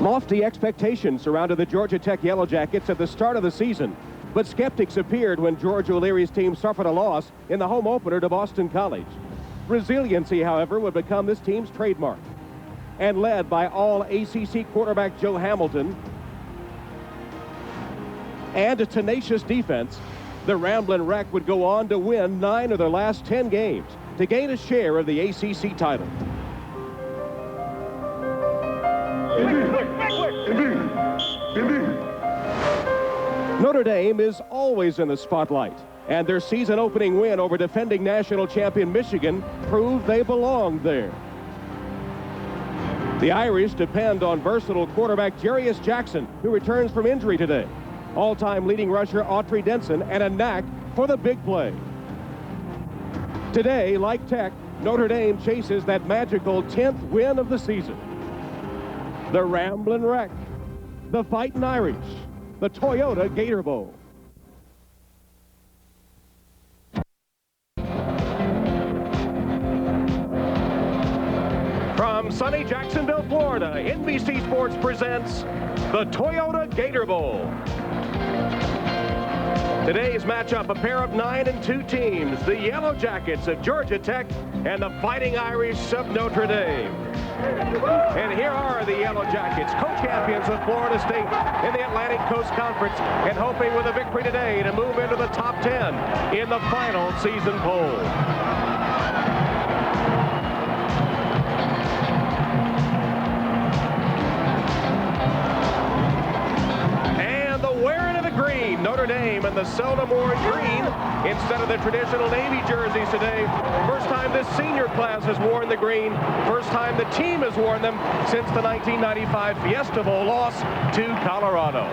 Lofty expectations surrounded the Georgia Tech Yellow Jackets at the start of the season, but skeptics appeared when George O'Leary's team suffered a loss in the home opener to Boston College. Resiliency, however, would become this team's trademark. And led by all-ACC quarterback Joe Hamilton and a tenacious defense, the Ramblin' Wreck would go on to win 9 of their last 10 games to gain a share of the ACC title. Notre Dame is always in the spotlight, and their season-opening win over defending national champion Michigan proved they belonged there. The Irish depend on versatile quarterback Jarius Jackson, who returns from injury today, all-time leading rusher Autry Denson, and a knack for the big play. Today, like Tech, Notre Dame chases that magical 10th win of the season. The Ramblin' Wreck, the Fightin' Irish, the Toyota Gator Bowl. From sunny Jacksonville, Florida, NBC Sports presents the Toyota Gator Bowl. Today's matchup, a pair of 9-2 teams, the Yellow Jackets of Georgia Tech and the Fighting Irish of Notre Dame. And here are the Yellow Jackets, co-champions of Florida State in the Atlantic Coast Conference, and hoping with a victory today to move into the top 10 in the final season poll. Notre Dame in the seldom worn green instead of the traditional Navy jerseys today. First time this senior class has worn the green. First time the team has worn them since the 1995 Fiesta Bowl loss to Colorado.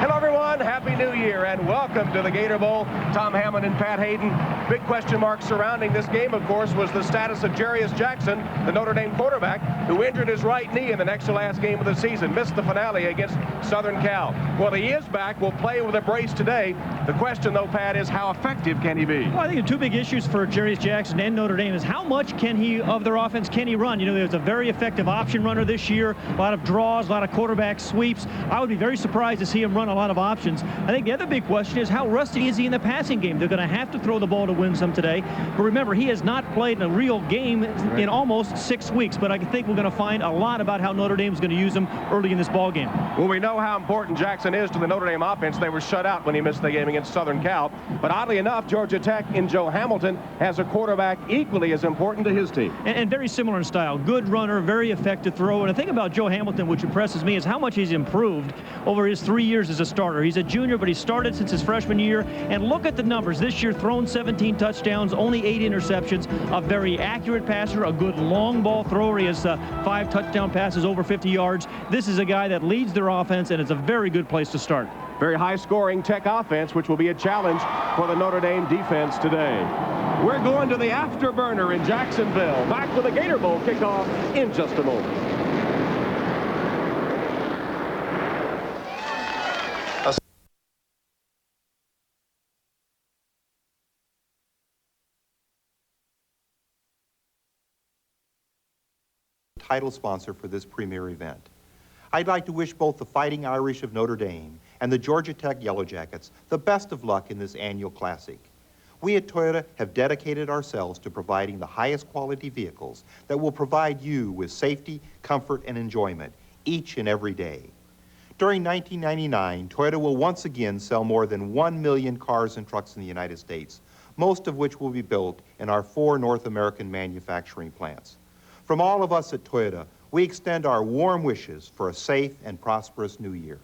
Hello, everyone. Happy New Year and welcome to the Gator Bowl. Tom Hammond and Pat Hayden. Big question mark surrounding this game, of course, was the status of Jarius Jackson, the Notre Dame quarterback, who injured his right knee in the next to last game of the season, missed the finale against Southern Cal. Well, he is back, will play with a brace today. The question, though, Pat, is how effective can he be? Well, I think the two big issues for Jarius Jackson and Notre Dame is how much of their offense can he run? You know, there's a very effective option runner this year, a lot of draws, a lot of quarterback sweeps. I would be very surprised to see him run a lot of options. I think the other big question is how rusty is he in the passing game? They're going to have to throw the ball to win some today. But remember, he has not played in a real game in almost 6 weeks. But I think we're going to find a lot about how Notre Dame is going to use him early in this ball game. Well, we know how important Jackson is to the Notre Dame offense. They were shut out when he missed the game against Southern Cal. But oddly enough, Georgia Tech in Joe Hamilton has a quarterback equally as important to his team. And very similar in style. Good runner, very effective thrower. And the thing about Joe Hamilton, which impresses me, is how much he's improved over his 3 years as a starter. He's a junior, but he started since his freshman year. And look at the numbers. This year, thrown 17 touchdowns, only 8 interceptions. A very accurate passer, a good long ball thrower. He has 5 touchdown passes over 50 yards. This is a guy that leads their offense, and it's a very good place to start. Very high-scoring Tech offense, which will be a challenge for the Notre Dame defense today. We're going to the afterburner in Jacksonville. Back with the Gator Bowl kickoff in just a moment. Title sponsor for this premier event. I'd like to wish both the Fighting Irish of Notre Dame and the Georgia Tech Yellow Jackets the best of luck in this annual classic. We at Toyota have dedicated ourselves to providing the highest quality vehicles that will provide you with safety, comfort, and enjoyment each and every day. During 1999, Toyota will once again sell more than 1 million cars and trucks in the United States, most of which will be built in our 4 North American manufacturing plants. From all of us at Toyota, we extend our warm wishes for a safe and prosperous new year.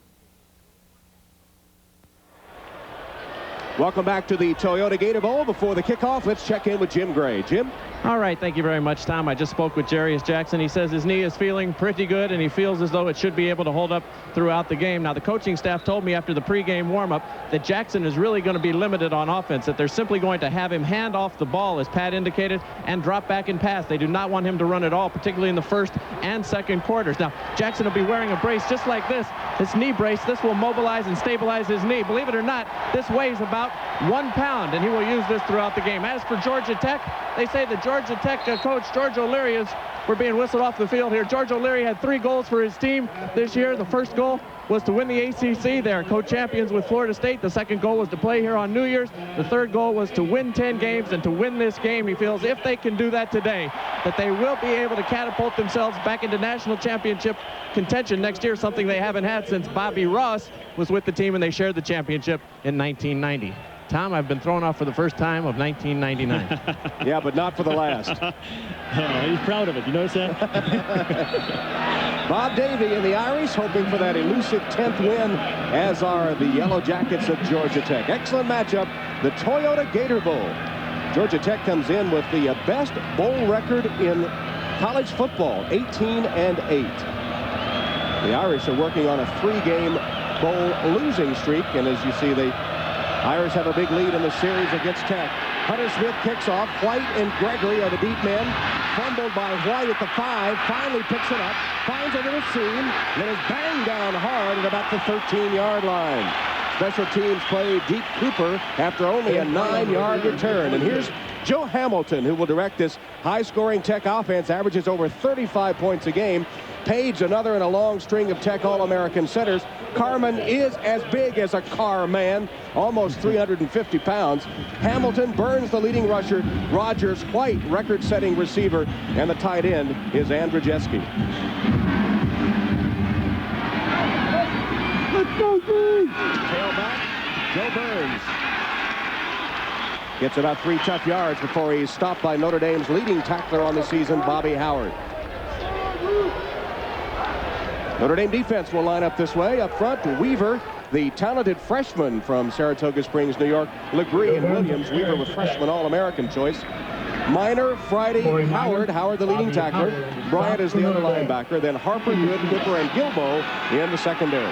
Welcome back to the Toyota Gator Bowl. Before the kickoff, let's check in with Jim Gray. Jim? All right, thank you very much, Tom. I just spoke with Jarius Jackson. He says his knee is feeling pretty good, and he feels as though it should be able to hold up throughout the game. Now, the coaching staff told me after the pregame warm-up that Jackson is really going to be limited on offense, that they're simply going to have him hand off the ball, as Pat indicated, and drop back and pass. They do not want him to run at all, particularly in the first and second quarters. Now, Jackson will be wearing a brace just like this knee brace. This will mobilize and stabilize his knee. Believe it or not, this weighs about 1 pound, and he will use this throughout the game. As for Georgia Tech, They say the Georgia Tech coach, George O'Leary, we're being whistled off the field here. George O'Leary had 3 goals for his team this year. The first goal was to win the ACC. They are co-champions with Florida State. The second goal was to play here on New Year's. The third goal was to win 10 games and to win this game. He feels if they can do that today, that they will be able to catapult themselves back into national championship contention next year, something they haven't had since Bobby Ross was with the team and they shared the championship in 1990. Tom, I've been thrown off for the first time of 1999. Yeah, but not for the last. He's proud of it. You notice that? Bob Davie and the Irish hoping for that elusive 10th win, as are the Yellow Jackets of Georgia Tech. Excellent matchup, the Toyota Gator Bowl. Georgia Tech comes in with the best bowl record in college football, 18-8. The Irish are working on a 3-game bowl losing streak, and as you see, the Irish have a big lead in the series against Tech. Hunter Smith kicks off. White and Gregory are the deep men. Fumbled by White at the 5. Finally picks it up. Finds a little seam. Then is banged down hard at about the 13-yard line. Special teams play Deke Cooper after only a 9-yard return. And here's Joe Hamilton, who will direct this high-scoring Tech offense. Averages over 35 points a game. Page, another in a long string of Tech All-American centers. Carman is as big as a car man, almost 350 pounds. Hamilton Burns, the leading rusher. Rogers, White, record-setting receiver. And the tight end is Andrzejewski. Let's go, Burns! Tailback, Joe Burns. Gets about 3 tough yards before he's stopped by Notre Dame's leading tackler on the season, Bobby Howard. Notre Dame defense will line up this way. Up front, Weaver, the talented freshman from Saratoga Springs, New York. Legree and Williams. Weaver with freshman All-American choice. Minor, Friday, Howard. Howard the leading tackler. Bryant is the other linebacker. Then Harper, Good, Cooper, and Gilbo in the secondary.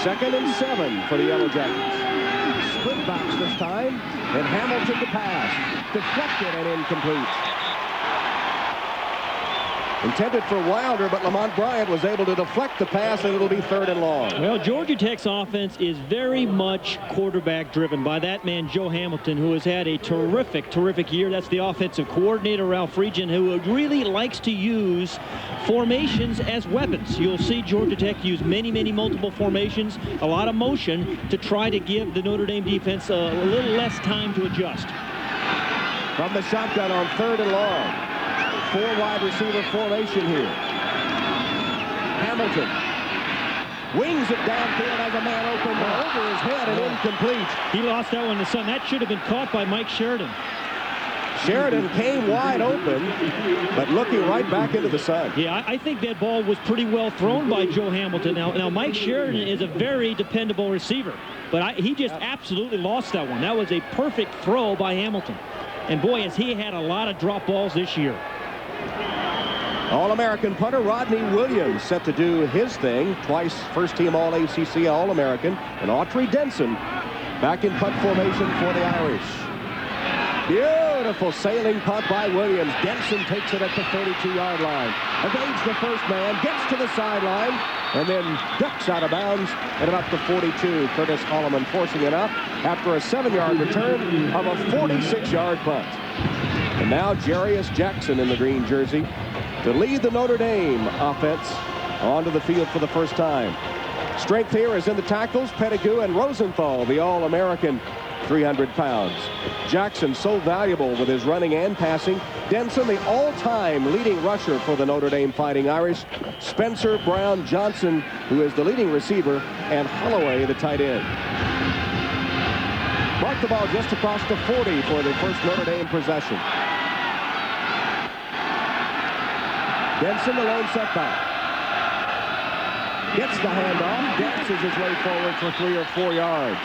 2nd and 7 for the Yellow Jackets. Split backs this time. And Hamilton to pass. Deflected and incomplete. Intended for Wilder, but Lamont Bryant was able to deflect the pass, and it'll be 3rd and long. Well, Georgia Tech's offense is very much quarterback driven by that man, Joe Hamilton, who has had a terrific year. That's the offensive coordinator, Ralph Friedgen, who really likes to use formations as weapons. You'll see Georgia Tech use many multiple formations, a lot of motion to try to give the Notre Dame defense a little less time to adjust. From the shotgun on 3rd and long. 4 wide receiver formation here. Hamilton wings it downfield as a man open over his head and incomplete. He lost that one to the sun. That should have been caught by Mike Sheridan. Sheridan came wide open, but looking right back into the sun. Yeah, I think that ball was pretty well thrown by Joe Hamilton. Now Mike Sheridan is a very dependable receiver, but he just absolutely lost that one. That was a perfect throw by Hamilton. And boy, has he had a lot of drop balls this year. All-American punter Rodney Williams set to do his thing. Twice first-team All-ACC All-American. And Autry Denson back in punt formation for the Irish. Beautiful sailing punt by Williams. Denson takes it at the 32-yard line. Evades the first man, gets to the sideline, and then ducks out of bounds at about the 42. Curtis Holloman forcing it out after a 7-yard return of a 46-yard punt. And now Jarius Jackson in the green jersey to lead the Notre Dame offense onto the field for the first time. Strength here is in the tackles. Pettigrew and Rosenthal, the All-American, 300 pounds. Jackson so valuable with his running and passing. Denson, the all-time leading rusher for the Notre Dame Fighting Irish. Spencer Brown Johnson, who is the leading receiver, and Holloway, the tight end. Mark the ball just across the 40 for the first Notre Dame possession. Denson, the lone setback. Gets the handoff, dances his way forward for 3 or 4 yards.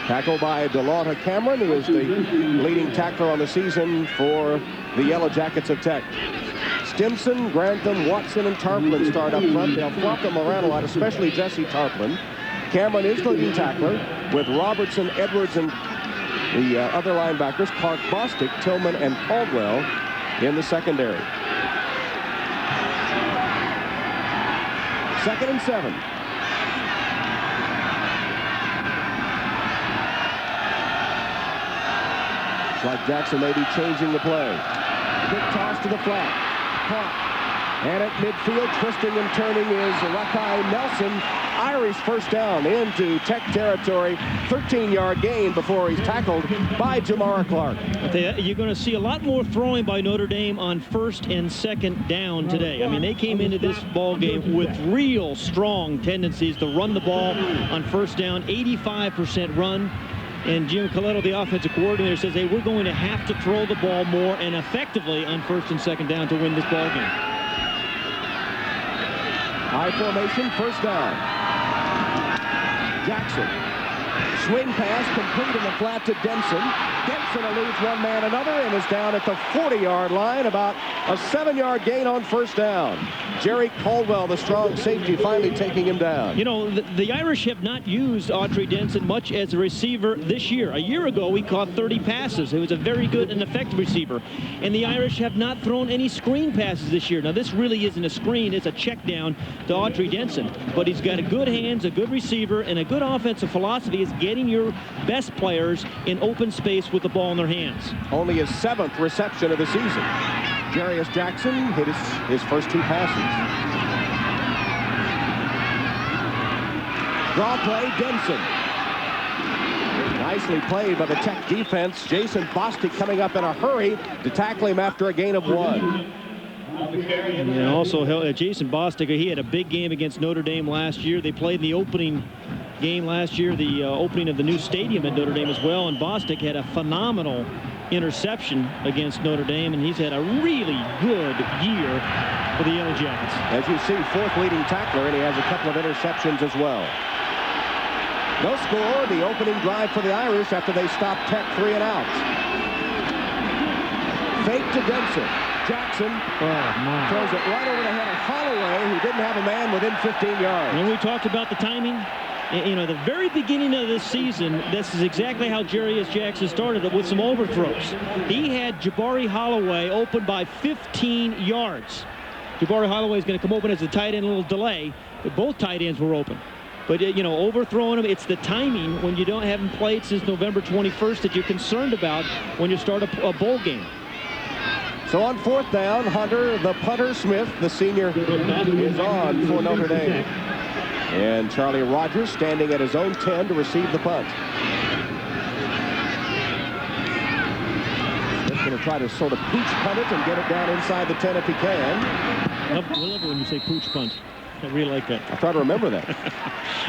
Tackled by DeLauta Cameron, who is the leading tackler on the season for the Yellow Jackets of Tech. Stimson, Grantham, Watson, and Tarplin start up front. They'll flop them around a lot, especially Jesse Tarplin. Cameron is the leading tackler with Robertson, Edwards, and the other linebackers, Clark Bostic, Tillman, and Caldwell in the secondary. 2nd and 7. Looks like Jackson may be changing the play. Quick toss to the flat. Caught. And at midfield, twisting and turning is Rakai Nelson. Irish first down into Tech territory. 13-yard gain before he's tackled by Jamara Clark. You're going to see a lot more throwing by Notre Dame on first and second down today. I mean, they came into this ball game with real strong tendencies to run the ball on first down, 85% run. And Jim Coletto, the offensive coordinator, says, hey, we're going to have to throw the ball more and effectively on first and second down to win this ball game. High formation, first down. Jackson. Swing pass complete in the flat to Denson. Denson eludes one man another and is down at the 40-yard line. About a 7-yard gain on first down. Jerry Caldwell, the strong safety, finally taking him down. You know, the Irish have not used Autry Denson much as a receiver this year. A year ago, he caught 30 passes. He was a very good and effective receiver. And the Irish have not thrown any screen passes this year. Now, this really isn't a screen. It's a check down to Autry Denson. But he's got a good hands, a good receiver, and a good offensive philosophy is getting your best players in open space with the ball in their hands. Only his 7th reception of the season. Jarius Jackson hit his first 2 passes. Draw play, Denson. Nicely played by the Tech defense. Jason Bostic coming up in a hurry to tackle him after a gain of 1. And also, Jason Bostic, he had a big game against Notre Dame last year. They played the opening game last year, the opening of the new stadium at Notre Dame as well, and Bostic had a phenomenal interception against Notre Dame, and he's had a really good year for the Yellow Jackets. As you see, 4th leading tackler, and he has a couple of interceptions as well. No score, the opening drive for the Irish after they stopped Tech 3 and out. Fake to Denson. Jackson throws it right over the head of Holloway, who didn't have a man within 15 yards. And we talked about the timing. You know, the very beginning of this season, this is exactly how Jarius Jackson started it, with some overthrows. He had Jabari Holloway open by 15 yards. Jabari Holloway is going to come open as a tight end, a little delay, but both tight ends were open. But, you know, overthrowing him, it's the timing when you don't have him played since November 21st that you're concerned about when you start a bowl game. So on 4th down, Hunter, the punter, Smith, the senior, is on for Notre Dame. And Charlie Rogers standing at his own 10 to receive the punt. Smith's going to try to sort of pooch punt it and get it down inside the 10 if he can. I love it when you say pooch punt. I really like that. I'll try to remember that.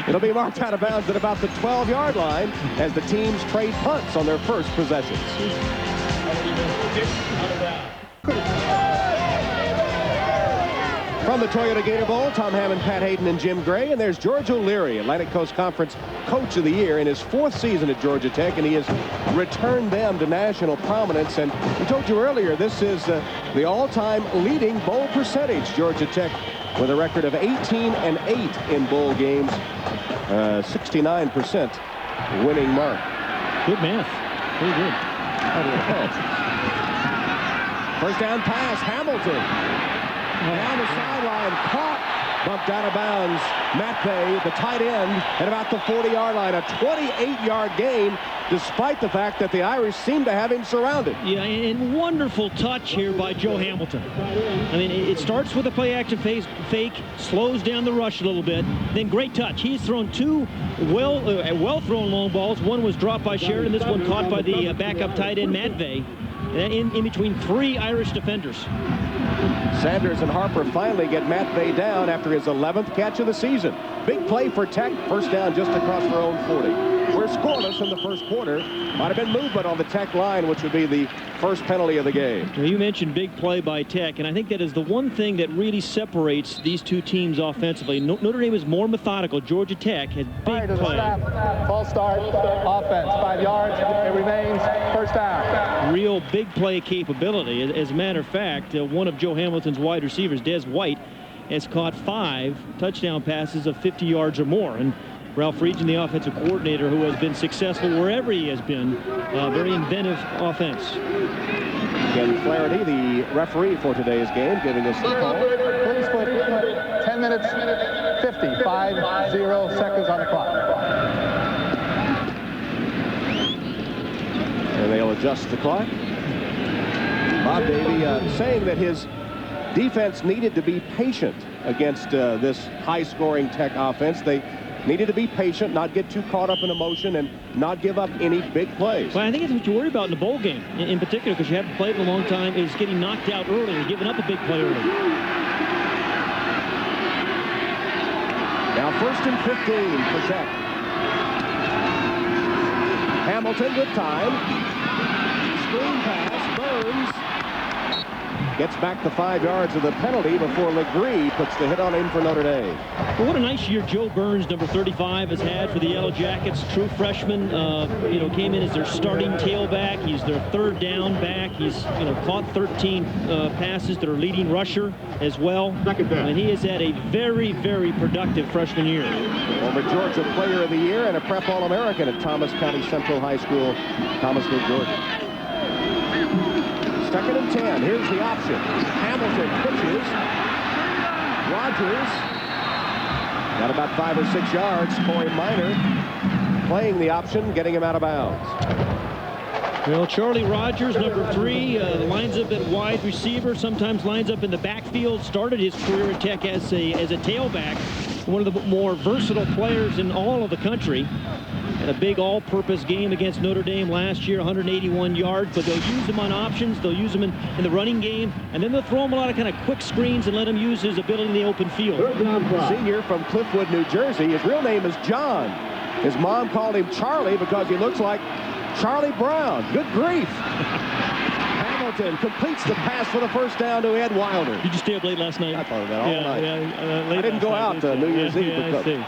It'll be marked out of bounds at about the 12-yard line as the teams trade punts on their first possessions. From the Toyota Gator Bowl, Tom Hammond, Pat Hayden, and Jim Gray. And there's George O'Leary, Atlantic Coast Conference Coach of the Year in his 4th season at Georgia Tech, and he has returned them to national prominence. And we told you earlier, this is the all-time leading bowl percentage. Georgia Tech with a record of 18-8 in bowl games, 69% winning mark. Good math. Very good. First down pass, Hamilton. Down the sideline, caught, bumped out of bounds. Matt Bay, the tight end, at about the 40-yard line. A 28-yard gain, despite the fact that the Irish seem to have him surrounded. Yeah, and wonderful touch here by Joe Hamilton. I mean, it starts with a play-action fake, slows down the rush a little bit, then great touch. He's thrown 2 well-thrown long balls. One was dropped by Sheridan. This one caught by the backup tight end, Matt Bay, in between 3 Irish defenders. Sanders and Harper finally get Matt Bay down after his 11th catch of the season. Big play for Tech. First down just across their own 40. We're scoreless in the first quarter. Might have been movement on the Tech line, which would be the first penalty of the game. Well, you mentioned big play by Tech, and I think that is the one thing that really separates these two teams offensively. Notre Dame is more methodical. Georgia Tech has big play. False start, offense, 5 yards. It remains first down. Real big play capability. As a matter of fact, one of Joe Hamilton's wide receivers, Des White, has caught 5 touchdown passes of 50 yards or more. And Ralph Region, the offensive coordinator, who has been successful wherever he has been, very inventive offense. Ken Flaherty, the referee for today's game, giving us the call. Please put 10 minutes, 50 seconds on the clock. And they'll adjust the clock. Bob Davie saying that his defense needed to be patient against this high-scoring Tech offense. They needed to be patient, not get too caught up in emotion, and not give up any big plays. Well, I think that's what you worry about in the bowl game, in particular, because you haven't played in a long time, is getting knocked out early or giving up a big play early. Now 1st and 15 for Tech. Hamilton with time. Screen pass, Burns gets back the 5 yards of the penalty before Legree puts the hit on him for Notre Dame. Well, what a nice year Joe Burns, number 35, has had for the Yellow Jackets. True freshman, came in as their starting tailback. He's their 3rd down back. He's, caught 13 passes. Their leading rusher as well. And he has had a very, very productive freshman year. Former Georgia Player of the Year and a Prep All-American at Thomas County Central High School, Thomasville, Georgia. 2nd and 10. Here's the option. Hamilton pitches. Rogers got about 5 or 6 yards. Corey Minor playing the option, getting him out of bounds. Well, Charlie Rogers, number 3, lines up at wide receiver, sometimes lines up in the backfield. Started his career at Tech as a tailback. One of the more versatile players in all of the country. And a big all-purpose game against Notre Dame last year, 181 yards. But they'll use him on options. They'll use him in the running game. And then they'll throw him a lot of kind of quick screens and let him use his ability in the open field. Senior from Cliffwood, New Jersey. His real name is John. His mom called him Charlie because he looks like Charlie Brown. Good grief. Hamilton completes the pass for the 1st down to Ed Wilder. Did you stay up late last night? I thought of that all night. Late I didn't go out New Year's Eve. I see.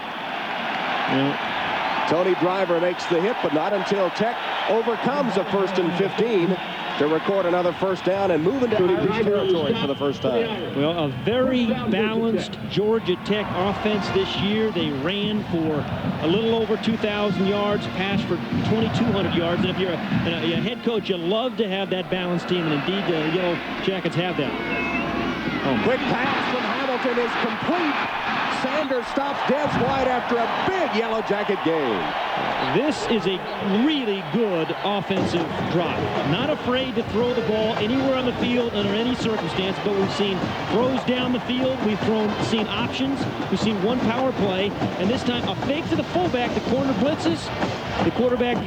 Tony Driver makes the hit, but not until Tech overcomes a 1st and 15 to record another 1st down and move into Irish territory for the first time. Well, a very balanced Georgia Tech offense this year. They ran for a little over 2,000 yards, passed for 2,200 yards. And if you're a head coach, you love to have that balanced team, and indeed the Yellow Jackets have that. Quick pass from Hamilton is complete. Sanders stops dead wide after a big Yellow Jacket game. This is a really good offensive drive. Not afraid to throw the ball anywhere on the field under any circumstance, but we've seen throws down the field. We've seen options. We've seen one power play, and this time a fake to the fullback. The corner blitzes. The quarterback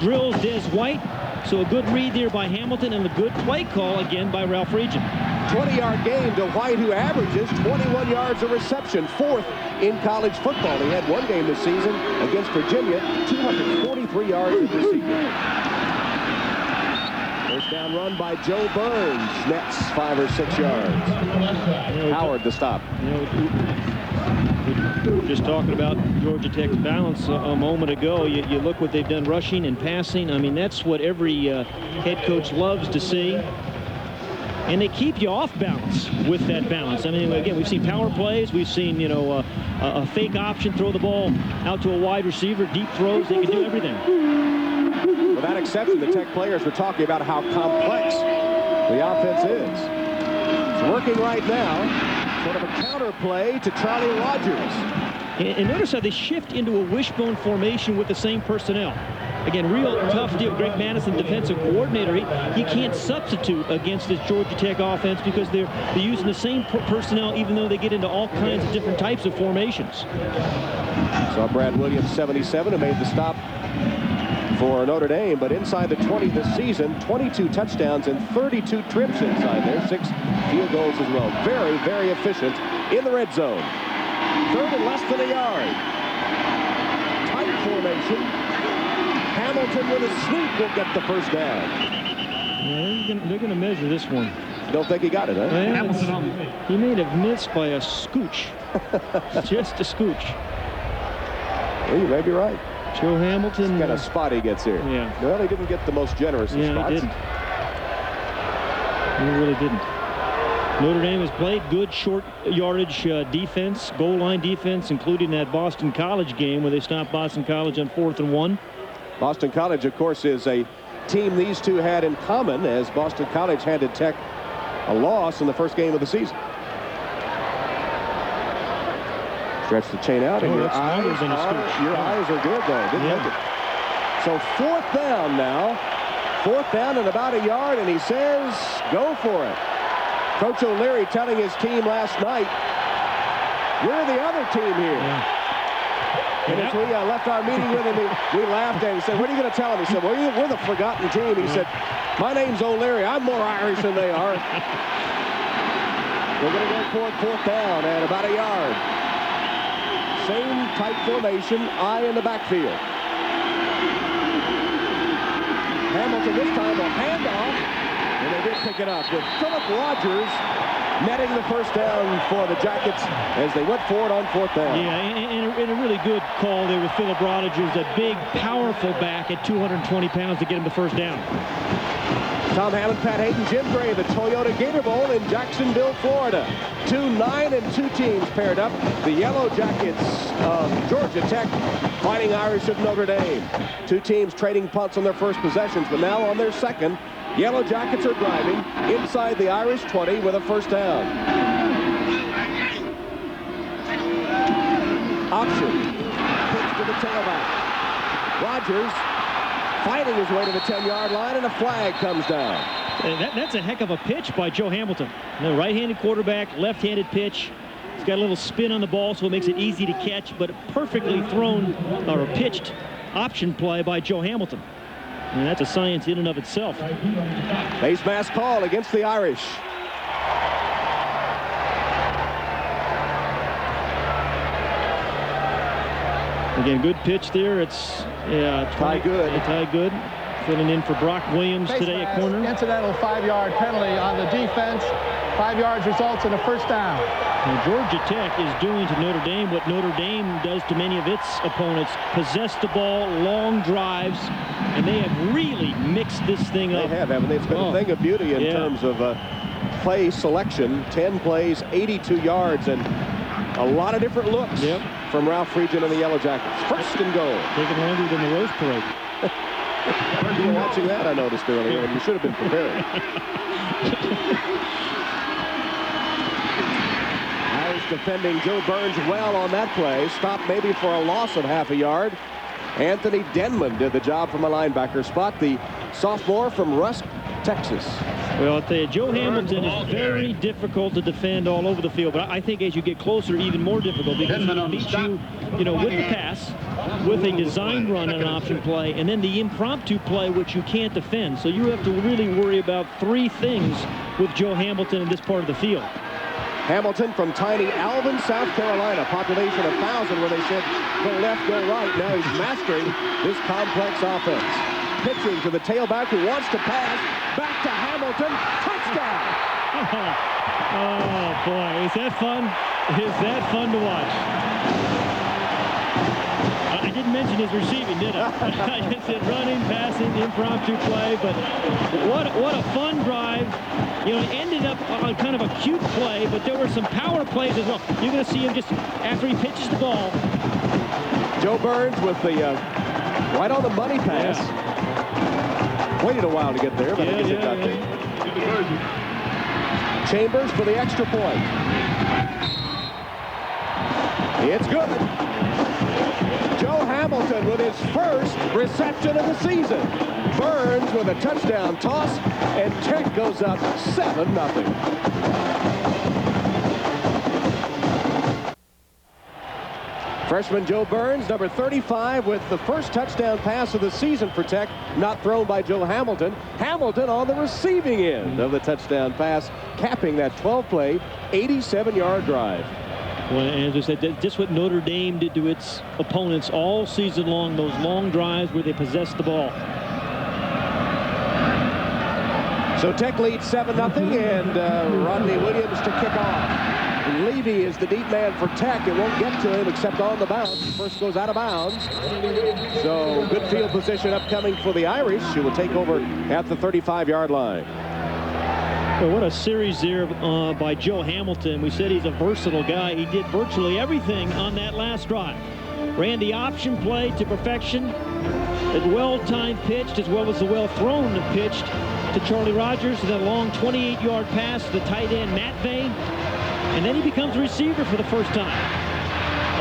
drills Des White. So a good read there by Hamilton and a good play call again by Ralph Regent. 20-yard gain to White, who averages 21 yards a reception, 4th in college football. He had one game this season against Virginia, 243 yards of receiving. 1st down run by Joe Burns, nets 5 or 6 yards. Howard to stop. We were just talking about Georgia Tech's balance a moment ago. You look what they've done rushing and passing. I mean, that's what every head coach loves to see. And they keep you off balance with that balance. I mean, again, we've seen power plays. We've seen, a fake option, throw the ball out to a wide receiver, deep throws. They can do everything. Without exception, the Tech players were talking about how complex the offense is. It's working right now. Sort of a counter play to Charlie Rogers. And notice how they shift into a wishbone formation with the same personnel. Again, real tough deal. Greg Madison, defensive coordinator, he can't substitute against this Georgia Tech offense because they're using the same personnel even though they get into all kinds of different types of formations. Saw Brad Williams, 77, who made the stop for Notre Dame, but inside the 20 this season, 22 touchdowns and 32 trips inside there, 6 field goals as well. Very, very efficient in the red zone. 3rd and less than a yard. Tight formation. Hamilton with a sneak will get the 1st down. Yeah, they're going to measure this one. Don't think he got it, huh? Well, he may have missed by a scooch. Just a scooch. Well, you may be right. Joe Hamilton. What kind of spot he gets here. Yeah. Well, he didn't get the most generous of spots. He didn't. He really didn't. Notre Dame has played good short yardage defense, goal line defense, including that Boston College game where they stopped Boston College on 4th and 1. Boston College, of course, is a team these two had in common, as Boston College handed Tech a loss in the first game of the season. Stretch the chain out, and your eyes are good, though. Didn't make it. So 4th down now. 4th down and about a yard, and he says, go for it. Coach O'Leary telling his team last night, we're the other team here. Yeah. And as we left our meeting with him, we laughed at him. He said, what are you going to tell him? He said, well, we're the forgotten team. He said, my name's O'Leary. I'm more Irish than they are. We're going to go for it 4th down and about a yard. Same tight formation, eye in the backfield. Hamilton this time will hand off, and they did pick it up with Philip Rogers netting the first down for the Jackets as they went forward on 4th down. Yeah, and a really good call there with Philip Rogers, a big, powerful back at 220 pounds to get him the first down. Tom Hammond, Pat Hayden, Jim Gray, the Toyota Gator Bowl in Jacksonville, Florida. 2 9-2 teams paired up. The Yellow Jackets of Georgia Tech fighting Irish of Notre Dame. 2 teams trading punts on their first possessions, but now on their second, Yellow Jackets are driving inside the Irish 20 with a first down. Option. Pitch to the tailback. Rogers fighting his way to the 10-yard line, and a flag comes down. That's a heck of a pitch by Joe Hamilton. The right-handed quarterback, left-handed pitch. He's got a little spin on the ball, so it makes it easy to catch, but perfectly thrown or pitched option play by Joe Hamilton. And that's a science in and of itself. Face mask call against the Irish. Again, good pitch there. It's Ty Good. Ty Good filling in for Brock Williams today at corner. Incidental 5-yard penalty on the defense. 5 yards results in a first down. And Georgia Tech is doing to Notre Dame what Notre Dame does to many of its opponents. Possess the ball, long drives, and they have really mixed this thing up. They have, haven't they? It's been a thing of beauty in terms of play selection. 10 plays, 82 yards, and a lot of different looks from Ralph Friedgen and the Yellow Jackets. First and goal. Taking longer than the Rose Parade. You were watching that, I noticed earlier, and you should have been prepared. Irish defending Joe Burns well on that play. Stopped maybe for a loss of half a yard. Anthony Denman did the job from a linebacker spot. The sophomore from Rusk, Texas. Well, I'll tell you, Joe Hamilton is very difficult to defend all over the field, but I think as you get closer, even more difficult, because he can beat you, with the pass, with a designed run and an option play, and then the impromptu play, which you can't defend. So you have to really worry about 3 things with Joe Hamilton in this part of the field. Hamilton from tiny Alvin, South Carolina, population of 1,000, where they said go left, go right. Now he's mastering this complex offense. Pitching to the tailback who wants to pass. Back to Hamilton. Touchdown! Oh, boy. Is that fun? Is that fun to watch? I didn't mention his receiving, did I? I just said running, passing, impromptu play, but what a fun drive. It ended up on kind of a cute play, but there were some power plays as well. You're going to see him just after he pitches the ball. Joe Burns with the right on the money pass. Yeah. Waited a while to get there, but I guess it got there. Chambers for the extra point. It's good. Joe Hamilton with his first reception of the season. Burns with a touchdown toss, and Tech goes up 7-0. Freshman Joe Burns, number 35, with the first touchdown pass of the season for Tech, not thrown by Joe Hamilton. Hamilton on the receiving end of the touchdown pass, capping that 12-play, 87-yard drive. Well, as I said, just what Notre Dame did to its opponents all season long, those long drives where they possessed the ball. So Tech leads 7-0, and Rodney Williams to kick off. Levy is the deep man for Tech. It won't get to him except on the bounce. First goes out of bounds. So good field position upcoming for the Irish, who will take over at the 35-yard line. Well, what a series there by Joe Hamilton. We said he's a versatile guy. He did virtually everything on that last drive. Ran the option play to perfection. As well-timed pitched as well as the well-thrown pitched to Charlie Rogers. And that long 28-yard pass to the tight end, Matt Vane. And then he becomes a receiver for the first time.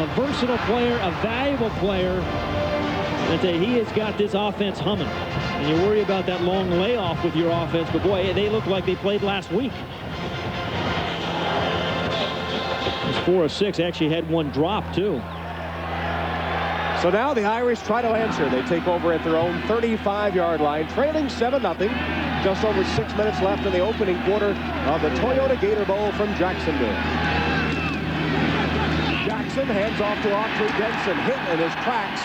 A versatile player, a valuable player. And he has got this offense humming. And you worry about that long layoff with your offense, but boy, they look like they played last week. It's 4 of 6, actually had one drop too. So now the Irish try to answer. They take over at their own 35-yard line, trailing 7-0. Just over 6 minutes left in the opening quarter of the Toyota Gator Bowl from Jacksonville. Jackson hands off to Autry Denson, hit in his tracks.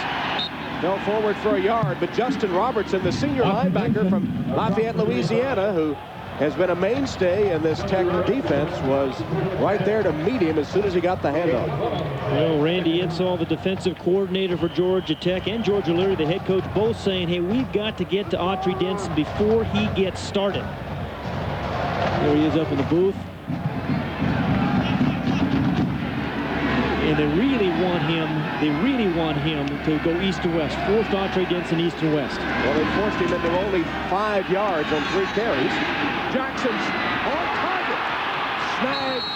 Fell forward for a yard, but Justin Robertson, the senior linebacker from Lafayette, Louisiana, who has been a mainstay in this Tech defense, was right there to meet him as soon as he got the handoff. Well, Randy Insall, the defensive coordinator for Georgia Tech, and George O'Leary, the head coach, both saying, hey, we've got to get to Autry Denson before he gets started. There he is up in the booth. And they really want him to go east to west. Forced Autry Denson east to west. Well, they forced him into only 5 yards on 3 carries. Jackson's on target. Snagged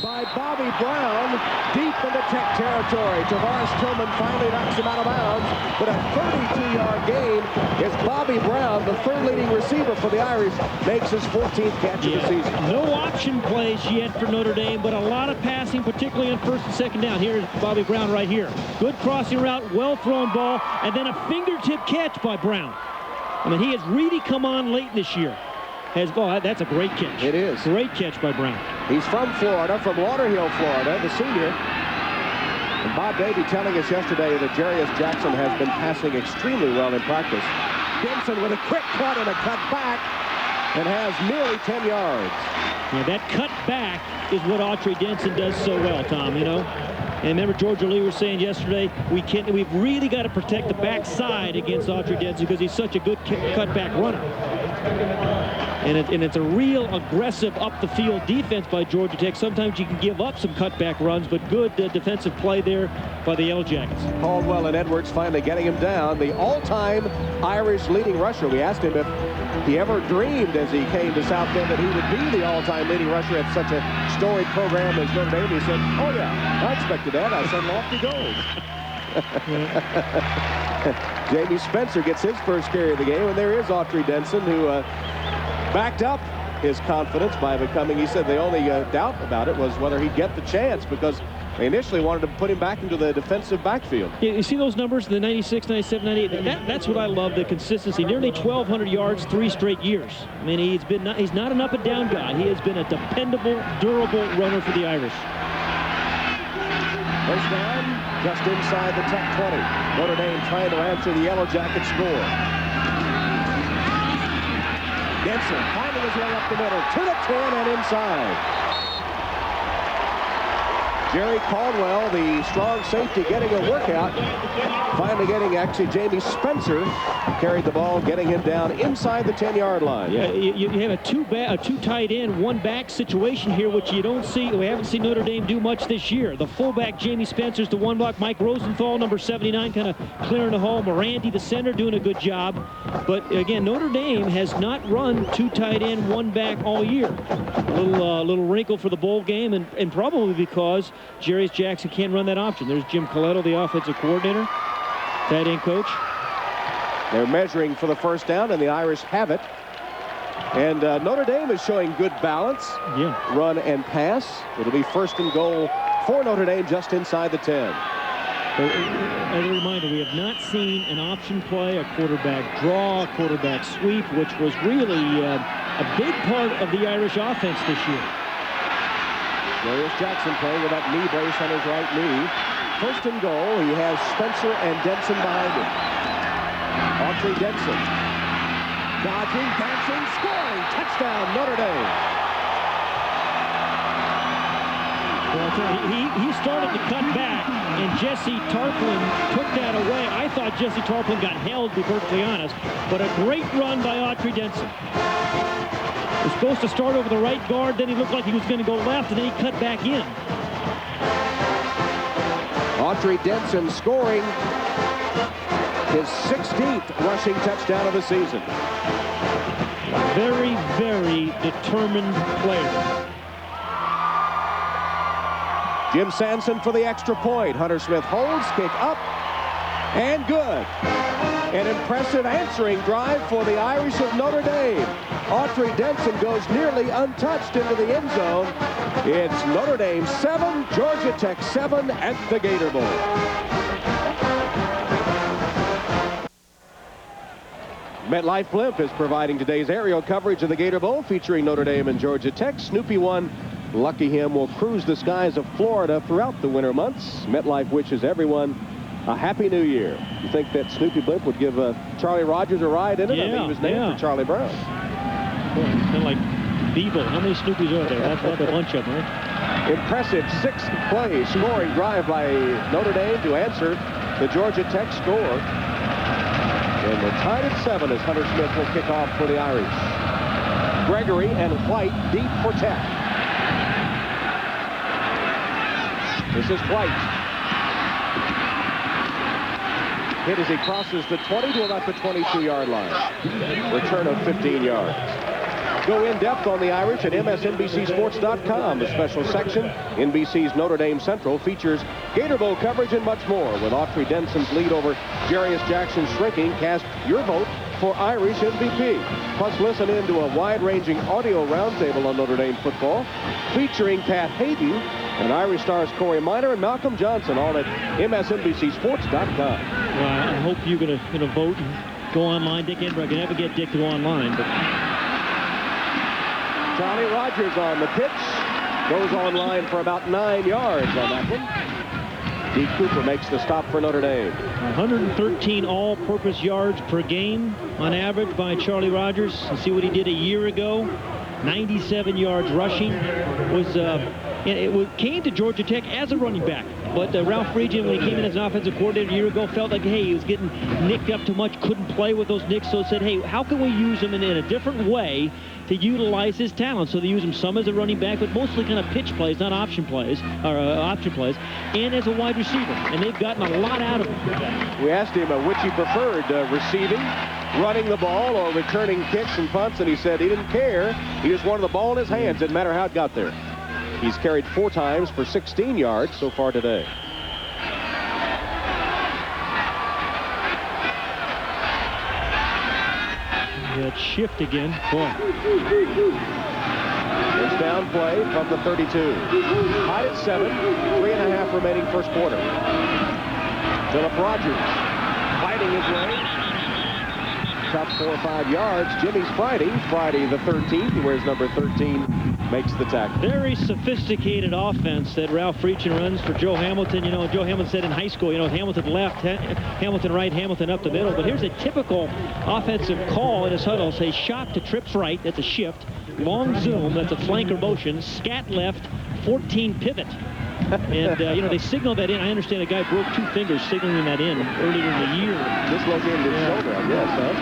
by Bobby Brown deep into Tech territory. Tavares Tillman finally knocks him out of bounds, but a 32-yard gain is Bobby Brown, the third leading receiver for the Irish, makes his 14th catch of the season. No option plays yet for Notre Dame, but a lot of passing, particularly on first and second down. Here's Bobby Brown right here. Good crossing route, well-thrown ball, and then a fingertip catch by Brown. I mean, he has really come on late this year. That's a great catch. It is. Great catch by Brown. He's from Florida, from Lauderhill, Florida, the senior. And Bob Davey telling us yesterday that Jarius Jackson has been passing extremely well in practice. Denson with a quick cut and a cut back, and has nearly 10 yards. Yeah, that cut back is what Autry Denson does so well, Tom, you know. And remember, George O'Leary was saying yesterday, we've really got to protect the backside against Autry Denson because he's such a good cutback runner. And it's a real aggressive up-the-field defense by Georgia Tech. Sometimes you can give up some cutback runs, but good defensive play there by the Yellow Jackets. Caldwell and Edwards finally getting him down. The all-time Irish leading rusher. We asked him if he ever dreamed as he came to South Bend that he would be the all-time leading rusher at such a storied program as Notre Dame. He said, oh yeah, I expected that. I said, off he goes. Jamie Spencer gets his first carry of the game, and there is Autry Denson, who backed up his confidence by becoming, he said the only doubt about it was whether he'd get the chance, because they initially wanted to put him back into the defensive backfield. Yeah, you see those numbers, the 96, 97, 98, that's what I love, the consistency. Nearly 1,200 yards, 3 straight years. I mean, he's not an up-and-down guy. He has been a dependable, durable runner for the Irish. First down, just inside the Tech 20. Notre Dame trying to answer the Yellow Jacket score. Denson finding his way up the middle to the 10 and inside. Jerry Caldwell, the strong safety, getting a workout. Finally getting, actually, Jamie Spencer carried the ball, getting him down inside the 10-yard line. Yeah, you have a two tight end, one back situation here, which you don't see. We haven't seen Notre Dame do much this year. The fullback, Jamie Spencer's the one block. Mike Rosenthal, number 79, kind of clearing the hole. Morandi, the center, doing a good job. But again, Notre Dame has not run 2 tight end, 1 back all year. A little wrinkle for the bowl game, and probably because Jarius Jackson can't run that option. There's Jim Coletto, the offensive coordinator, tight end coach. They're measuring for the first down, and the Irish have it. And Notre Dame is showing good balance, run and pass. It'll be first and goal for Notre Dame just inside the 10. As a reminder, we have not seen an option play, a quarterback draw, a quarterback sweep, which was really a big part of the Irish offense this year. Jarius Jackson playing with that knee brace on his right knee. First and goal, he has Spencer and Denson behind him. Autry Denson. Dodging, dancing, scoring. Touchdown, Notre Dame. Well, he started to cut back, and Jesse Tarplin took that away. I thought Jesse Tarplin got held, to be perfectly honest, but a great run by Autry Denson. He was supposed to start over the right guard, then he looked like he was going to go left, and then he cut back in. Autry Denson scoring his 16th rushing touchdown of the season. Very, very determined player. Jim Sanson for the extra point. Hunter Smith holds, kick up, And good. An impressive answering drive for the Irish of Notre Dame. Autry Denson goes nearly untouched into the end zone. It's Notre Dame 7, Georgia Tech 7 at the Gator Bowl. MetLife Blimp is providing today's aerial coverage of the Gator Bowl featuring Notre Dame and Georgia Tech. Snoopy 1, lucky him, will cruise the skies of Florida throughout the winter months. MetLife wishes everyone a Happy New Year. You think that Snoopy Blimp would give Charlie Rogers a ride in it? Yeah, I mean, he was named for Charlie Brown. Boy, it's kind of like Beeble. How many Snoopies are there? That's a bunch of them, right? Impressive six-play scoring drive by Notre Dame to answer the Georgia Tech score. And we're tied at 7 as Hunter Smith will kick off for the Irish. Gregory and White deep for Tech. This is White. Hit as he crosses the 20 to about the 22-yard line. Return of 15 yards. Go in depth on the Irish at msnbcsports.com. The special section, NBC's Notre Dame Central, features Gator Bowl coverage and much more. With Autry Denson's lead over Jarius Jackson shrinking, cast your vote for Irish MVP. Plus, listen in to a wide-ranging audio roundtable on Notre Dame football, featuring Pat Hayden and Irish stars Corey Minor and Malcolm Johnson, all at msnbcsports.com. Well, I hope you're going to vote and go online. Dick Enberg can never get Dick to go online, but Charlie Rogers on the pitch. Goes online for about 9 yards on that one. D. Cooper makes the stop for Notre Dame. 113 all-purpose yards per game on average by Charlie Rogers. You see what he did a year ago. 97 yards rushing. It came to Georgia Tech as a running back. But Ralph Friedgen, when he came in as an offensive coordinator a year ago, felt like, hey, he was getting nicked up too much, couldn't play with those nicks, so said, hey, how can we use him in a different way to utilize his talent? So they use him some as a running back, but mostly kind of pitch plays, not option plays, or option plays, and as a wide receiver. And they've gotten a lot out of him. We asked him which he preferred, receiving, running the ball, or returning kicks and punts, and he said he didn't care. He just wanted the ball in his hands, didn't matter how it got there. He's carried 4 times for 16 yards so far today. That shift again. Boy. First down play from the 32. Tied at 7, 3.5 remaining first quarter. Philip Rogers fighting his way. Top 4 or 5 yards. Jimmy's Friday the 13th. He wears number 13. Makes the tackle. Very sophisticated offense that Ralph Friedgen runs for Joe Hamilton. You know, Joe Hamilton said in high school, you know, Hamilton left, Hamilton right, Hamilton up the middle. But here's a typical offensive call in his huddle. Say shot to trips right, that's a shift. Long zoom, that's a flanker motion. Scat left, 14 pivot. And, you know, they signaled that in. I understand a guy broke 2 fingers signaling that in earlier in the year. Dislocated his shoulder, I guess, huh?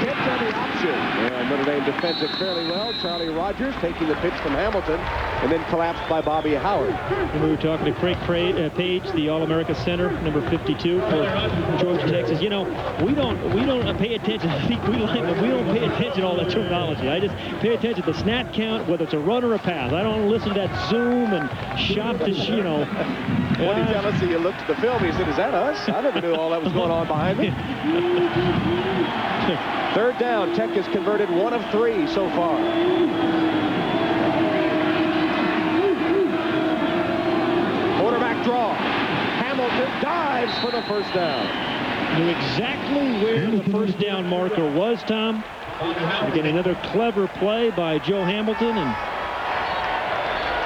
Kept on the option. And Notre Dame defends it fairly well. Charlie Rogers taking the pitch from Hamilton and then collapsed by Bobby Howard. And we were talking to Craig Page, the All-America center, number 52 for Georgia Tech. Says, you know, we don't pay attention. I think we don't pay attention to all that terminology. I just pay attention to the snap count, whether it's a run or a pass. I don't listen to that zoom and shot to, you know. When he tell us he looked at the film, he said, is that us? I never knew all that was going on behind me. Third down, Tech has converted 1 of 3 so far. Quarterback draw. Hamilton dives for the first down. Knew exactly where the first down marker was, Tom. Again, another clever play by Joe Hamilton.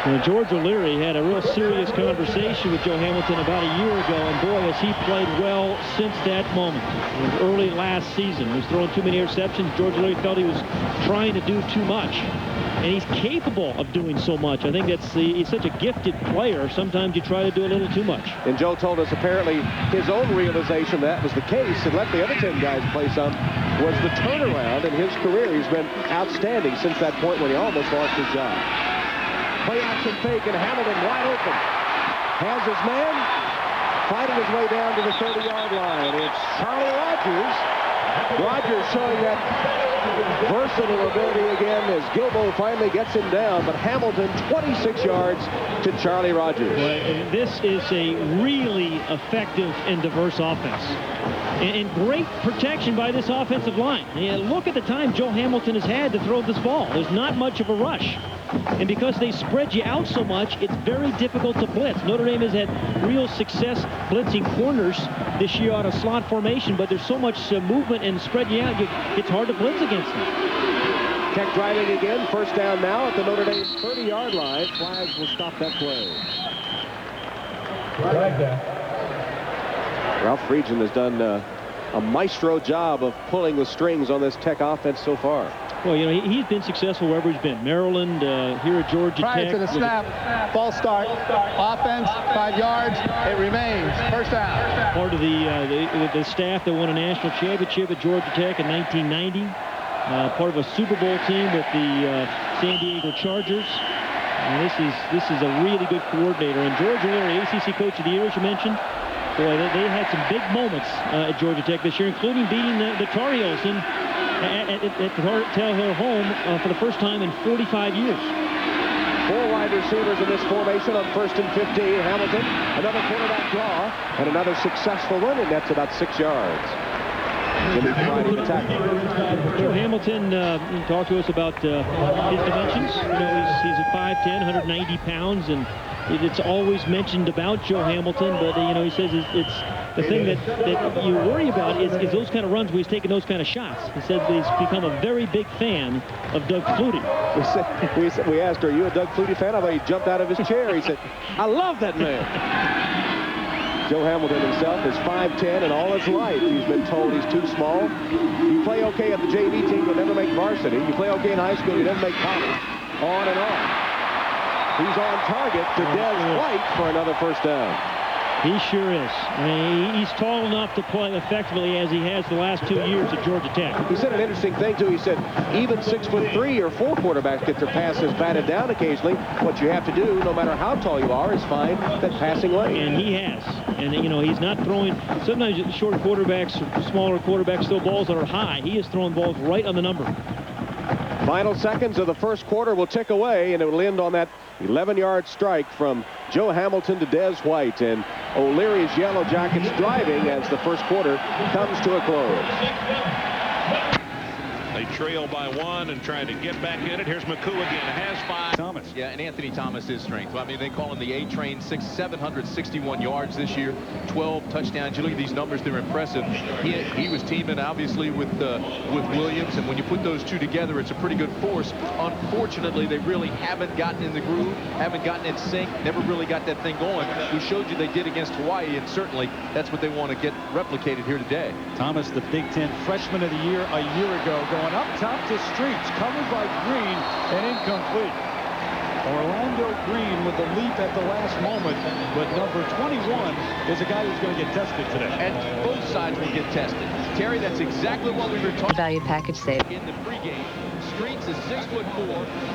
And George O'Leary had a real serious conversation with Joe Hamilton about a year ago, and boy, has he played well since that moment. It was early last season. He was throwing too many interceptions. George O'Leary felt he was trying to do too much. And he's capable of doing so much. I think he's such a gifted player. Sometimes you try to do a little too much. And Joe told us apparently his own realization that was the case and let the other 10 guys play some was the turnaround in his career. He's been outstanding since that point when he almost lost his job. Play action fake, and Hamilton wide open. Has his man, fighting his way down to the 30-yard line. It's Charlie Rogers Rogers showing that versatile ability again as Gilbo finally gets him down, but Hamilton 26 yards to Charlie Rogers. Well, this is a really effective and diverse offense. And great protection by this offensive line. And look at the time Joe Hamilton has had to throw this ball. There's not much of a rush. And because they spread you out so much, it's very difficult to blitz. Notre Dame has had real success blitzing corners this year out of slot formation, but there's so much movement and spread you out, it's hard to blitz against them. Tech driving again, first down now at the Notre Dame 30-yard line. Flags will stop that play. Ralph Friedgen has done a maestro job of pulling the strings on this Tech offense so far. Well, you know, he's been successful wherever he's been. Maryland, here at Georgia Prior Tech. to the snap, false start, offense, 5 yards, it remains, first down. Part of the staff that won a national championship at Georgia Tech in 1990. Part of a Super Bowl team with the San Diego Chargers. And this is a really good coordinator. And George O'Leary, ACC Coach of the Year, as you mentioned, boy, they had some big moments at Georgia Tech this year, including beating the Tar Heels at Tar Heel home for the first time in 45 years. 4 wide receivers in this formation on 1st and 15. Hamilton, another quarterback draw, and another successful run, and that's about 6 yards. Jimmy Friday the tackle. Joe Hamilton talked to us about his dimensions. You know, he's at 5'10", 190 pounds, and it's always mentioned about Joe Hamilton, but you know, he says it's the thing that you worry about is those kind of runs where he's taking those kind of shots. He said he's become a very big fan of Doug Flutie. We asked, are you a Doug Flutie fan? I thought he jumped out of his chair. He said, I love that man. Joe Hamilton himself is 5'10", and all his life he's been told he's too small. You play okay at the JV team, you'll never make varsity. You play okay in high school, you never make college. On and on. He's on target to Des White for another first down. He sure is. I mean, he's tall enough to play effectively as he has the last 2 years at Georgia Tech. He said an interesting thing, too. He said even 6'3" or 4 quarterbacks get their passes batted down occasionally. What you have to do, no matter how tall you are, is find that passing lane. And he has. And, you know, he's not throwing, sometimes short quarterbacks, smaller quarterbacks throw balls that are high. He is throwing balls right on the number. Final seconds of the first quarter will tick away, and it will end on that 11-yard strike from Joe Hamilton to Des White. And O'Leary's Yellow Jackets driving as the first quarter comes to a close. They trail by 1 and trying to get back in it. Here's McCoo again. Has 5. Thomas. Yeah, and Anthony Thomas is strength. I mean, they call him the A-Train. 761 yards this year, 12 touchdowns. You look at these numbers; they're impressive. He was teaming obviously with Williams, and when you put those two together, it's a pretty good force. Unfortunately, they really haven't gotten in the groove, haven't gotten in sync, never really got that thing going. We showed you they did against Hawaii, and certainly that's what they want to get replicated here today. Thomas, the Big Ten Freshman of the Year a year ago, going up top to Streets, covered by Green and incomplete. Orlando Green with the leap at the last moment, but number 21 is a guy who's going to get tested today. And both sides will get tested. Terry, that's exactly what we were talking about. Value package save. In the pregame, Streets is 6'4",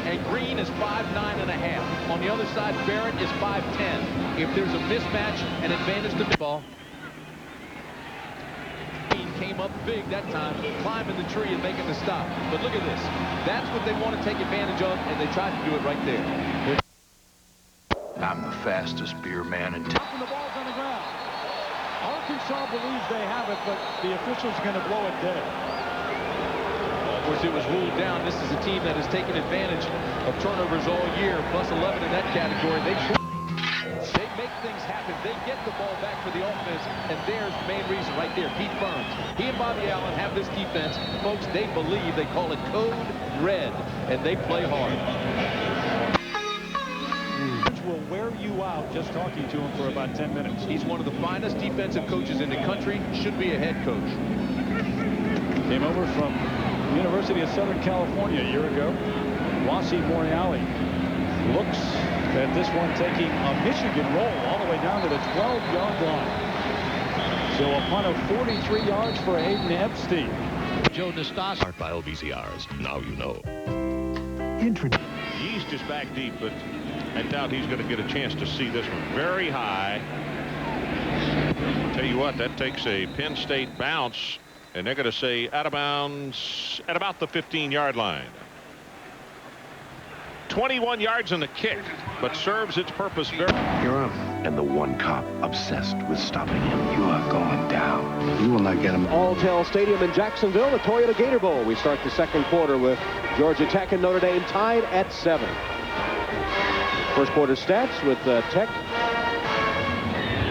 and Green is 5'9½". On the other side, Barrett is 5'10". If there's a mismatch, an advantage to the ball. Came up big that time, climbing the tree and making the stop. But look at this. That's what they want to take advantage of, and they tried to do it right there. I'm the fastest beer man in town. And the ball's on the ground. Arkansas believes they have it, but the official's going to blow it dead. Of course, it was ruled down. This is a team that has taken advantage of turnovers all year, plus 11 in that category. They make things happen. They get the ball back for the offense, and there's the main reason right there. Pete Burns, he and Bobby Allen have this defense. Folks, they believe, they call it Code Red, and they play hard. Will wear you out just talking to him for about 10 minutes. He's one of the finest defensive coaches in the country. Should be a head coach. Came over from the University of Southern California a year ago. Wasi Moriali looks at this one taking a Michigan roll all the way down to the 12-yard line. So a punt of 43 yards for Hayden Epstein. Joe Nastasi by LBCRs. Now you know. The East is back deep, but I doubt he's going to get a chance to see this one. Very high. I'll tell you what, that takes a Penn State bounce And they're going to say out of bounds at about the 15-yard line. 21 yards in the kick, but serves its purpose very. You're up. And the one cop obsessed with stopping him. You are going down. You will not get him. Alltel Stadium in Jacksonville, the Toyota Gator Bowl. We start the second quarter with Georgia Tech and Notre Dame tied at 7. First quarter stats with Tech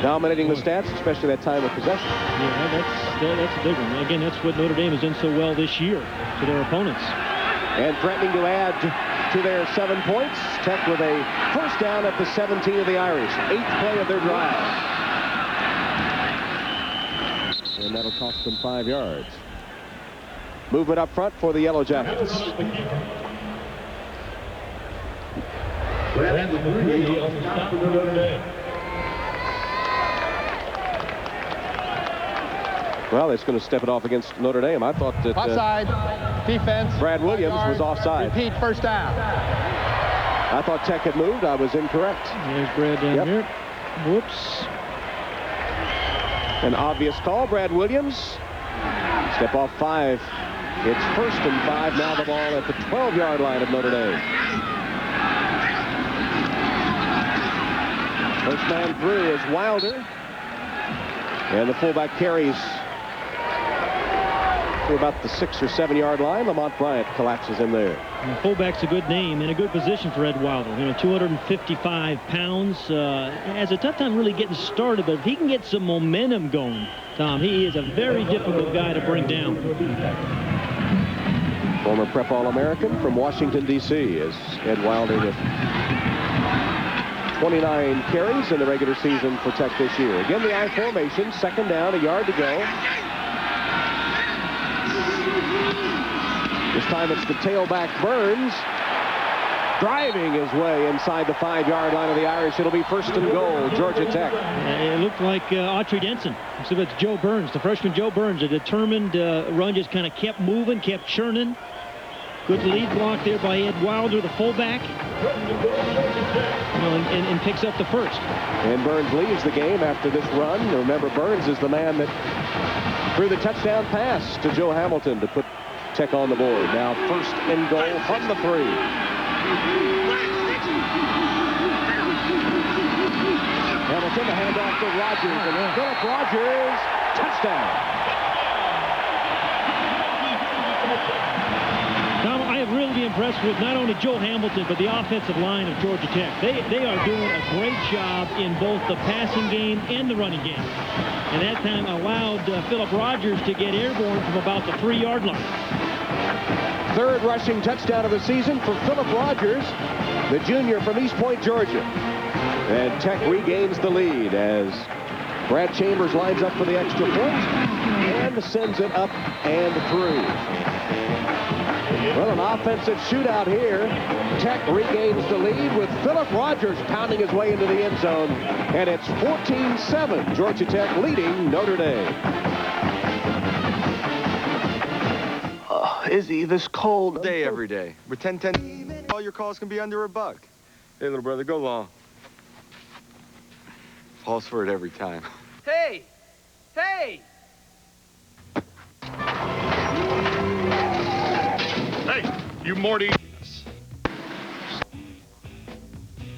dominating the stats, especially that time of possession. Yeah, that's a big one. Again, that's what Notre Dame has done so well this year to their opponents. And threatening to add to their 7 points. Tech with a first down at the 17 of the Irish. 8th play of their drive. And that'll cost them 5 yards. Movement up front for the Yellow Jackets. Well, it's going to step it off against Notre Dame. I thought that Offside. Defense. Brad Williams was offside. Repeat, first down. I thought Tech had moved. I was incorrect. There's Brad down here. Whoops. An obvious call. Brad Williams. Step off 5. It's 1st and 5. Now the ball at the 12-yard line of Notre Dame. First man through is Wilder. And the fullback carries to about the 6 or 7 yard line. Lamont Bryant collapses him there. And fullback's a good name and a good position for Ed Wilder. 255 pounds. Has a tough time really getting started, but if he can get some momentum going, Tom, he is a very difficult guy to bring down. Former Prep All-American from Washington, D.C. is Ed Wilder with 29 carries in the regular season for Tech this year. Again, the I formation, 2nd down, a yard to go. This time it's the tailback Burns driving his way inside the 5-yard line of the Irish. It'll be 1st and goal, Georgia Tech. It looked like Autry Denson. So it's Joe Burns, the freshman Joe Burns. A determined run, just kind of kept moving, kept churning. Good lead block there by Ed Wilder, the fullback. And picks up the first. And Burns leaves the game after this run. Remember, Burns is the man that threw the touchdown pass to Joe Hamilton to put Tech on the board. Now 1st and goal from the 3. Hamilton, the handoff to Rogers. And Philip Rogers, touchdown. Tom, I have really been impressed with not only Joe Hamilton, but the offensive line of Georgia Tech. They are doing a great job in both the passing game and the running game. And that time allowed Philip Rogers to get airborne from about the 3-yard line. 3rd rushing touchdown of the season for Philip Rogers, the junior from East Point, Georgia. And Tech regains the lead as Brad Chambers lines up for the extra point and sends it up and through. Well, an offensive shootout here. Tech regains the lead with Philip Rogers pounding his way into the end zone. And it's 14-7. Georgia Tech leading Notre Dame. Izzy, this cold day every day. We're 10-10. All your calls can be under $1. Hey, little brother, go long. Falls for it every time. Hey! Hey! Hey, you Morty.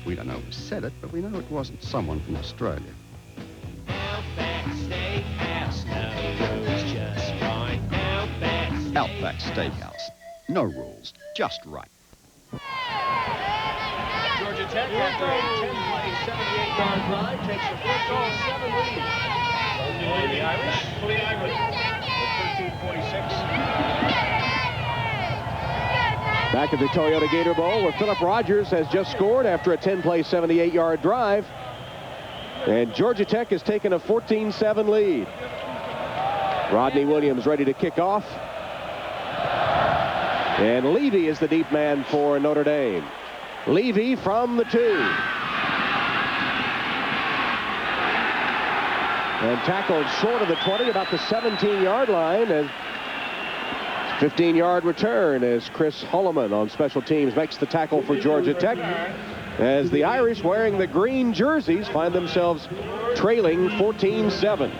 We don't know who said it, but we know it wasn't someone from Australia. Outback Steakhouse. No rules, just right. Georgia Tech, after a 10-play, 78-yard drive, takes a 14-7 lead. The Irish, with 13:46. Back at the Toyota Gator Bowl, where Philip Rogers has just scored after a 10-play, 78-yard drive. And Georgia Tech has taken a 14-7 lead. Rodney Williams ready to kick off. And Levy is the deep man for Notre Dame. Levy from the 2. And tackled short of the 20, about the 17-yard line. And 15-yard return as Chris Holloman on special teams makes the tackle for Georgia Tech. As the Irish, wearing the green jerseys, find themselves trailing 14-7.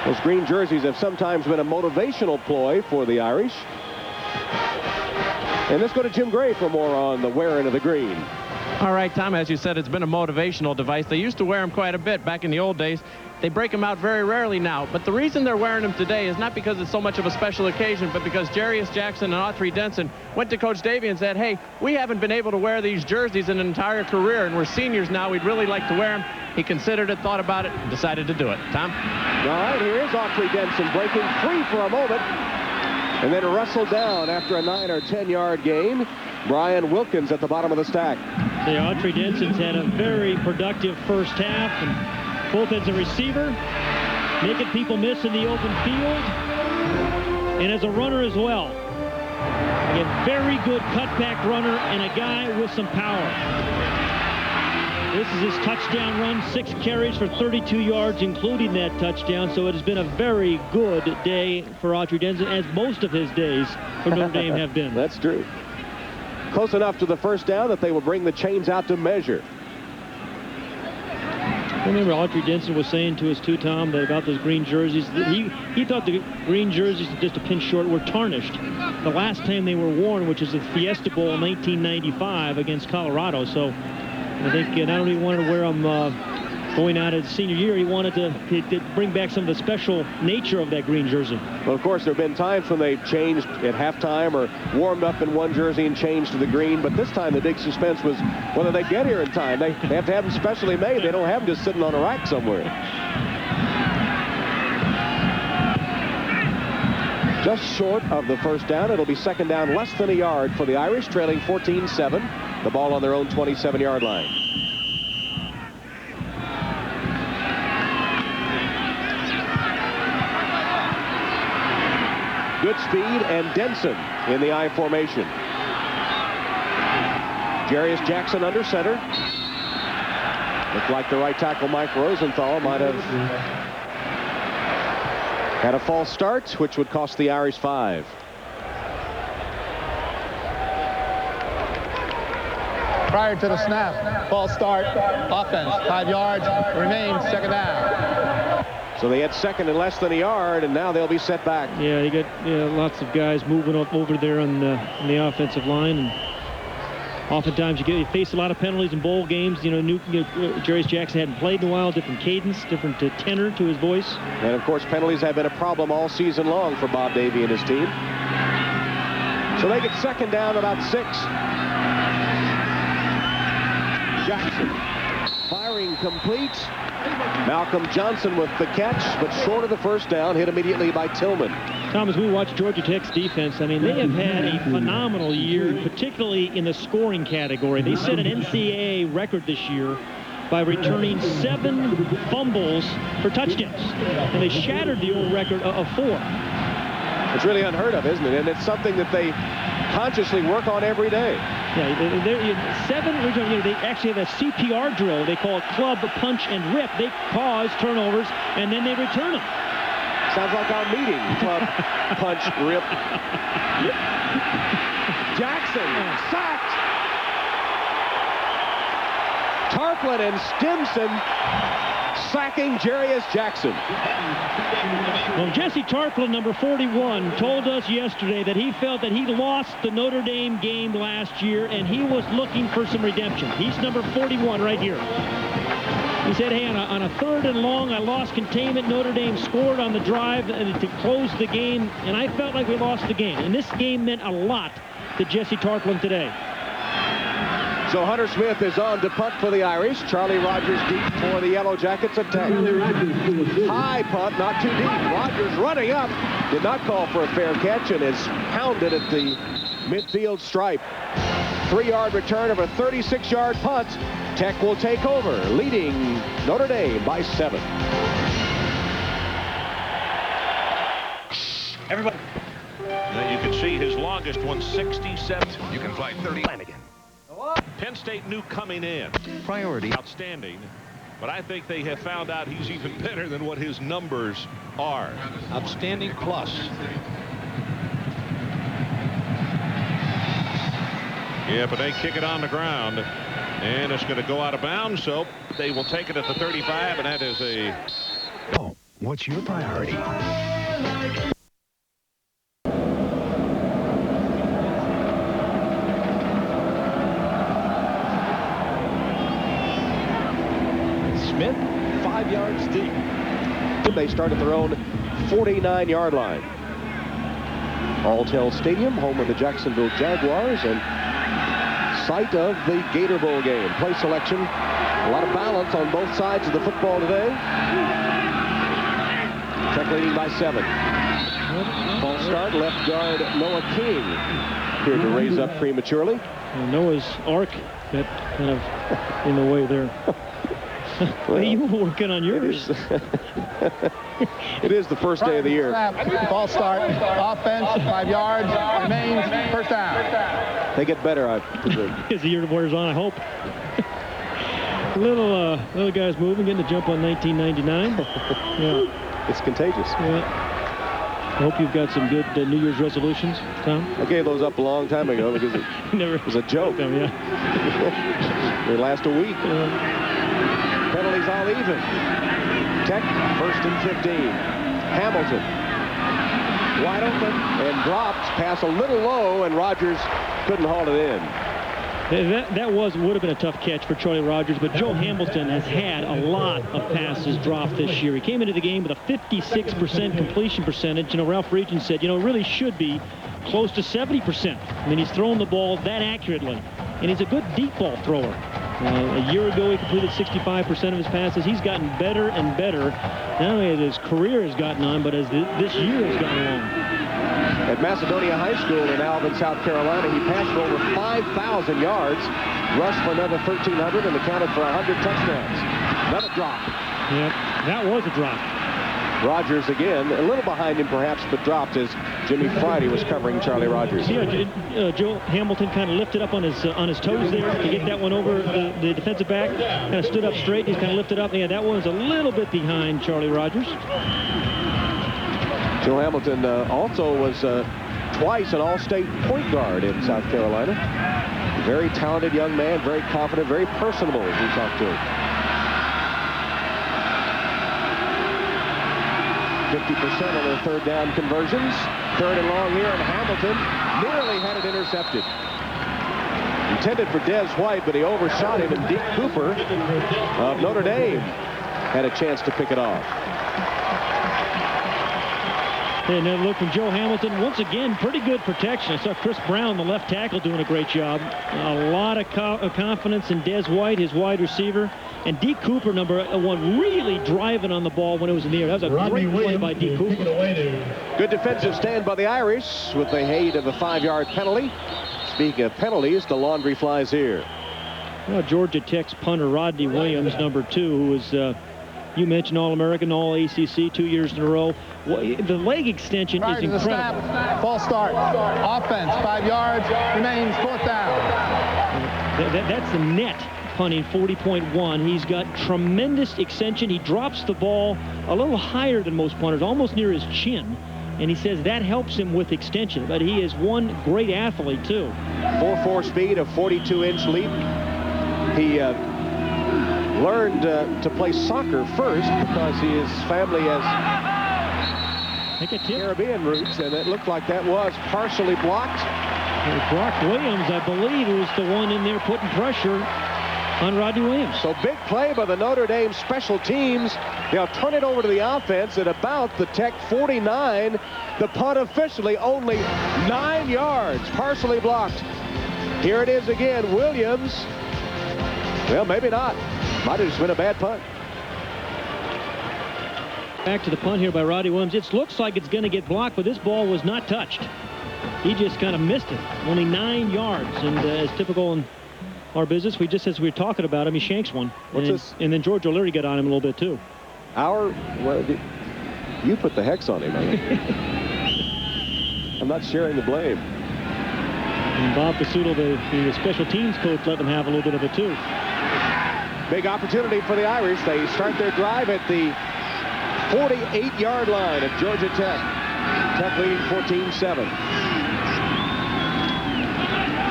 Those green jerseys have sometimes been a motivational ploy for the Irish. And let's go to Jim Gray for more on the wearing of the green. All right, Tom, as you said, it's been a motivational device. They used to wear them quite a bit back in the old days. They break them out very rarely now. But the reason they're wearing them today is not because it's so much of a special occasion, but because Jarius Jackson and Autry Denson went to Coach Davey and said, hey, we haven't been able to wear these jerseys in an entire career, and we're seniors now. We'd really like to wear them. He considered it, thought about it, and decided to do it. Tom? All right, here is Autry Denson breaking free for a moment. And then wrestled down after a 9 or 10-yard gain. Brian Wilkins at the bottom of the stack. Yeah, Autry Denson's had a very productive first half, and both as a receiver, making people miss in the open field, and as a runner as well. A very good cutback runner and a guy with some power. This is his touchdown run, 6 carries for 32 yards, including that touchdown. So it has been a very good day for Autry Denson, as most of his days for Notre Dame have been. That's true. Close enough to the first down that they will bring the chains out to measure. I remember Autry Denson was saying to us too, Tom, that about those green jerseys, that he thought the green jerseys, just a pinch short, were tarnished. The last time they were worn, which is the Fiesta Bowl in 1995 against Colorado. So I think not only wanted to wear them going out at senior year, he wanted to bring back some of the special nature of that green jersey. Well, of course, there have been times when they've changed at halftime or warmed up in one jersey and changed to the green, but this time the big suspense was whether they get here in time. They have to have them specially made. They don't have them just sitting on a rack somewhere. Just short of the first down. It'll be second down, less than a yard for the Irish, trailing 14-7. The ball on their own 27-yard line. Good speed, and Denson in the I formation. Jarius Jackson under center. Looked like the right tackle, Mike Rosenthal, might have had a false start, which would cost the Irish 5. Prior to the snap, false start, offense, 5 yards, remains, second down. So they had second and less than a yard, and now they'll be set back. Yeah, you got lots of guys moving up over there on the offensive line, and oftentimes you face a lot of penalties in bowl games. Jarius Jackson hadn't played in a while, different cadence, different tenor to his voice. And of course, penalties have been a problem all season long for Bob Davie and his team. So they get second down, about 6. Jackson firing complete. Malcolm Johnson with the catch, but short of the first down, hit immediately by Tillman. Tom, as we watch Georgia Tech's defense, I mean, they have had a phenomenal year, particularly in the scoring category. They set an NCAA record this year by returning 7 fumbles for touchdowns, and they shattered the old record of 4. It's really unheard of, isn't it? And it's something that they consciously work on every day. Yeah, 7 return. They actually have a CPR drill. They call it club, punch, and rip. They cause turnovers, and then they return them. Sounds like our meeting. Club, punch, rip. Jackson sacked. Tarplin and Stimson sacking Jarius Jackson. Well, Jesse Tarplin, number 41, told us yesterday that he felt that he lost the Notre Dame game last year, and he was looking for some redemption. He's number 41 right here. He said, hey, on a 3rd and long, I lost containment. Notre Dame scored on the drive to close the game, and I felt like we lost the game. And this game meant a lot to Jesse Tarplin today. So Hunter Smith is on to punt for the Irish. Charlie Rogers deep for the Yellow Jackets attack. High punt, not too deep. Rogers running up. Did not call for a fair catch and is pounded at the midfield stripe. 3-yard return of a 36-yard punt. Tech will take over, leading Notre Dame by 7. Everybody. Now you can see his longest one, 67. You can fly 30. Flanagan. Penn State knew coming in. Priority. Outstanding. But I think they have found out he's even better than what his numbers are. Outstanding plus. Yeah, but they kick it on the ground. And it's going to go out of bounds, so they will take it at the 35, and that is a... Oh, What's your priority? Smith, 5 yards deep. They start at their own 49-yard line. Alltel Stadium, home of the Jacksonville Jaguars and site of the Gator Bowl game. Play selection, a lot of balance on both sides of the football today. Tech leading by 7. False start, left guard Noah King appeared to raise up prematurely. Noah's arc got kind of in the way there. Well, you were working on yours. It is the first day of the year. False start. Offense, 5 yards. Remains first down. They get better, I presume. As the year wears on, I hope. Little guys moving, getting the jump on 1999. Yeah. It's contagious. Yeah. I hope you've got some good New Year's resolutions, Tom. I gave those up a long time ago because it was a joke. Them, yeah. They last a week. Penalties all even. Tech, 1st and 15. Hamilton, wide open and dropped. Pass a little low, and Rogers couldn't haul it in. That would have been a tough catch for Charlie Rogers, but Joe Hamilton has had a lot of passes dropped this year. He came into the game with a 56% completion percentage. You know, Ralph Regent said, you know, it really should be close to 70%. I mean, he's thrown the ball that accurately, and he's a good deep ball thrower. A year ago, he completed 65% of his passes. He's gotten better and better. Not only as his career has gotten on, but as this year has gotten along. At Macedonia High School in Alvin, South Carolina, he passed for over 5,000 yards, rushed for another 1,300, and accounted for 100 touchdowns. Another drop. Yep, that was a drop. Rogers again, a little behind him perhaps, but dropped as Jimmy Friday was covering Charlie Rogers. Yeah, Joe Hamilton kind of lifted up on his toes there to get that one over the defensive back. Kind of stood up straight. He's kind of lifted up. Yeah, that one was a little bit behind Charlie Rogers. Joe Hamilton also was twice an all-state point guard in South Carolina. Very talented young man, very confident, very personable as we talked to him. 50% on their third down conversions. 3rd and long here, and Hamilton nearly had it intercepted. Intended for Des White, but he overshot him, and Dick Cooper of Notre Dame had a chance to pick it off. And then look from Joe Hamilton. Once again, pretty good protection. I saw Chris Brown, the left tackle, doing a great job. A lot of confidence in Des White, his wide receiver. And D. Cooper, number 1, really driving on the ball when it was in the air. That was a great play by D. Cooper. Good defensive stand by the Irish with the aid of a 5-yard penalty. Speaking of penalties, the laundry flies here. Well, Georgia Tech's punter Rodney Williams, number 2, who was, you mentioned All-American, All-ACC 2 years in a row. Well, the leg extension is incredible. False start. Offense, 5 yards. Remains 4th down. That's the net punting, 40.1. He's got tremendous extension. He drops the ball a little higher than most punters, almost near his chin. And he says that helps him with extension. But he is one great athlete, too. 4.4 speed, a 42-inch leap. He learned to play soccer first because his family has Caribbean roots, and it looked like that was partially blocked. Brock Williams, I believe, was the one in there putting pressure on Rodney Williams. So big play by the Notre Dame special teams. They'll turn it over to the offense at about the Tech 49. The punt officially only 9 yards, partially blocked. Here it is again, Williams. Well, maybe not. Might have just been a bad punt. Back to the punt here by Rodney Williams. It looks like it's going to get blocked, but this ball was not touched. He just kind of missed it. Only 9 yards, and as typical in our business, as we were talking about him, he shanks one. What's this? And then George O'Leary got on him a little bit, too. Well, you put the hex on him, man. I'm not sharing the blame. And Bob Pasuto, the special teams coach, let them have a little bit of it, too. Big opportunity for the Irish. They start their drive at the 48-yard line of Georgia Tech. Tech leading 14-7.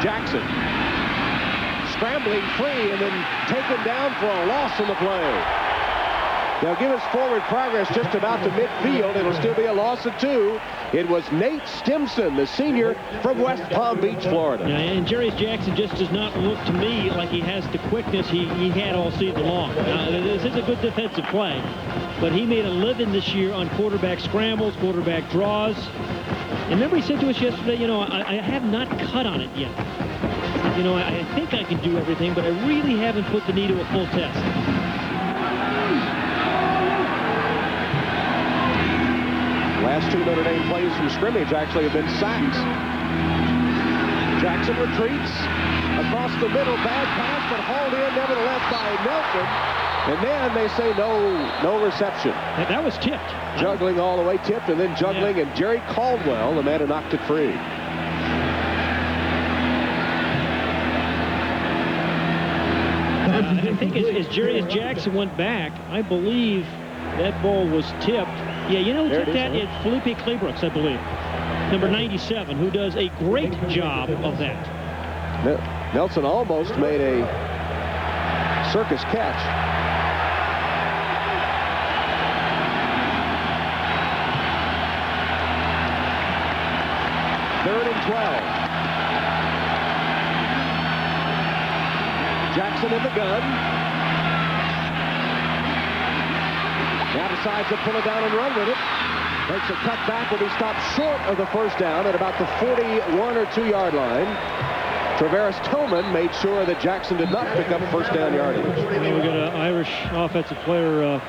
Jackson scrambling free and then taken down for a loss in the play. They'll give us forward progress just about to midfield. It'll still be a loss of 2. It was Nate Stimson, the senior from West Palm Beach, Florida. Yeah, and Jarius Jackson just does not look to me like he has the quickness he had all season long. Now, this is a good defensive play, but he made a living this year on quarterback scrambles, quarterback draws. And remember he said to us yesterday, you know, I have not cut on it yet. You know, I think I can do everything, but I really haven't put the knee to a full test. Last 2 Notre Dame plays from scrimmage actually have been sacks. Jackson retreats across the middle. Bad pass, but hauled in nevertheless by Nelson. And then they say no reception. That was tipped. Juggling all the way, tipped, and then juggling, and Jerry Caldwell, the man who knocked it free. I think as Jarius Jackson went back, I believe that ball was tipped. Yeah, you know who tipped that? It's Felipe Claybrooks, I believe. Number 97, who does a great job of that. Nelson almost made a circus catch. Third and 12. Jackson in the gun. Now decides to pull it down and run with it. Makes a cut back, will be stopped short of the first down at about the 41 or 2 yard line. Travaris Tillman made sure that Jackson did not pick up first down yardage. We got an Irish offensive player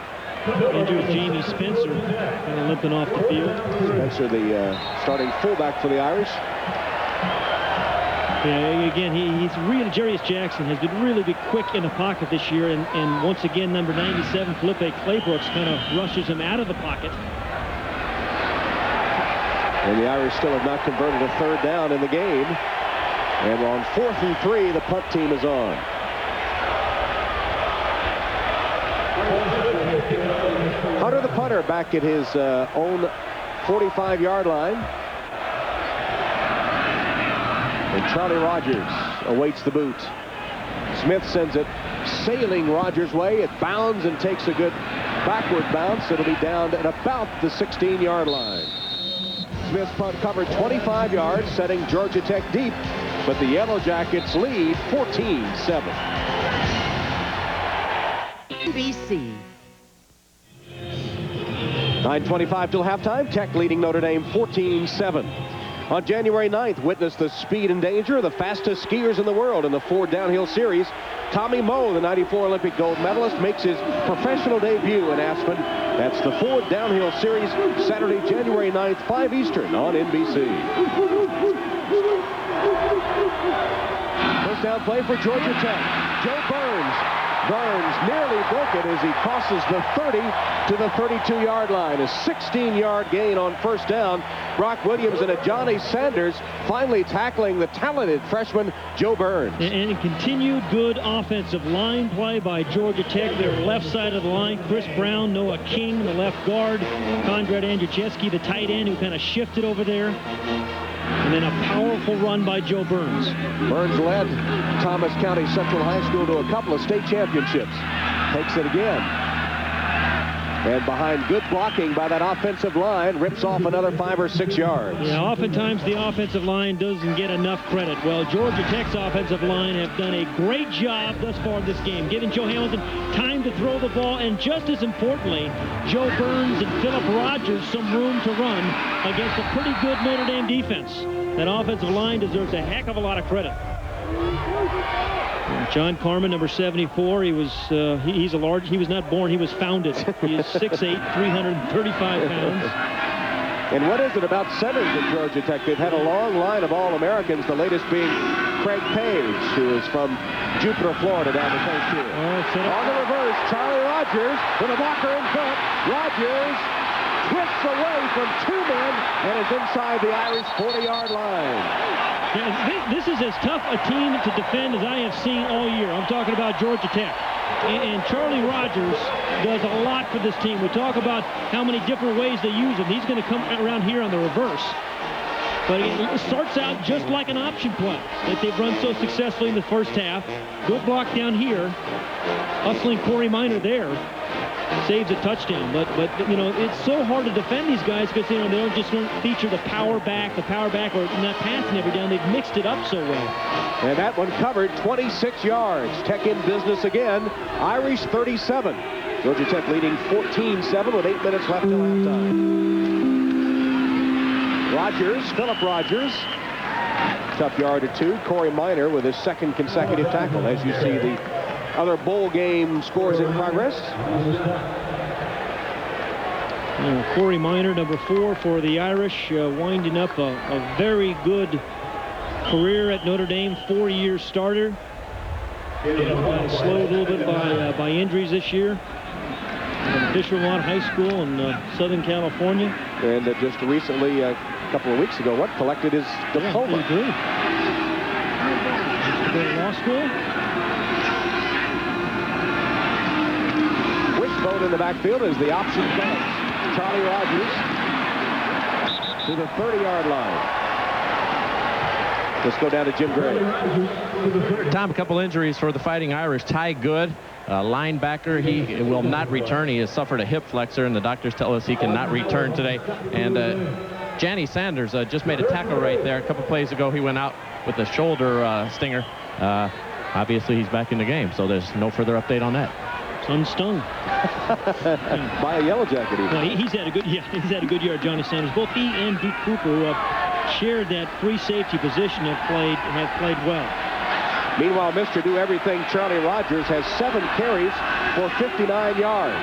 injured, Jamie Spencer, kind of limping off the field. Spencer, the starting fullback for the Irish. Yeah, again, he's really, Jarius Jackson has been really quick in the pocket this year, and once again, number 97, Felipe Claybrooks, kind of rushes him out of the pocket. And the Irish still have not converted a third down in the game. And on 4th and 3, the punt team is on. Hunter, the punter, back at his own 45-yard line. And Charlie Rogers awaits the boot. Smith sends it sailing Rogers' way. It bounds and takes a good backward bounce. It'll be down at about the 16-yard line. Smith's punt covered 25 yards, setting Georgia Tech deep, but the Yellow Jackets lead 14-7. NBC. 9:25 till halftime. Tech leading Notre Dame 14-7. On January 9th, witness the speed and danger of the fastest skiers in the world in the Ford Downhill Series. Tommy Moe, the '94 Olympic gold medalist, makes his professional debut in Aspen. That's the Ford Downhill Series, Saturday, January 9th, 5 Eastern on NBC. First down play for Georgia Tech. Joe Burns. Burns nearly broke it as he crosses the 30 to the 32-yard line. A 16-yard gain on first down. Brock Williams and Johnny Sanders finally tackling the talented freshman Joe Burns. And continued good offensive line play by Georgia Tech. Their left side of the line, Chris Brown, Noah King, the left guard, Konrad Andrzejewski, the tight end, who kind of shifted over there. And then a powerful run by Joe Burns. Burns led Thomas County Central High School to a couple of state championships. Takes it again. And behind good blocking by that offensive line, rips off another 5 or 6 yards. Yeah, oftentimes the offensive line doesn't get enough credit. Well, Georgia Tech's offensive line have done a great job thus far in this game, giving Joe Hamilton time to throw the ball, and just as importantly, Joe Burns and Phillip Rogers some room to run against a pretty good Notre Dame defense. That offensive line deserves a heck of a lot of credit. John Carmen, number 74, he's a large, he was not born, he was founded. He is 6'8", 335 pounds. And what is it about centers at Georgia Tech? They've had a long line of All-Americans, the latest being Craig Page, who is from Jupiter, Florida, down the coast here. On the reverse, Charlie Rogers with a blocker in front. Rogers twists away from 2 men and is inside the Irish 40-yard line. Yeah, this is as tough a team to defend as I have seen all year. I'm talking about Georgia Tech. And Charlie Rogers does a lot for this team. We talk about how many different ways they use him. He's going to come around here on the reverse. But it starts out just like an option play that they've run so successfully in the first half. Good block down here. Hustling Corey Minor there. saves a touchdown. But you know, it's so hard to defend these guys because, you know, they don't just feature the power back, or not passing every down. They've mixed it up so well. And that one covered 26 yards. Tech in business again. Irish 37. Georgia Tech leading 14-7 with 8 minutes left till halftime. Philip Rogers. Tough yard or two. Corey Minor with his second consecutive tackle. As you see the other bowl game scores in progress. Corey Minor, number 4 for the Irish, winding up a very good career at Notre Dame, 4-year starter. Slowed a little bit by injuries this year. Fishermont High School in Southern California. And just recently, a couple of weeks ago, collected his diploma. Yeah, good. Used to go to law school. Wishbone in the backfield as the option comes. Charlie Rogers to the 30-yard line. Let's go down to Jim Gray. Tom, a couple injuries for the Fighting Irish. Ty Good, linebacker, he will not return. He has suffered a hip flexor, and the doctors tell us he cannot return today. And Janny Sanders just made a tackle right there. A couple plays ago, he went out with a shoulder stinger. Obviously, he's back in the game, so there's no further update on that. Unstung. By a Yellow Jacket even. Well, he's had a good year, Johnny Sanders. Both he and Duke Cooper shared that free safety position, have played well. Meanwhile, Mr. Do Everything Charlie Rogers has 7 carries for 59 yards.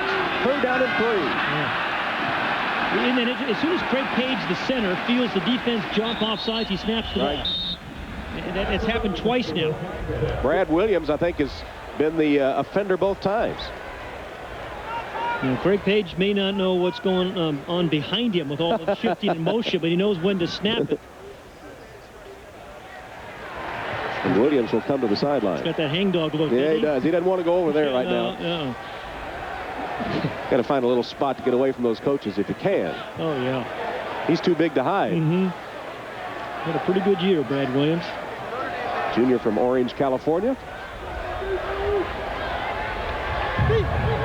3rd down and 3. Yeah. And then as soon as Craig Page, the center, feels the defense jump off sides, he snaps the ball. It's happened twice now. Brad Williams, I think, has been the offender both times. You know, Craig Page may not know what's going on behind him with all the shifting and motion, but he knows when to snap it. And Williams will come to the sideline. He's got that hangdog look. Yeah, he does. He doesn't want to go over there right now. Got to find a little spot to get away from those coaches if you can. Oh, yeah. He's too big to hide. Had a pretty good year, Brad Williams. Junior from Orange, California.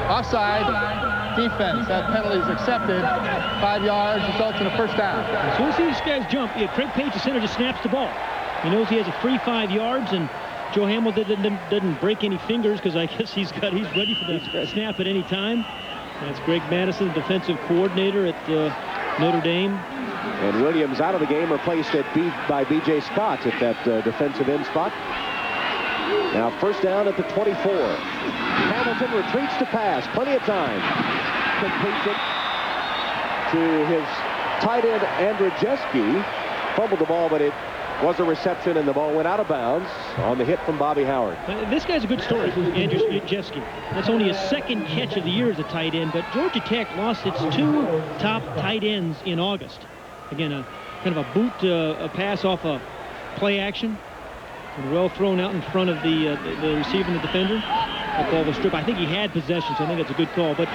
Offside. Defense. That penalty is accepted. 5 yards results in a first down. As soon as these guys jump, Craig Page, the center, just snaps the ball. He knows he has a free 5 yards, and Joe Hamilton doesn't break any fingers because I guess he's ready for the snap at any time. That's Greg Madison, defensive coordinator at Notre Dame. And Williams out of the game, replaced by B.J. Scott at that defensive end spot. Now 1st down at the 24. Hamilton retreats to pass. Plenty of time. Completes it to his tight end, Andrzejewski. Fumbled the ball, but it was a reception, and the ball went out of bounds on the hit from Bobby Howard. This guy's a good story, Andrzejewski. That's only his 2nd catch of the year as a tight end, but Georgia Tech lost its 2 top tight ends in August. Again, kind of a boot, a pass off a play action. And well thrown out in front of the receiver and the defender. That ball was stripped. I think he had possession, so I think that's a good call. But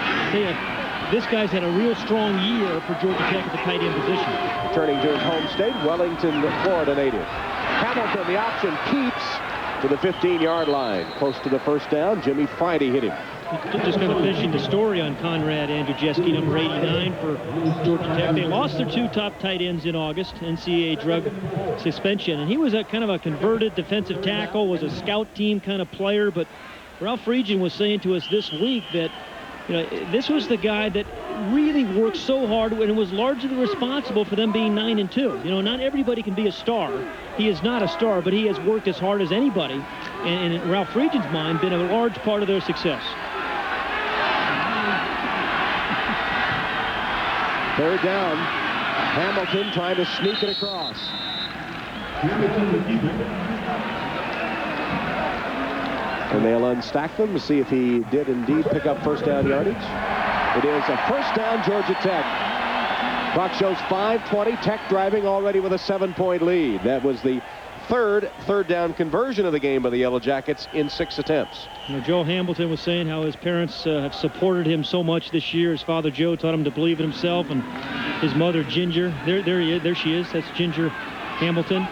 this guy's had a real strong year for Georgia Tech at the tight end position. Returning to his home state, Wellington, Florida native. Hamilton, the option, keeps to the 15-yard line. Close to the 1st down. Jimmy Friday hit him. Just kind of finishing the story on Conrad Andrzejewski, number 89 for Georgia Tech. They lost their 2 top tight ends in August, NCAA drug suspension. And he was a kind of a converted defensive tackle, was a scout team kind of player. But Ralph Friedgen was saying to us this week that, you know, this was the guy that really worked so hard and was largely responsible for them being 9-2. You know, not everybody can be a star. He is not a star, but he has worked as hard as anybody. And in Ralph Friedgen's mind, been a large part of their success. 3rd down. Hamilton trying to sneak it across. And they'll unstack them to see if he did indeed pick up 1st down yardage. It is a 1st down, Georgia Tech. Clock shows 5:20. Tech driving already with a 7-point lead. That was the 3rd down conversion of the game by the Yellow Jackets in 6 attempts. You know, Joe Hamilton was saying how his parents have supported him so much this year. His father Joe taught him to believe in himself, and his mother Ginger, there she is. That's Ginger Hamilton.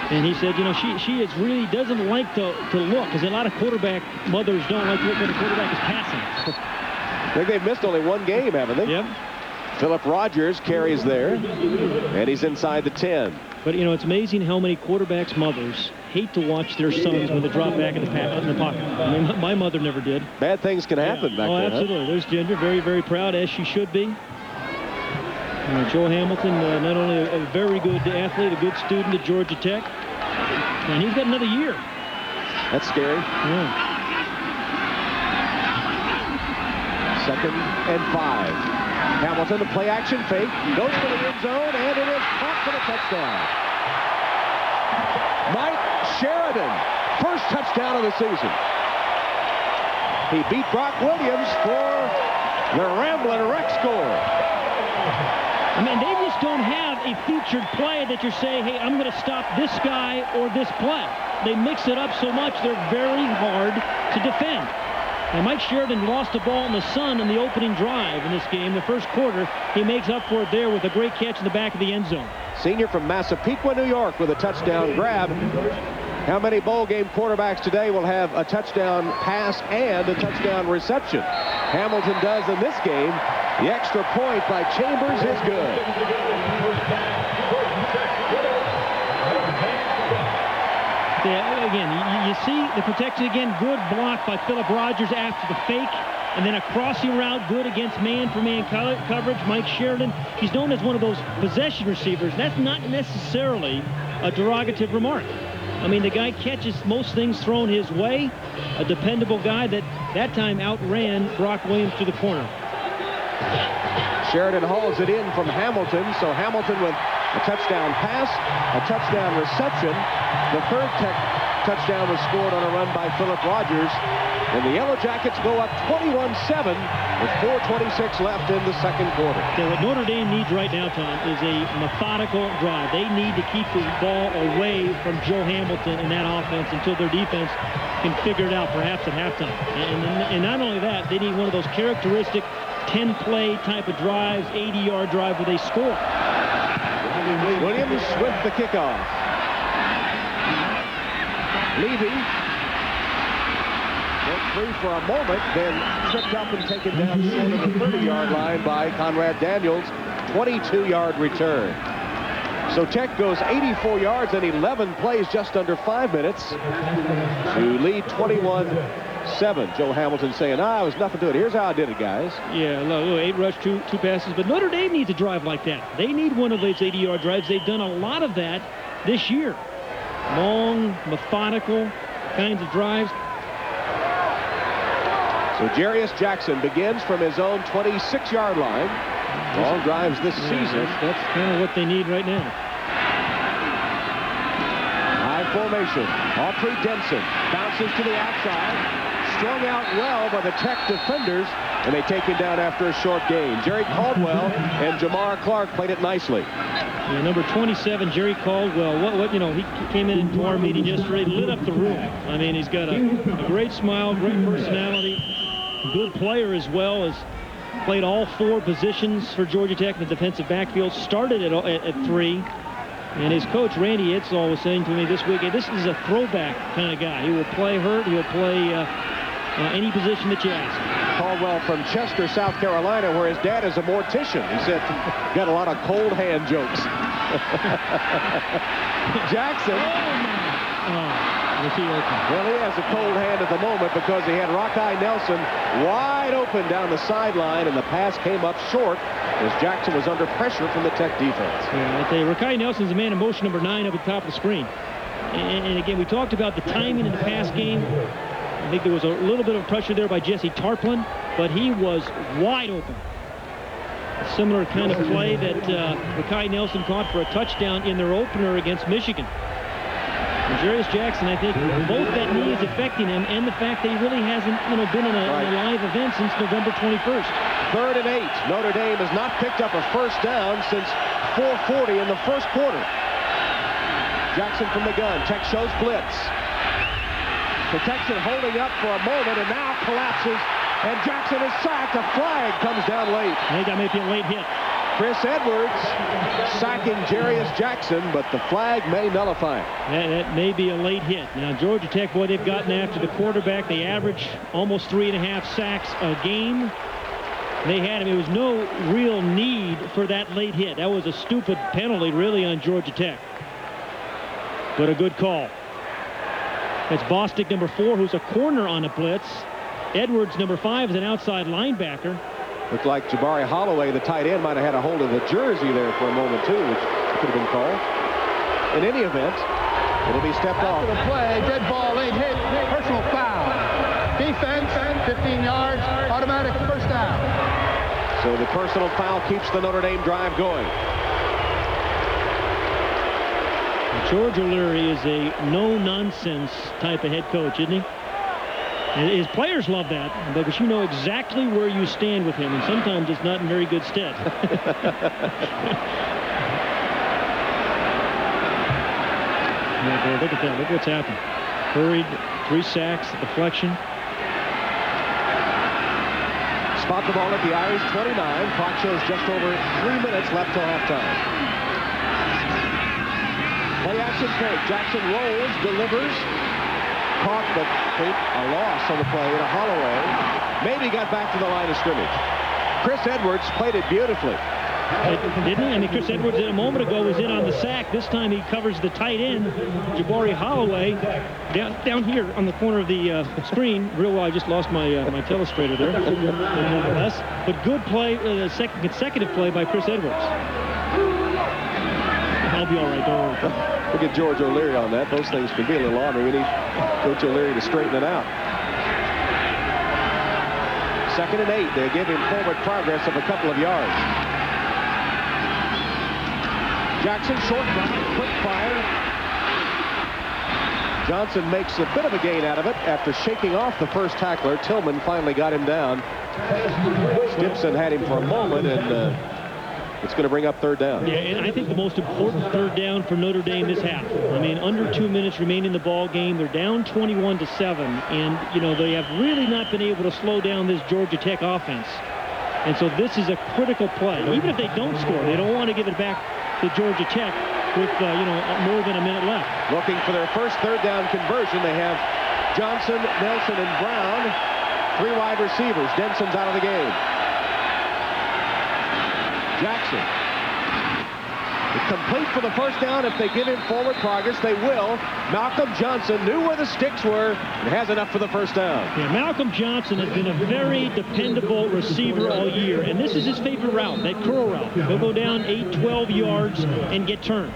And he said, you know, she is really doesn't like to look, because a lot of quarterback mothers don't like to look when the quarterback is passing. think they've missed only one game, haven't they? Yep. Philip Rogers carries there, and he's inside the 10. But, you know, it's amazing how many quarterbacks' mothers hate to watch their sons when they drop back in the pocket. I mean, my mother never did. Bad things can happen back there. Absolutely. There's Ginger, very, very proud, as she should be. Joe Hamilton, not only a very good athlete, a good student at Georgia Tech, and he's got another year. That's scary. Yeah. 2nd and 5. Hamilton, the play action fake, goes for the end zone, and it is caught for the touchdown. Mike Sheridan, first touchdown of the season. He beat Brock Williams for the Ramblin' Wreck score. I mean, they just don't have a featured play that you're saying, hey, I'm going to stop this guy or this play. They mix it up so much, they're very hard to defend. And Mike Sheridan lost the ball in the sun in the opening drive in this game. The first quarter, he makes up for it there with a great catch in the back of the end zone. Senior from Massapequa, New York, with a touchdown grab. How many bowl game quarterbacks today will have a touchdown pass and a touchdown reception? Hamilton does in this game. The extra point by Chambers is good. Again, you see the protection again. Good block by Philip Rogers after the fake. And then a crossing route, good against man-for-man coverage. Mike Sheridan, he's known as one of those possession receivers. That's not necessarily a derogative remark. I mean, the guy catches most things thrown his way. A dependable guy that time outran Brock Williams to the corner. Sheridan hauls it in from Hamilton. So Hamilton with a touchdown pass, a touchdown reception. The third touchdown was scored on a run by Philip Rogers. And the Yellow Jackets go up 21-7 with 4:26 left in the second quarter. Okay, what Notre Dame needs right now, Tom, is a methodical drive. They need to keep the ball away from Joe Hamilton and that offense until their defense can figure it out, perhaps at halftime. And not only that, they need one of those characteristic 10-play type of drives, 80-yard drive where they score. Williams with the kickoff. Levy broke free for a moment, then tripped up and taken down short of the 30-yard line by Conrad Daniels. 22-yard return. So Tech goes 84 yards and 11 plays just under 5 minutes to lead 21-7. Joe Hamilton saying, it was nothing to it. Here's how I did it, guys. Yeah, 8 rush, two passes. But Notre Dame needs a drive like that. They need one of those 80-yard drives. They've done a lot of that this year. Long, methodical kinds of drives. So Jarius Jackson begins from his own 26-yard line. Long drives this season. That's kind of what they need right now. High formation. Autry Denson bounces to the outside. Strung out well by the Tech defenders, and they take him down after a short gain. Jerry Caldwell and Jamar Clark played it nicely. Yeah, number 27, Jerry Caldwell. He came into our meeting yesterday, lit up the room. I mean, he's got a great smile, great personality, good player as well. As played all 4 positions for Georgia Tech in the defensive backfield. Started at 3. And his coach, Randy Itzel, was saying to me this week, this is a throwback kind of guy. He will play hurt. He will play any position that you ask. Caldwell from Chester, South Carolina, where his dad is a mortician. He said, got a lot of cold hand jokes. Jackson. Well, he has a cold hand at the moment because he had Rockeye Nelson wide open down the sideline, and the pass came up short as Jackson was under pressure from the Tech defense. Yeah, I tell you, Rockeye Nelson's the man in motion number 9 up at the top of the screen. And again, we talked about the timing in the pass game. I think there was a little bit of pressure there by Jesse Tarplin, but he was wide open. A similar kind of play that Rockeye Nelson caught for a touchdown in their opener against Michigan. And Jarius Jackson, I think both that knee is affecting him and the fact that he really hasn't been in a live event since November 21st. 3rd and 8. Notre Dame has not picked up a first down since 4:40 in the first quarter. Jackson from the gun. Tech shows blitz. Protection holding up for a moment and now collapses. And Jackson is sacked. A flag comes down late. I think that may be a late hit. Chris Edwards sacking Jarius Jackson, but the flag may nullify it. That may be a late hit. Now, Georgia Tech, boy, they've gotten after the quarterback. They average almost 3.5 sacks a game. They had him. There was no real need for that late hit. That was a stupid penalty, really, on Georgia Tech. But a good call. It's Bostic, number 4, who's a corner on a blitz. Edwards, number 5, is an outside linebacker. Looked like Jabari Holloway, the tight end, might have had a hold of the jersey there for a moment, too, which could have been called. In any event, it'll be stepped off. After the play, dead ball, late hit, personal foul. Defense, 15 yards, automatic first down. So the personal foul keeps the Notre Dame drive going. George O'Leary is a no-nonsense type of head coach, isn't he? And his players love that, because you know exactly where you stand with him, and sometimes it's not in very good stead. Look at that. Look what's happened. Hurried, 3 sacks, deflection. Spot the ball at the Irish 29. Clock shows just over 3 minutes left till halftime. Play action fake. Jackson rolls, delivers. Caught, but a loss on the play to Holloway. Maybe got back to the line of scrimmage. Chris Edwards played it beautifully. Didn't he? I mean, Chris Edwards a moment ago was in on the sack. This time he covers the tight end, Jabari Holloway, down here on the corner of the screen. Real well, I just lost my my telestrator there. Nonetheless, but good play, second consecutive play by Chris Edwards. I'll be all right, don't worry. We'll get George O'Leary on that. Those things can be a little ornery. We need Coach O'Leary to straighten it out. 2nd and 8. They give him forward progress of a couple of yards. Jackson, short drive, quick fire. Johnson makes a bit of a gain out of it after shaking off the first tackler. Tillman finally got him down. Stimson had him for a moment, and it's going to bring up 3rd down. Yeah, and I think the most important 3rd down for Notre Dame this half. I mean, under 2 minutes remaining in the ball game. They're down 21-7, and you know they have really not been able to slow down this Georgia Tech offense. And so this is a critical play. Even if they don't score, they don't want to give it back to Georgia Tech with more than a minute left. Looking for their first 3rd down conversion. They have Johnson, Nelson, and Brown. 3 wide receivers. Denson's out of the game. Jackson. Complete for the first down. If they give him forward progress, they will. Malcolm Johnson knew where the sticks were and has enough for the first down. Yeah, Malcolm Johnson has been a very dependable receiver all year, and this is his favorite route, that curl route. He'll go down 8-12 yards and get turned.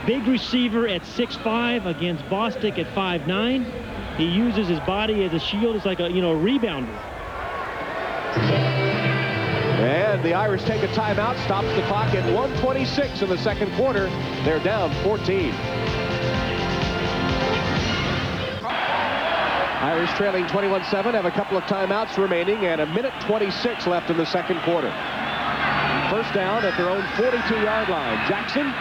Big receiver at 6'5" against Bostic at 5'9". He uses his body as a shield. It's like a rebounder. And the Irish take a timeout, stops the clock at 1:26 in the 2nd quarter. They're down 14. Irish trailing 21-7, have a couple of timeouts remaining, and 1:26 left in the 2nd quarter. First down at their own 42-yard line. Jackson,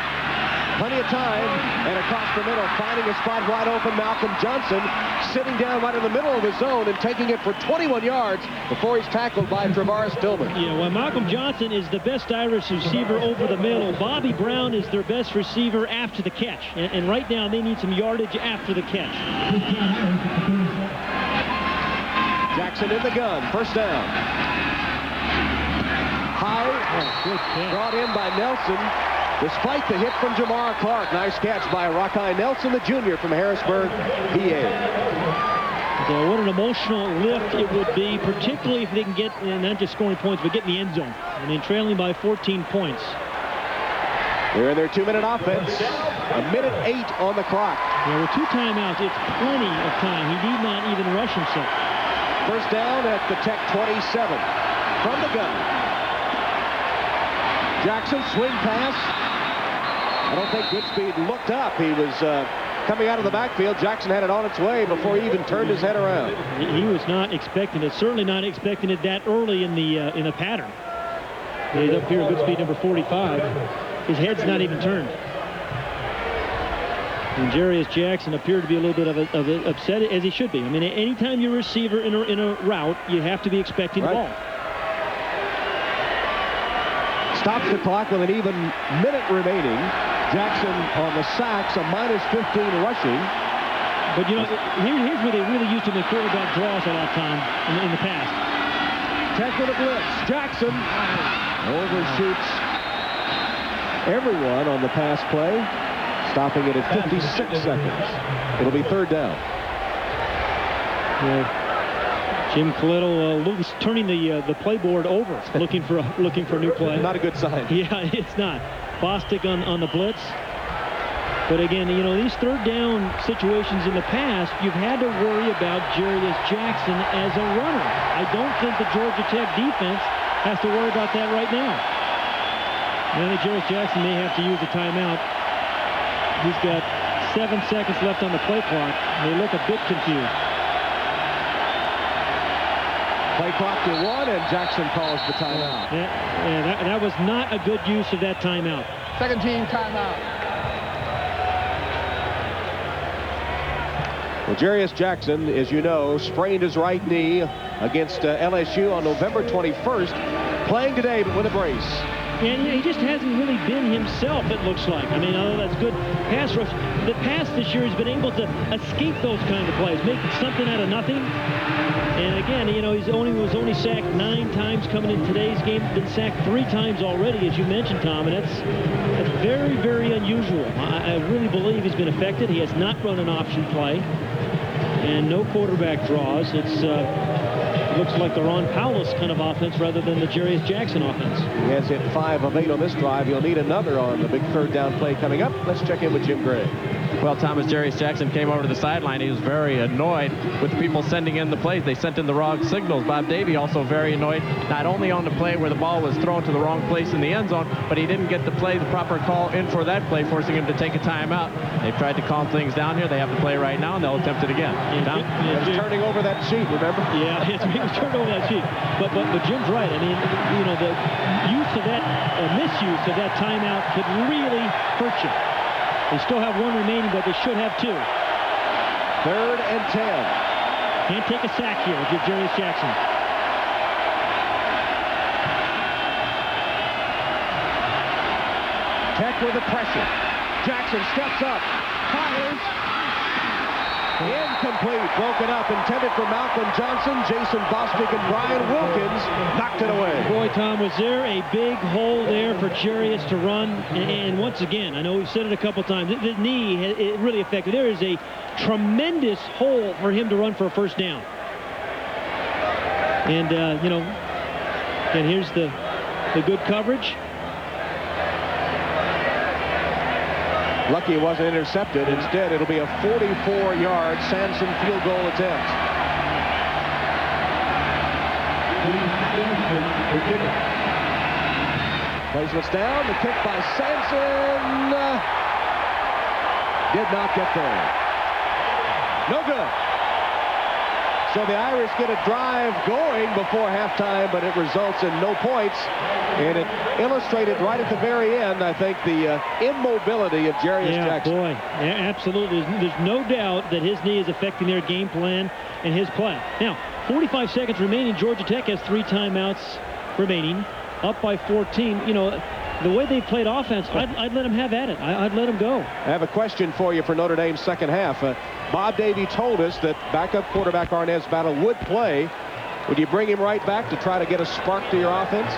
plenty of time, and across the middle, finding a spot wide open. Malcolm Johnson sitting down right in the middle of his zone and taking it for 21 yards before he's tackled by Travaris Tillman. Yeah, well, Malcolm Johnson is the best Irish receiver over the middle. Bobby Brown is their best receiver after the catch. And right now, they need some yardage after the catch. Jackson in the gun. First down. High. Brought in by Nelson. Despite the hit from Jamar Clark. Nice catch by Rockeye Nelson, the junior from Harrisburg, PA. So what an emotional lift it would be, particularly if they can get, not just scoring points, but get in the end zone. I mean, trailing by 14 points. They're in their 2-minute offense. 1:08 on the clock. Yeah, with 2 timeouts, it's plenty of time. He need not even rush himself. First down at the Tech 27. From the gun. Jackson, swing pass. I don't think Goodspeed looked up. He was coming out of the backfield. Jackson had it on its way before he even turned his head around. He was not expecting it. Certainly not expecting it that early in the pattern. He's up here, Goodspeed number 45. His head's not even turned. And Jarius Jackson appeared to be a little bit of upset, as he should be. I mean, anytime you're a receiver in a route, you have to be expecting the ball. Stops the clock with an even minute remaining. Jackson on the sacks, a -15 rushing. But, you know, here's where they really used him in quarterback draws a lot of time in the past. Tech with a blitz. Jackson overshoots everyone on the pass play, stopping it at 56 seconds. It'll be third down. Jim Coletto turning the playboard over, looking for a new play. Not a good sign. Yeah, it's not. Bostic on the blitz. But again, you know, these third down situations in the past, you've had to worry about Jarius Jackson as a runner. I don't think the Georgia Tech defense has to worry about that right now. I think Jarius Jackson may have to use a timeout. He's got 7 seconds left on the play clock. They look a bit confused. Play clock to 1, and Jackson calls the timeout. Yeah, that was not a good use of that timeout. Second team timeout. Well, Jarius Jackson, as you know, sprained his right knee against LSU on November 21st. Playing today, but with a brace. And he just hasn't really been himself, it looks like. I mean, although that's good pass rush, the past this year has been able to escape those kind of plays, make something out of nothing. And again, you know, was only sacked 9 times coming in today's game. Been sacked 3 times already, as you mentioned, Tom, and that's very, very unusual. I really believe he's been affected. He has not run an option play, and no quarterback draws. It looks like the Ron Powlus kind of offense rather than the Jarius Jackson offense. He has hit 5 of 8 on this drive. He'll need another on the big third down play coming up. Let's check in with Jim Gray. Well, Thomas, Jarius Jackson came over to the sideline. He was very annoyed with the people sending in the plays. They sent in the wrong signals. Bob Davie also very annoyed, not only on the play where the ball was thrown to the wrong place in the end zone, but he didn't get the proper call in for that play, forcing him to take a timeout. They've tried to calm things down here. They have the play right now, and they'll attempt it again. He's turning over that sheet, remember? Yeah, he was turning over that sheet. But Jim's right. I mean, you know, the use of that, misuse of that timeout could really hurt you. They still have 1 remaining, but they should have 2. 3rd and 10. Can't take a sack here if you're Jarius Jackson. Tech with the pressure. Jackson steps up. Fires. Incomplete. Broken up. Intended for Malcolm Johnson. Jason Bostic and Brian Wilkins knocked it away. Boy, Tom, was there a big hole there for Jarius to run? And once again, I know we've said it a couple times, the knee, it really affected. There is a tremendous hole for him to run for a first down. And, you know, and here's the good coverage. Lucky it wasn't intercepted. Instead, it'll be a 44-yard Sanson field goal attempt. Placement's down. The kick by Sanson did not get there. No good. So the Irish get a drive going before halftime, but it results in no points. And it illustrated right at the very end, I think, the immobility of Jarius Jackson. Boy, yeah, absolutely. There's no doubt that his knee is affecting their game plan and his play. Now, 45 seconds remaining. Georgia Tech has 3 timeouts remaining, up by 14. You know, the way they played offense, I'd let them have at it. I'd let them go. I have a question for you for Notre Dame's second half. Bob Davie told us that backup quarterback Arnez Battle would play. Would you bring him right back to try to get a spark to your offense?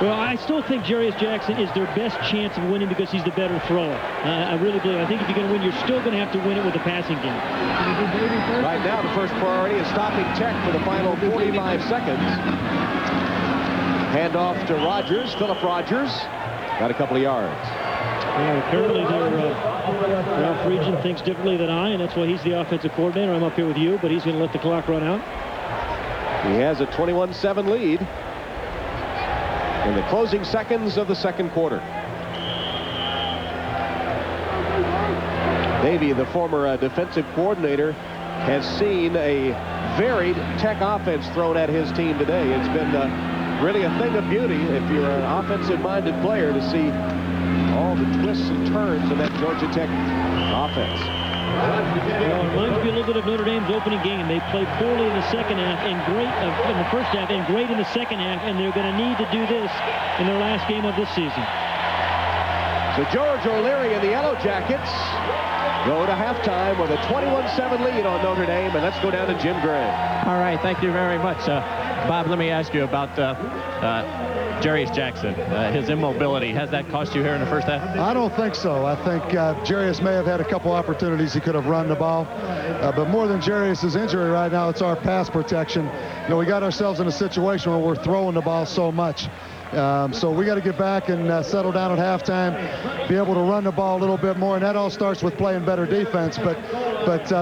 Well, I still think Jarius Jackson is their best chance of winning because he's the better thrower. I really believe. I think if you're going to win, you're still going to have to win it with the passing game. Right now, the first priority is stopping Tech for the final 45 seconds. Hand off to Rogers, Philip Rogers. Got a couple of yards. Yeah, apparently Ralph Regent thinks differently than I, and that's why he's the offensive coordinator. I'm up here with you, but he's going to let the clock run out. He has a 21-7 lead in the closing seconds of the second quarter. Davie, the former defensive coordinator, has seen a varied Tech offense thrown at his team today. It's been really a thing of beauty if you're an offensive-minded player to see all the twists and turns of that Georgia Tech offense. Well, it reminds me a little bit of Notre Dame's opening game. They played poorly in the second half and great in the first half and great in the second half, and they're going to need to do this in their last game of this season. So George O'Leary and the Yellow Jackets go to halftime with a 21-7 lead on Notre Dame. And let's go down to Jim Gray. All right, thank you very much. Bob, let me ask you about Jarius Jackson. His immobility, has that cost you here in the first half? I don't think so. I think Jarius may have had a couple opportunities he could have run the ball. But more than Jarius's injury right now, it's our pass protection. You know, we got ourselves in a situation where we're throwing the ball so much. So we got to get back and settle down at halftime, be able to run the ball a little bit more, and that all starts with playing better defense. But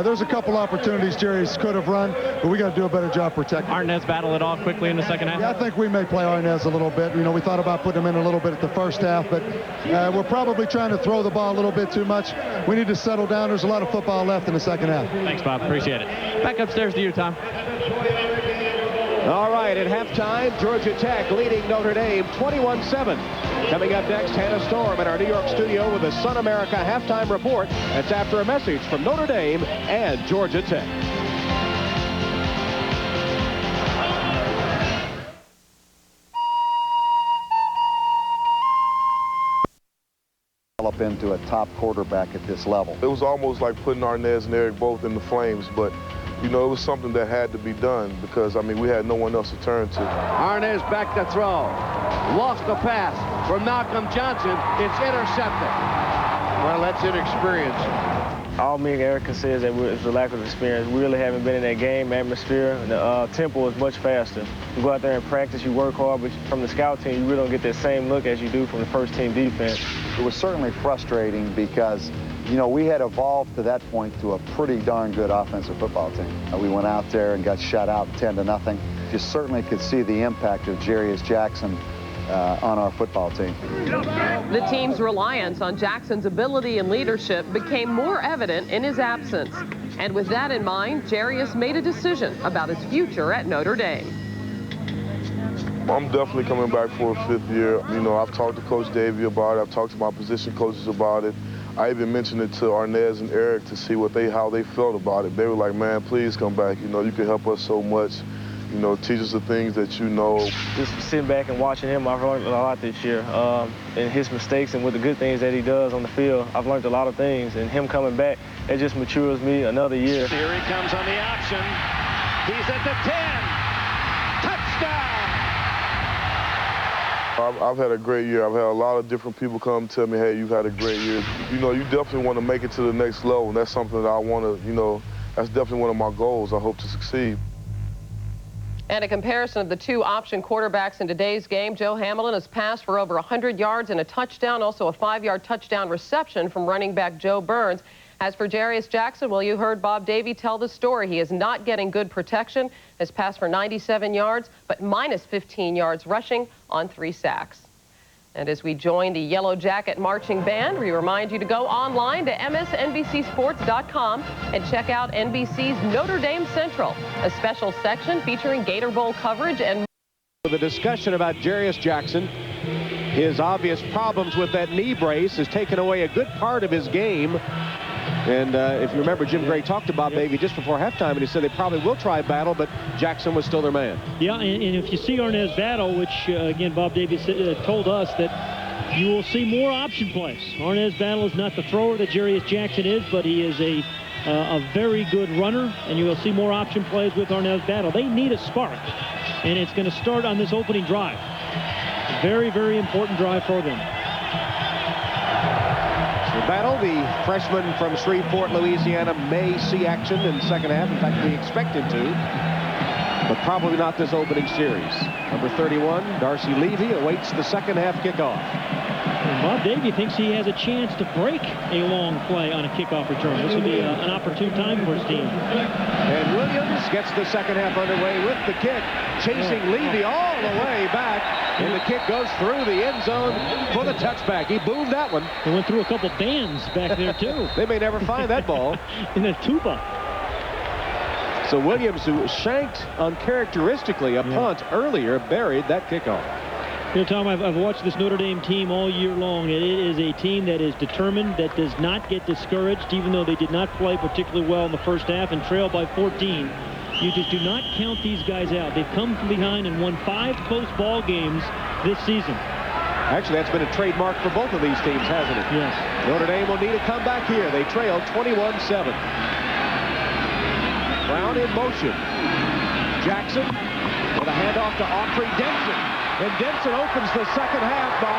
there's a couple opportunities Jarius could have run, but we got to do a better job protecting. Arnaz battle it off quickly in the second half? Yeah, I think we may play Arnaz a little bit. You know, we thought about putting him in a little bit at the first half, but we're probably trying to throw the ball a little bit too much. We need to settle down. There's a lot of football left in the second half. Thanks, Bob. Appreciate it. Back upstairs to you, Tom. All right, at halftime, Georgia Tech leading Notre Dame 21-7. Coming up next, Hannah Storm in our New York studio with the Sun America halftime report. That's after a message from Notre Dame and Georgia Tech. Develop into a top quarterback at this level. It was almost like putting Arnaz and Eric both in the flames, but you know, it was something that had to be done because, I mean, we had no one else to turn to. Arnaz back to throw. Lost the pass from Malcolm Johnson. It's intercepted. Well, that's inexperience. All me and Eric can say is that it's a lack of experience. We really haven't been in that game atmosphere. The tempo is much faster. You go out there and practice, you work hard, but from the scout team, you really don't get that same look as you do from the first team defense. It was certainly frustrating because, you know, we had evolved to that point to a pretty darn good offensive football team. We went out there and got shut out 10-0. You certainly could see the impact of Jarius Jackson on our football team. The team's reliance on Jackson's ability and leadership became more evident in his absence. And with that in mind, Jarius made a decision about his future at Notre Dame. I'm definitely coming back for a 5th year. You know, I've talked to Coach Davey about it. I've talked to my position coaches about it. I even mentioned it to Arnaz and Eric to see how they felt about it. They were like, man, please come back. You know, you can help us so much. You know, teach us the things that you know. Just sitting back and watching him, I've learned a lot this year. And his mistakes and with the good things that he does on the field, I've learned a lot of things. And him coming back, it just matures me another year. Here he comes on the option. He's at the 10. Touchdown! I've had a great year. I've had a lot of different people come tell me, hey, you've had a great year. You know, you definitely want to make it to the next level. And that's something that I want to, you know, that's definitely one of my goals. I hope to succeed. And a comparison of the two option quarterbacks in today's game, Joe Hamilton has passed for over 100 yards and a touchdown, also a 5-yard touchdown reception from running back Joe Burns. As for Jarius Jackson, well, you heard Bob Davey tell the story. He is not getting good protection, has passed for 97 yards, but minus 15 yards rushing on 3 sacks. And as we join the Yellow Jacket Marching Band, we remind you to go online to msnbcsports.com and check out NBC's Notre Dame Central, a special section featuring Gator Bowl coverage and the discussion about Jarius Jackson. His obvious problems with that knee brace has taken away a good part of his game. And if you remember, Jim Gray talked about maybe just before halftime, and he said they probably will try battle, but Jackson was still their man. Yeah, and if you see Arnaz battle, which, again, Bob Davies told us that you will see more option plays. Arnaz battle is not the thrower that Jarius Jackson is, but he is a very good runner, and you will see more option plays with Arnaz battle. They need a spark, and it's going to start on this opening drive. Very, very important drive for them. Battle, the freshman from Shreveport, Louisiana, may see action in the second half. In fact, we expect him to, but probably not this opening series. Number 31, Darcy Levy, awaits the second half kickoff. And Bob Davey thinks he has a chance to break a long play on a kickoff return. This will be an opportune time for his team. And Williams gets the second half underway with the kick, chasing Levy all the way back. And the kick goes through the end zone for the touchback. He boomed that one. They went through a couple bands back there, too. They may never find that ball. In a tuba. So Williams, who shanked uncharacteristically a punt earlier, buried that kickoff. You know, Tom, I've watched this Notre Dame team all year long, and it is a team that is determined, that does not get discouraged, even though they did not play particularly well in the first half and trailed by 14. You just do not count these guys out. They've come from behind and won 5 close ball games this season. Actually, that's been a trademark for both of these teams, hasn't it? Yes. Notre Dame will need a comeback here. They trail 21-7. Brown in motion. Jackson with a handoff to Autry Denson. And Denson opens the second half by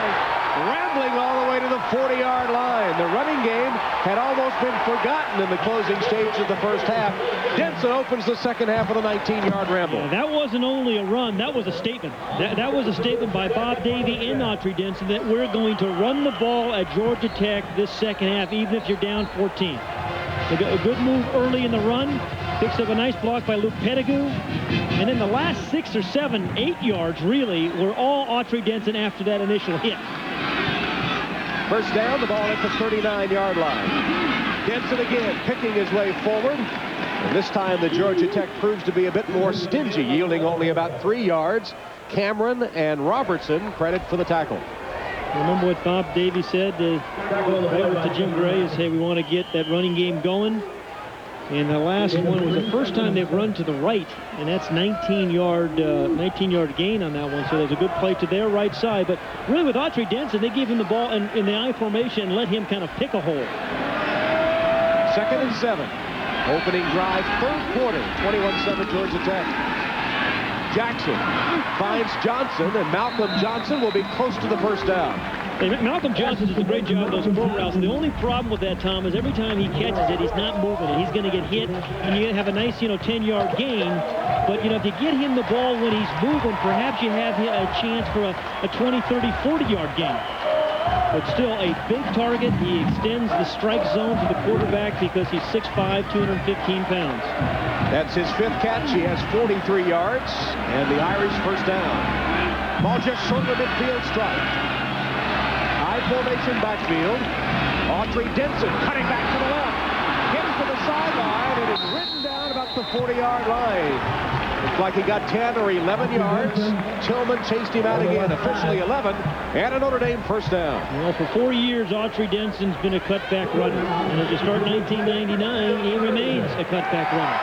rambling all the way to the 40-yard line. The running game had almost been forgotten in the closing stage of the first half. Denson opens the second half with a 19-yard ramble. Yeah, that wasn't only a run, that was a statement. That was a statement by Bob Davie and Autry Denson that we're going to run the ball at Georgia Tech this second half, even if you're down 14. They got a good move early in the run. Picks up a nice block by Luke Pettigrew. And then the last 6 or 7, 8 yards, really, were all Autry Denson after that initial hit. First down, the ball at the 39-yard line. Denson again picking his way forward. And this time the Georgia Tech proves to be a bit more stingy, yielding only about 3 yards. Cameron and Robertson credit for the tackle. Remember what Bob Davie said to Jim Gray is, hey, we want to get that running game going. And the last one was the first time they've run to the right, and that's 19-yard gain on that one. So there's a good play to their right side. But really with Autry Denson, they gave him the ball in the I formation and let him kind of pick a hole. 2nd and 7. Opening drive, third quarter, 21-7 Georgia Tech. Jackson finds Johnson, and Malcolm Johnson will be close to the first down. Hey, Malcolm Johnson does a great job of those pro routes. The only problem with that, Tom, is every time he catches it, he's not moving it. He's going to get hit, and you have a nice, 10-yard gain. But, if you get him the ball when he's moving, perhaps you have a chance for a 20, 30, 40-yard gain. But still a big target. He extends the strike zone to the quarterback because he's 6'5", 215 pounds. That's his 5th catch. He has 43 yards, and the Irish first down. Ball just short of the midfield strike. Formation backfield. Autry Denson cutting back to the left. Gets to the sideline and is ridden down about the 40-yard line. Looks like he got 10 or 11 yards. Tillman chased him out again. Officially 11. And a Notre Dame first down. Well, for 4 years, Autry Denson's been a cutback runner. And as you start 1999, he remains a cutback runner.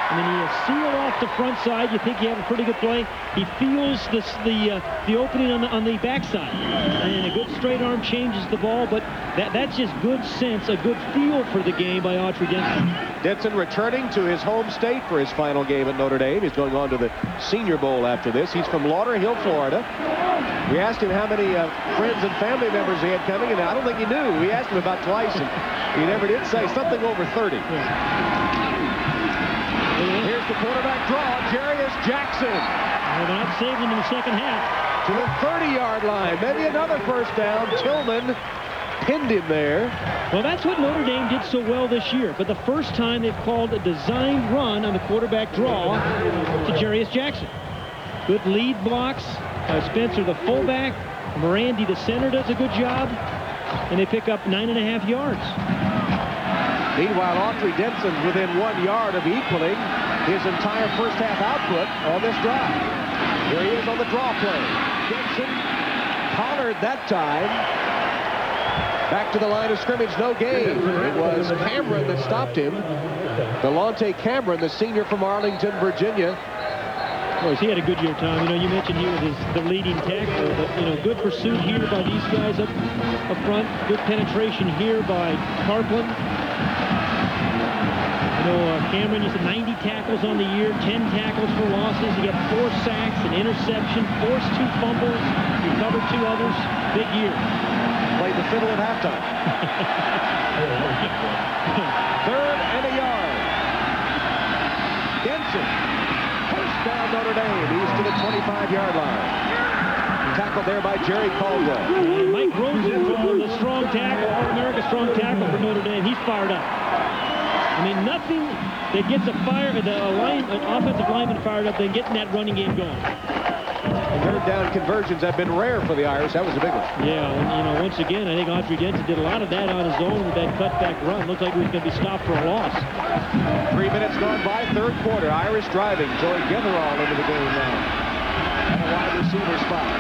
I mean, he is sealed off the front side. You think you have a pretty good play. He feels the opening on the backside. And a good straight arm changes the ball, but that's just good sense, a good feel for the game by Autry Denson. Denson returning to his home state for his final game at Notre Dame. He's going on to the Senior Bowl after this. He's from Lauderhill, Florida. We asked him how many friends and family members he had coming, and I don't think he knew. We asked him about twice, and he never did say. Something over 30. Yeah. Here's the quarterback draw, Jarius Jackson. Well, they're not saving him in the second half. To the 30-yard line, maybe another first down. Tillman pinned him there. Well, that's what Notre Dame did so well this year. For the first time, they've called a designed run on the quarterback draw to Jarius Jackson. Good lead blocks. Spencer, the fullback. Morandi, the center, does a good job. And they pick up 9.5 yards. Meanwhile, Autry Denson within 1 yard of equaling his entire first half output on this drive. Here he is on the draw play. Denson collared that time. Back to the line of scrimmage, no gain. It was Cameron that stopped him. Delonte Cameron, the senior from Arlington, Virginia. Well, he had a good year, Tom. You mentioned he was the leading tackler, but, good pursuit here by these guys up front. Good penetration here by Carplin. Cameron used 90 tackles on the year, 10 tackles for losses. He got 4 sacks, an interception, forced 2 fumbles, recovered 2 others. Big year. Played the fiddle at halftime. 3rd and a yard. Denson. First down Notre Dame. He's to the 25-yard line. Tackled there by Jerry Caldwell. Mike Rosen, the strong tackle, All-America strong tackle for Notre Dame. He's fired up. I mean, nothing that gets an offensive lineman fired up than getting that running game going. Third down conversions have been rare for the Irish. That was a big one. Yeah, and once again, I think Autry Denson did a lot of that on his own with that cutback run. Looked like he was going to be stopped for a loss. 3 minutes gone by, third quarter. Irish driving. Joey Getherall into the game now. And a wide receiver spot.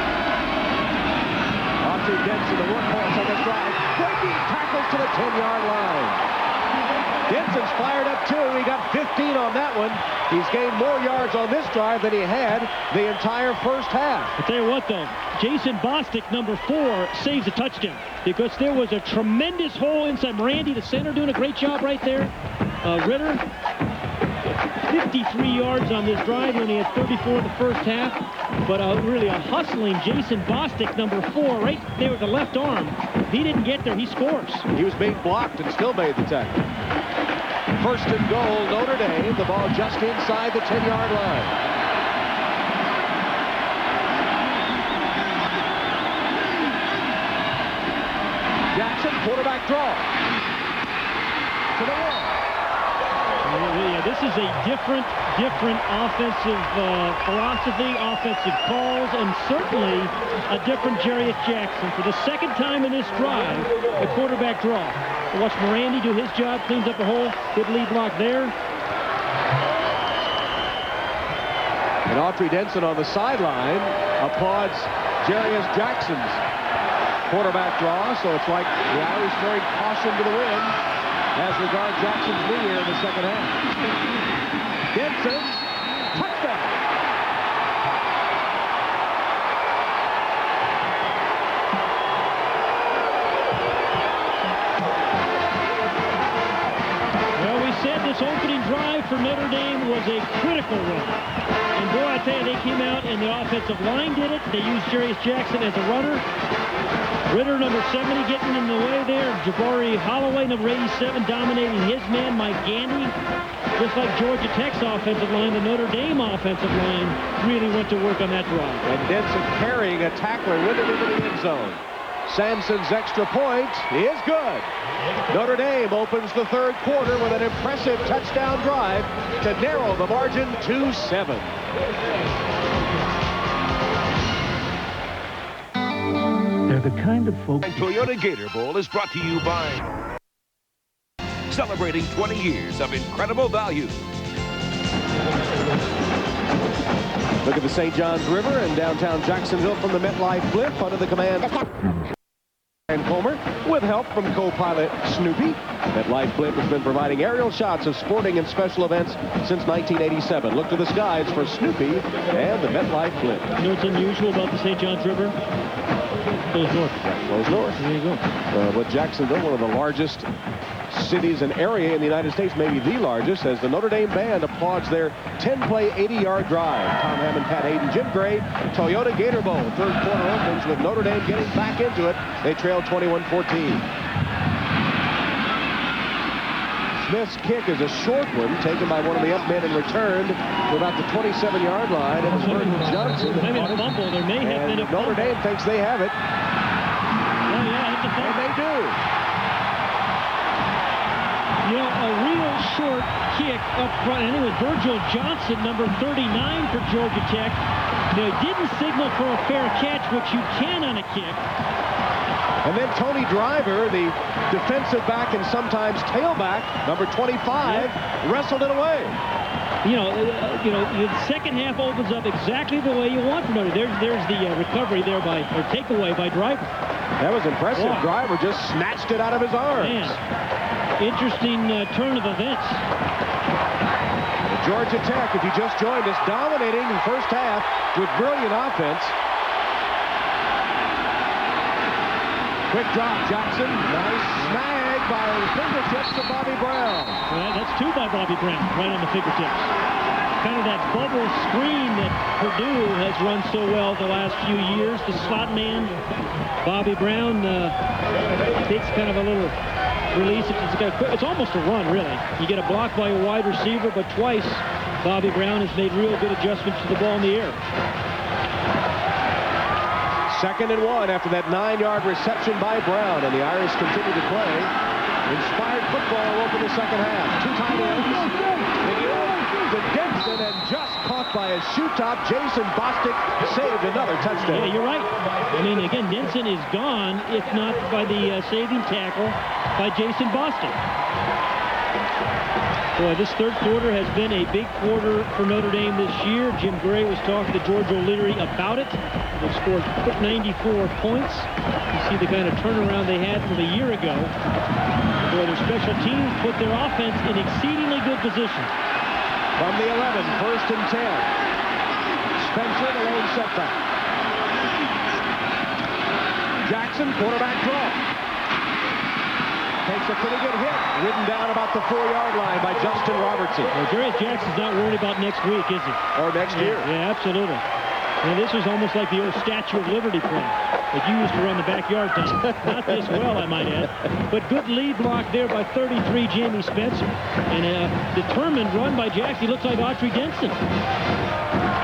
Autry Denson, the workhorse on this drive. Breaking tackles to the 10-yard line. Denson's fired up too. He got 15 on that one. He's gained more yards on this drive than he had the entire first half. I'll tell you what, though. Jason Bostic, number 4, saves a touchdown because there was a tremendous hole inside. Randy, the center, doing a great job right there. Ritter, 53 yards on this drive. He only had 34 in the first half. But really a hustling Jason Bostic, number 4, right there with the left arm. If he didn't get there, he scores. He was being blocked and still made the tackle. First and goal, Notre Dame. The ball just inside the 10-yard line. Jackson, quarterback draw. To the wall. Yeah, this is a different offensive philosophy, offensive calls, and certainly a different Jarius Jackson. For the second time in this drive, a quarterback draw. Watch Morandi do his job, cleans up a hole, good lead block there. And Autry Denson on the sideline applauds Jarius Jackson's quarterback draw, so it's like the Irish throwing caution to the wind as regards Jackson's knee here in the second half. Denson, touchdown. Well, we said this opening drive for Notre Dame was a critical one. And boy, I tell you, they came out and the offensive line did it. They used Jarius Jackson as a runner. Ritter, number 70, getting in the way there. Jabari Holloway, number 87, dominating his man, Mike Gandy. Just like Georgia Tech's offensive line, the Notre Dame offensive line really went to work on that drive. And Denson carrying a tackler with him into the end zone. Sampson's extra point is good. Notre Dame opens the third quarter with an impressive touchdown drive to narrow the margin to 7. They're the kind of folks... Toyota Gator Bowl is brought to you by... Celebrating 20 years of incredible value. Look at the St. Johns River in downtown Jacksonville from the MetLife blimp under the command and Comer with help from co-pilot Snoopy. MetLife blimp has been providing aerial shots of sporting and special events since 1987. Look to the skies for Snoopy and the MetLife blimp. You know what's unusual about the St. Johns River? Flows north. Yeah, flows north. There you go. With Jacksonville, one of the largest cities and area in the United States, maybe the largest, as the Notre Dame band applauds their 10-play, 80-yard drive. Tom Hammond, Pat Hayden, Jim Gray, Toyota Gator Bowl. Third quarter opens with Notre Dame getting back into it. They trail 21-14. Smith's kick is a short one, taken by one of the up men and returned to about the 27-yard line. It was Burton Johnson. Maybe a fumble. There may have been a fumble. Notre Dame thinks they have it. Oh, yeah, it's a fumble. And they do. You know, a real short kick up front. And it was Virgil Johnson, number 39 for Georgia Tech. They didn't signal for a fair catch, which you can on a kick. And then Tony Driver, the defensive back and sometimes tailback, number 25, wrestled it away. You know, the second half opens up exactly the way you want from Notre Dame. There's the recovery there or takeaway by Driver. That was impressive. Wow. Driver just snatched it out of his arms. Man, interesting turn of events. Georgia Tech, if you just joined us, dominating the first half with brilliant offense. Quick drop, Jackson. Nice snag by the fingertips of Bobby Brown. Well, that's 2 by Bobby Brown, right on the fingertips. Kind of that bubble screen that Purdue has run so well the last few years. The slot man, Bobby Brown, takes kind of a little release. It's almost a run, really. You get a block by a wide receiver, but twice Bobby Brown has made real good adjustments to the ball in the air. 2nd and 1 after that 9-yard reception by Brown, and the Irish continue to play. Inspired football will open the second half. 2 tight ends. To Denson, and just caught by a shoe top. Jason Bostic saved another touchdown. Yeah, you're right. I mean, again, Denson is gone, if not by the saving tackle by Jason Bostic. Boy, this third quarter has been a big quarter for Notre Dame this year. Jim Gray was talking to George O'Leary about it. They've scored 94 points. You see the kind of turnaround they had from a year ago. Boy, their special teams put their offense in exceedingly good position. From the 11, first and 10. Spencer, the lone setback. Jackson, quarterback draw. Takes a pretty good hit. Ridden down about the 4-yard line by Justin Robertson. Well, Jarius Jackson's not worried about next week, is he? Or next year. Yeah, absolutely. And this was almost like the old Statue of Liberty play that you used to run the backyard, Tom. Not this well, I might add. But good lead block there by 33, Jamie Spencer. And a determined run by Jackson. He looks like Autry Denson.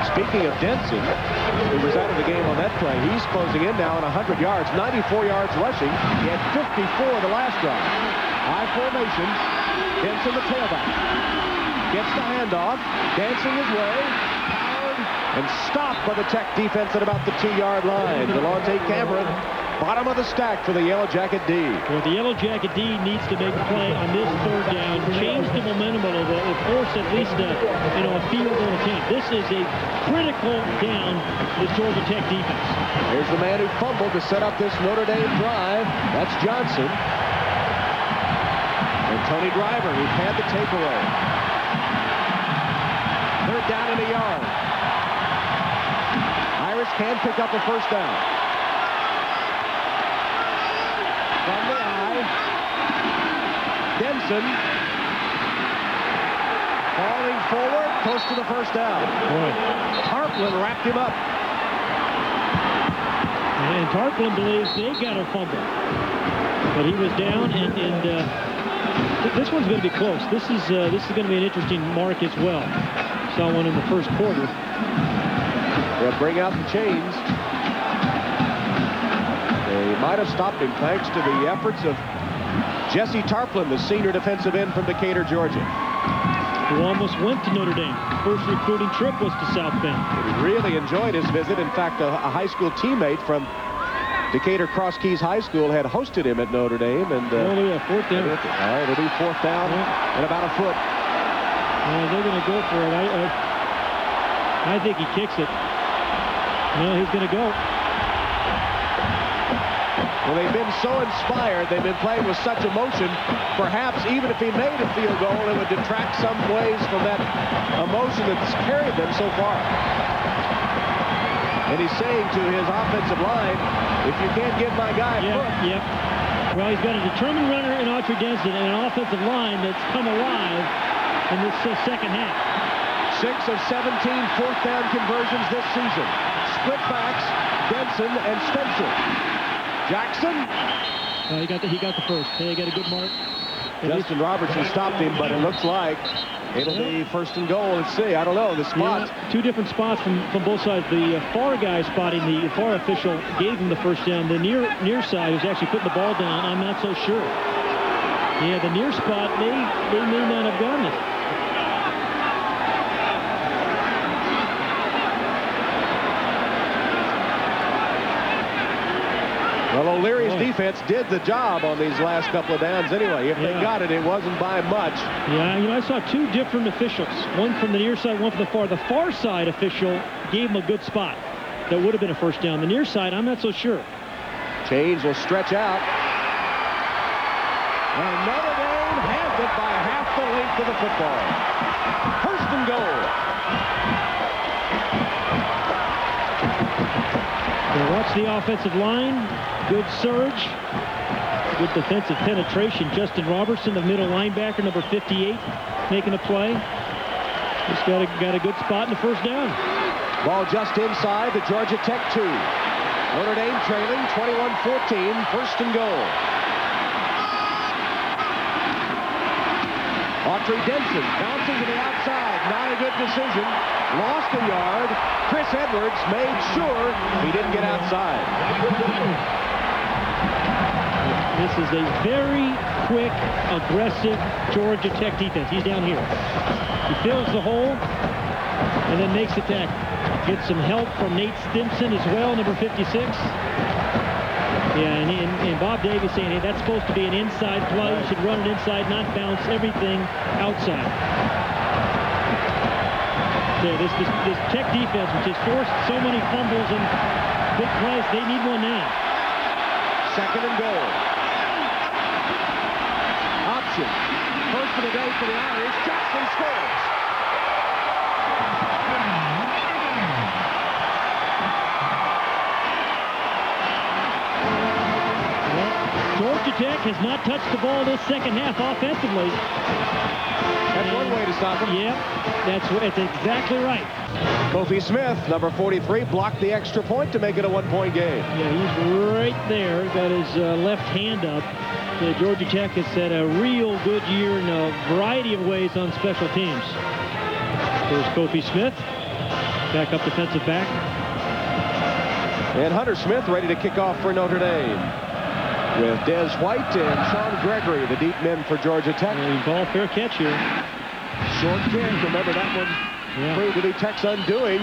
Speaking of Denson, who was out of the game on that play, he's closing in now on 100 yards, 94 yards rushing. He had 54 the last drive. High formation. Denson the tailback. Gets the handoff. Dancing his way. Powered and stopped by the Tech defense at about the 2-yard line. Delonte Cameron, bottom of the stack for the Yellow Jacket D. Well, the Yellow Jacket D needs to make a play on this third down, change the momentum a little bit, and force at least a field goal attempt. This is a critical down, this Georgia Tech defense. Here's the man who fumbled to set up this Notre Dame drive. That's Johnson. And Tony Driver, who had the takeaway. Third down and a yard. Irish can pick up a first down. From the eye. Denson. Falling forward, close to the first down. Tarplin wrapped him up. And Tarplin believes they got a fumble. But he was down, and this one's going to be close. This is going to be an interesting mark as well. Saw one in the first quarter. They'll bring out the chains. They might have stopped him thanks to the efforts of Jesse Tarplin, the senior defensive end from Decatur, Georgia. Who almost went to Notre Dame. First recruiting trip was to South Bend. He really enjoyed his visit. In fact, a high school teammate from Decatur Cross Keys High School had hosted him at Notre Dame. And fourth down. All right, it'll be fourth down and about a foot. They're going to go for it. I think he kicks it. No, he's going to go. Well, they've been so inspired. They've been playing with such emotion. Perhaps even if he made a field goal, it would detract some ways from that emotion that's carried them so far. And he's saying to his offensive line, if you can't give my guy a foot. Yep. Well, he's got a determined runner in Autry Denson and an offensive line that's come alive in this second half. 6 of 17 fourth down conversions this season. Split backs, Denson and Spencer. Jackson. He got the first. He got a good mark. Justin Robertson stopped him, but it looks like it'll be first and goal. Let's see. I don't know. The spot. Yeah, two different spots from both sides. The far guy spotting, the far official gave him the first down. The near side was actually putting the ball down. I'm not so sure. Yeah, the near spot, they may not have gotten it. Well, O'Leary's defense did the job on these last couple of downs anyway. If they got it, it wasn't by much. Yeah, I saw two different officials. One from the near side, one from the far. The far side official gave him a good spot. That would have been a first down. The near side, I'm not so sure. Chains will stretch out. And Notre Dame has it by half the length of the football. First and goal. Watch the offensive line. Good surge. Good defensive penetration. Justin Robertson, the middle linebacker, number 58, making a play. Just got a good spot in the first down. Ball just inside the Georgia Tech 2. Notre Dame trailing 21-14. First and goal. Autry Denson bouncing to the outside. Not a good decision. Lost a yard. Chris Edwards made sure he didn't get outside. This is a very quick, aggressive Georgia Tech defense. He's down here. He fills the hole and then makes the tackle. Gets some help from Nate Stimson as well, number 56. Yeah, and Bob Davis saying, hey, that's supposed to be an inside play. You should run it inside, not bounce everything outside. Yeah, this Tech defense, which has forced so many fumbles and big plays, they need one now. Second and goal. Option. First of the day for the Irish. Jackson scores. Georgia Tech has not touched the ball this second half offensively. That's one way to stop him. Yep, that's exactly right. Kofi Smith, number 43, blocked the extra point to make it a one-point game. Yeah, he's right there. Got his left hand up. Georgia Tech has had a real good year in a variety of ways on special teams. There's Kofi Smith, backup defensive back. And Hunter Smith ready to kick off for Notre Dame. With Des White and Sean Gregory, the deep men for Georgia Tech. Ball fair catch here. Short kick. Remember that one proved to be Tech's undoing.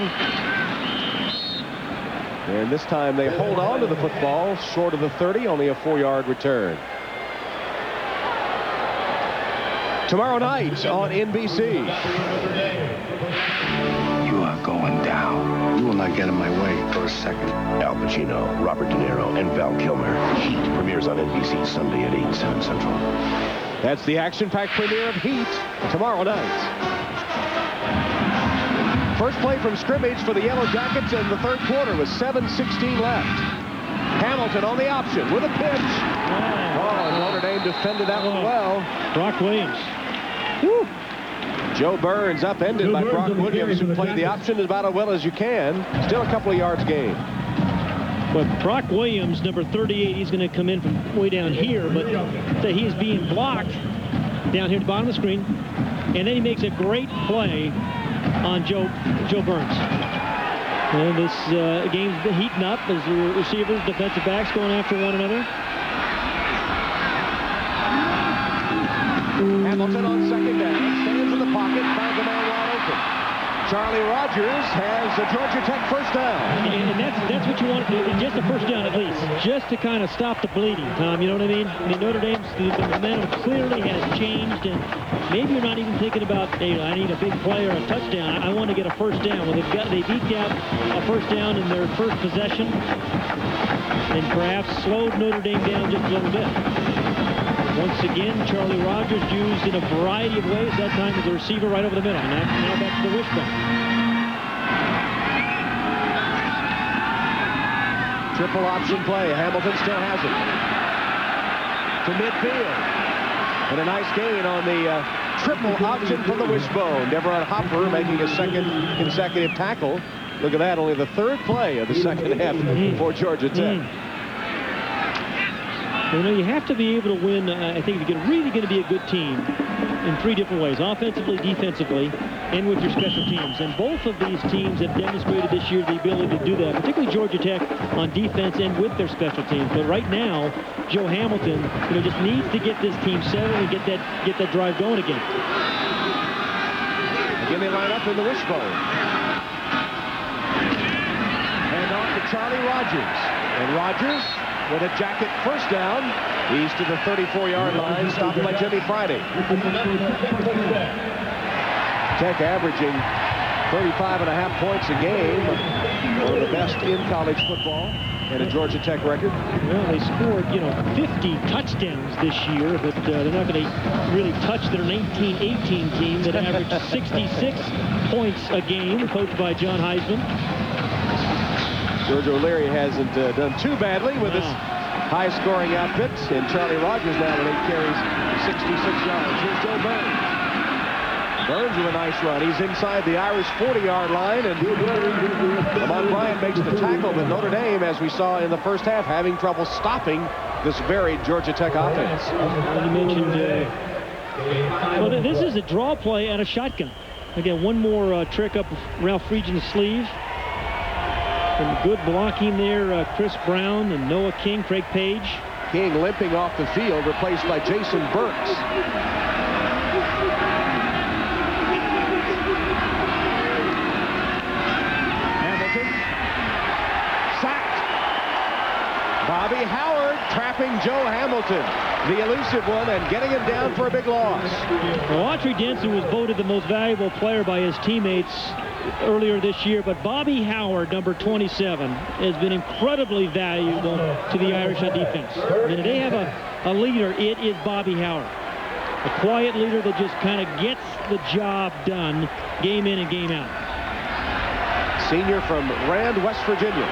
And this time they hold on to the football short of the 30, only a 4-yard return. Tomorrow night on NBC. You are going down. You will not get in my way for a second. Al Pacino, Robert De Niro, and Val Kilmer. Heat premieres on NBC Sunday at 8, 7 Central. That's the action-packed premiere of Heat tomorrow night. First play from scrimmage for the Yellow Jackets in the third quarter with 7:16 left. Hamilton on the option with a pitch. Oh, Notre Dame defended that one well. Brock Williams. Woo. Joe Burns upended by Brock Williams, who played the option about as well as you can. Still a couple of yards gained. But Brock Williams, number 38, he's going to come in from way down here, but he is being blocked down here at the bottom of the screen. And then he makes a great play on Joe Burns. And this game's been heating up as the receivers, defensive backs going after one another. Hamilton on second down, stands in the pocket, finds a man wide open. Charlie Rogers has a Georgia Tech first down. And that's what you want to do, just a first down at least, just to kind of stop the bleeding, Tom, you know what I mean? I mean, Notre Dame's the momentum clearly has changed, and maybe you're not even thinking about, hey, I need a big play or a touchdown. I want to get a first down. Well, they eked out a first down in their first possession, and perhaps slowed Notre Dame down just a little bit. Once again, Charlie Rogers used in a variety of ways. That time as a receiver right over the middle. Now back to the wishbone. Triple option play. Hamilton still has it. To midfield. And a nice gain on the triple option from the wishbone. Deveron Hopper making a second consecutive tackle. Look at that, only the third play of the second half for Georgia Tech. You know, you have to be able to win, I think, if you're really going to be a good team in 3 different ways, offensively, defensively, and with your special teams. And both of these teams have demonstrated this year the ability to do that, particularly Georgia Tech on defense and with their special teams. But right now, Joe Hamilton, just needs to get this team settled and get that drive going again. Again, they line up in the wishbone. And on to Charlie Rogers. And Rogers with a jacket first down. He's to the 34-yard line, stopped by Jimmy Friday. Tech averaging 35.5 points a game. One of the best in college football and a Georgia Tech record. Well, they scored, 50 touchdowns this year, but they're not going to really touch their 1918 team that averaged 66 points a game, coached by John Heisman. George O'Leary hasn't done too badly with his high-scoring outfit. And Charlie Rogers now with 8 carries, 66 yards. Here's Joe Burns. Burns with a nice run. He's inside the Irish 40-yard line, and Lamont Bryant makes the tackle. But Notre Dame, as we saw in the first half, having trouble stopping this very Georgia Tech offense. You mentioned, well, this is a draw play and a shotgun. Again, one more trick up Ralph Friedgen's sleeve. And good blocking there, Chris Brown and Noah King, Craig Page. King limping off the field, replaced by Jason Burks. Hamilton. Sacked. Bobby Howard trapping Joe Hamilton. the elusive one, and getting him down for a big loss. Well, Audrey Denson was voted the most valuable player by his teammates earlier this year, but Bobby Howard, number 27, has been incredibly valuable to the Irish on defense. And if they have a leader, it is Bobby Howard. A quiet leader that just kind of gets the job done game in and game out. Senior from Rand, West Virginia.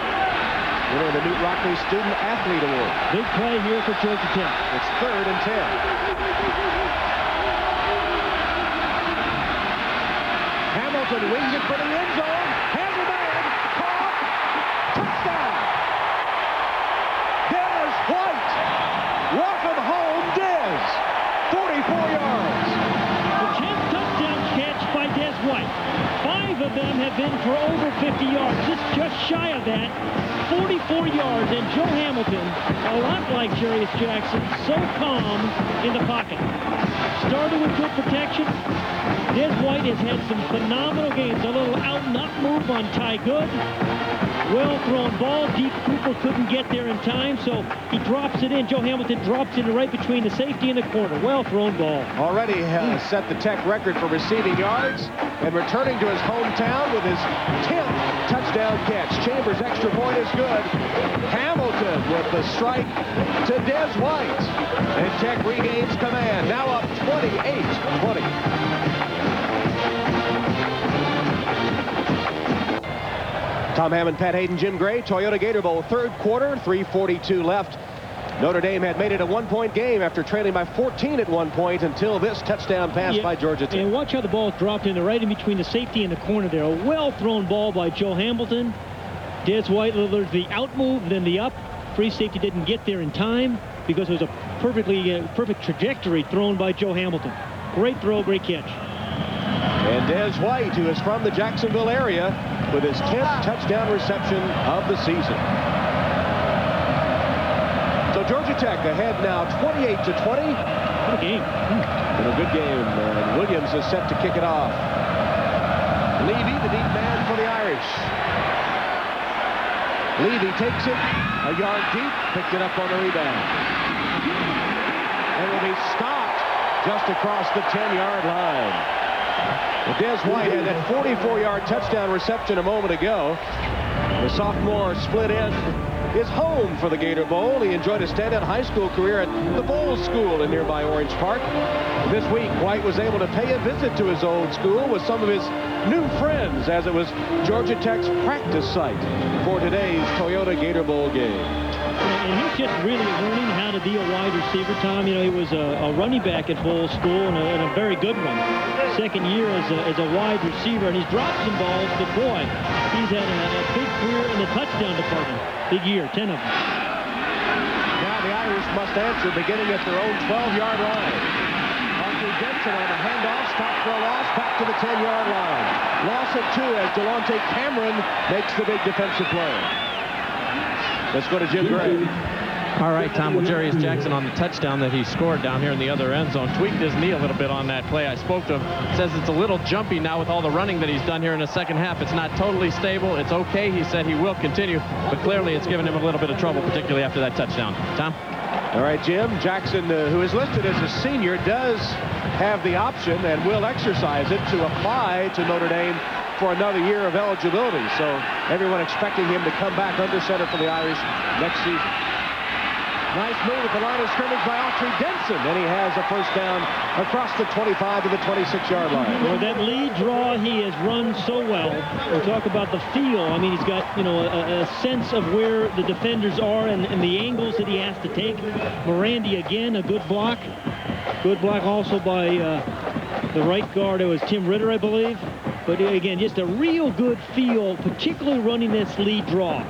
Winner of the Newt Rockney Student Athlete Award. Big play here for Georgia Tech. It's 3rd and 10. Hamilton wings it for the end zone. Has a man. Caught. Touchdown. Des White. Welcome home, Des. 44 yards. The 10th touchdown catch by Des White. 5 of them have been for over 50 yards. This just shy of that. 44 yards, and Joe Hamilton, a lot like Jarius Jackson, so calm in the pocket. Started with good protection. Des White has had some phenomenal games. A little out-and-up move on Ty Good. Well-thrown ball. Deep Cooper couldn't get there in time, so he drops it in. Joe Hamilton drops it in right between the safety and the corner. Well-thrown ball. Already set the Tech record for receiving yards, and returning to his hometown with his 10th touchdown catch. Chambers' extra point is good. Hamilton with the strike to Des White. And Tech regains command. Now up 28-20. Tom Hammond, Pat Hayden, Jim Gray, Toyota Gator Bowl, 3rd quarter, 3:42 left. Notre Dame had made it a 1-point game after trailing by 14 at one point until this touchdown pass by Georgia Tech. And watch how the ball dropped in there, right in between the safety and the corner there. A well-thrown ball by Joe Hamilton. Des White, there's the out move, then the up. Free safety didn't get there in time because it was a perfect trajectory thrown by Joe Hamilton. Great throw, great catch. And Des White, who is from the Jacksonville area, with his 10th touchdown reception of the season. So Georgia Tech ahead now 28-20. What a game. And a good game. And Williams is set to kick it off. Levy, the deep man for the Irish. Levy takes it a yard deep, picked it up on the rebound. And will be stopped just across the 10-yard line. Well, Des White had that 44-yard touchdown reception a moment ago. The sophomore split end is home for the Gator Bowl. He enjoyed a standout high school career at the Bowl School in nearby Orange Park. This week, White was able to pay a visit to his old school with some of his new friends, as it was Georgia Tech's practice site for today's Toyota Gator Bowl game. And he's just really learning how to be a wide receiver, Tom. You know, he was a running back at Bowl School and a very good one. Second year as a wide receiver, and he's dropped some balls, but boy, he's had a big career in the touchdown department. Big year, 10 of them. Now the Irish must answer, beginning at their own 12-yard line. Audrey Denson on the handoff, stopped for a loss, back to the 10-yard line. Loss of 2 as Delonte Cameron makes the big defensive play. Let's go to Jim Gray. All right, Tom. Well, Jarius Jackson on the touchdown that he scored down here in the other end zone tweaked his knee a little bit on that play. I spoke to him. Says it's a little jumpy now with all the running that he's done here in the second half. It's not totally stable. It's okay. He said he will continue, but clearly it's given him a little bit of trouble, particularly after that touchdown. Tom? All right, Jim. Jackson, who is listed as a senior, does have the option and will exercise it to apply to Notre Dame for another year of eligibility. So everyone expecting him to come back under center for the Irish next season. Nice move at the line of scrimmage by Audrey Denson, and he has a first down across the 25 to the 26-yard line. Well, that lead draw, he has run so well. We'll talk about the feel. I mean, he's got, you know, a sense of where the defenders are and the angles that he has to take. Morandi again, a good block. Good block also by the right guard. It was Tim Ritter, I believe. But again, just a real good feel, particularly running this lead draw.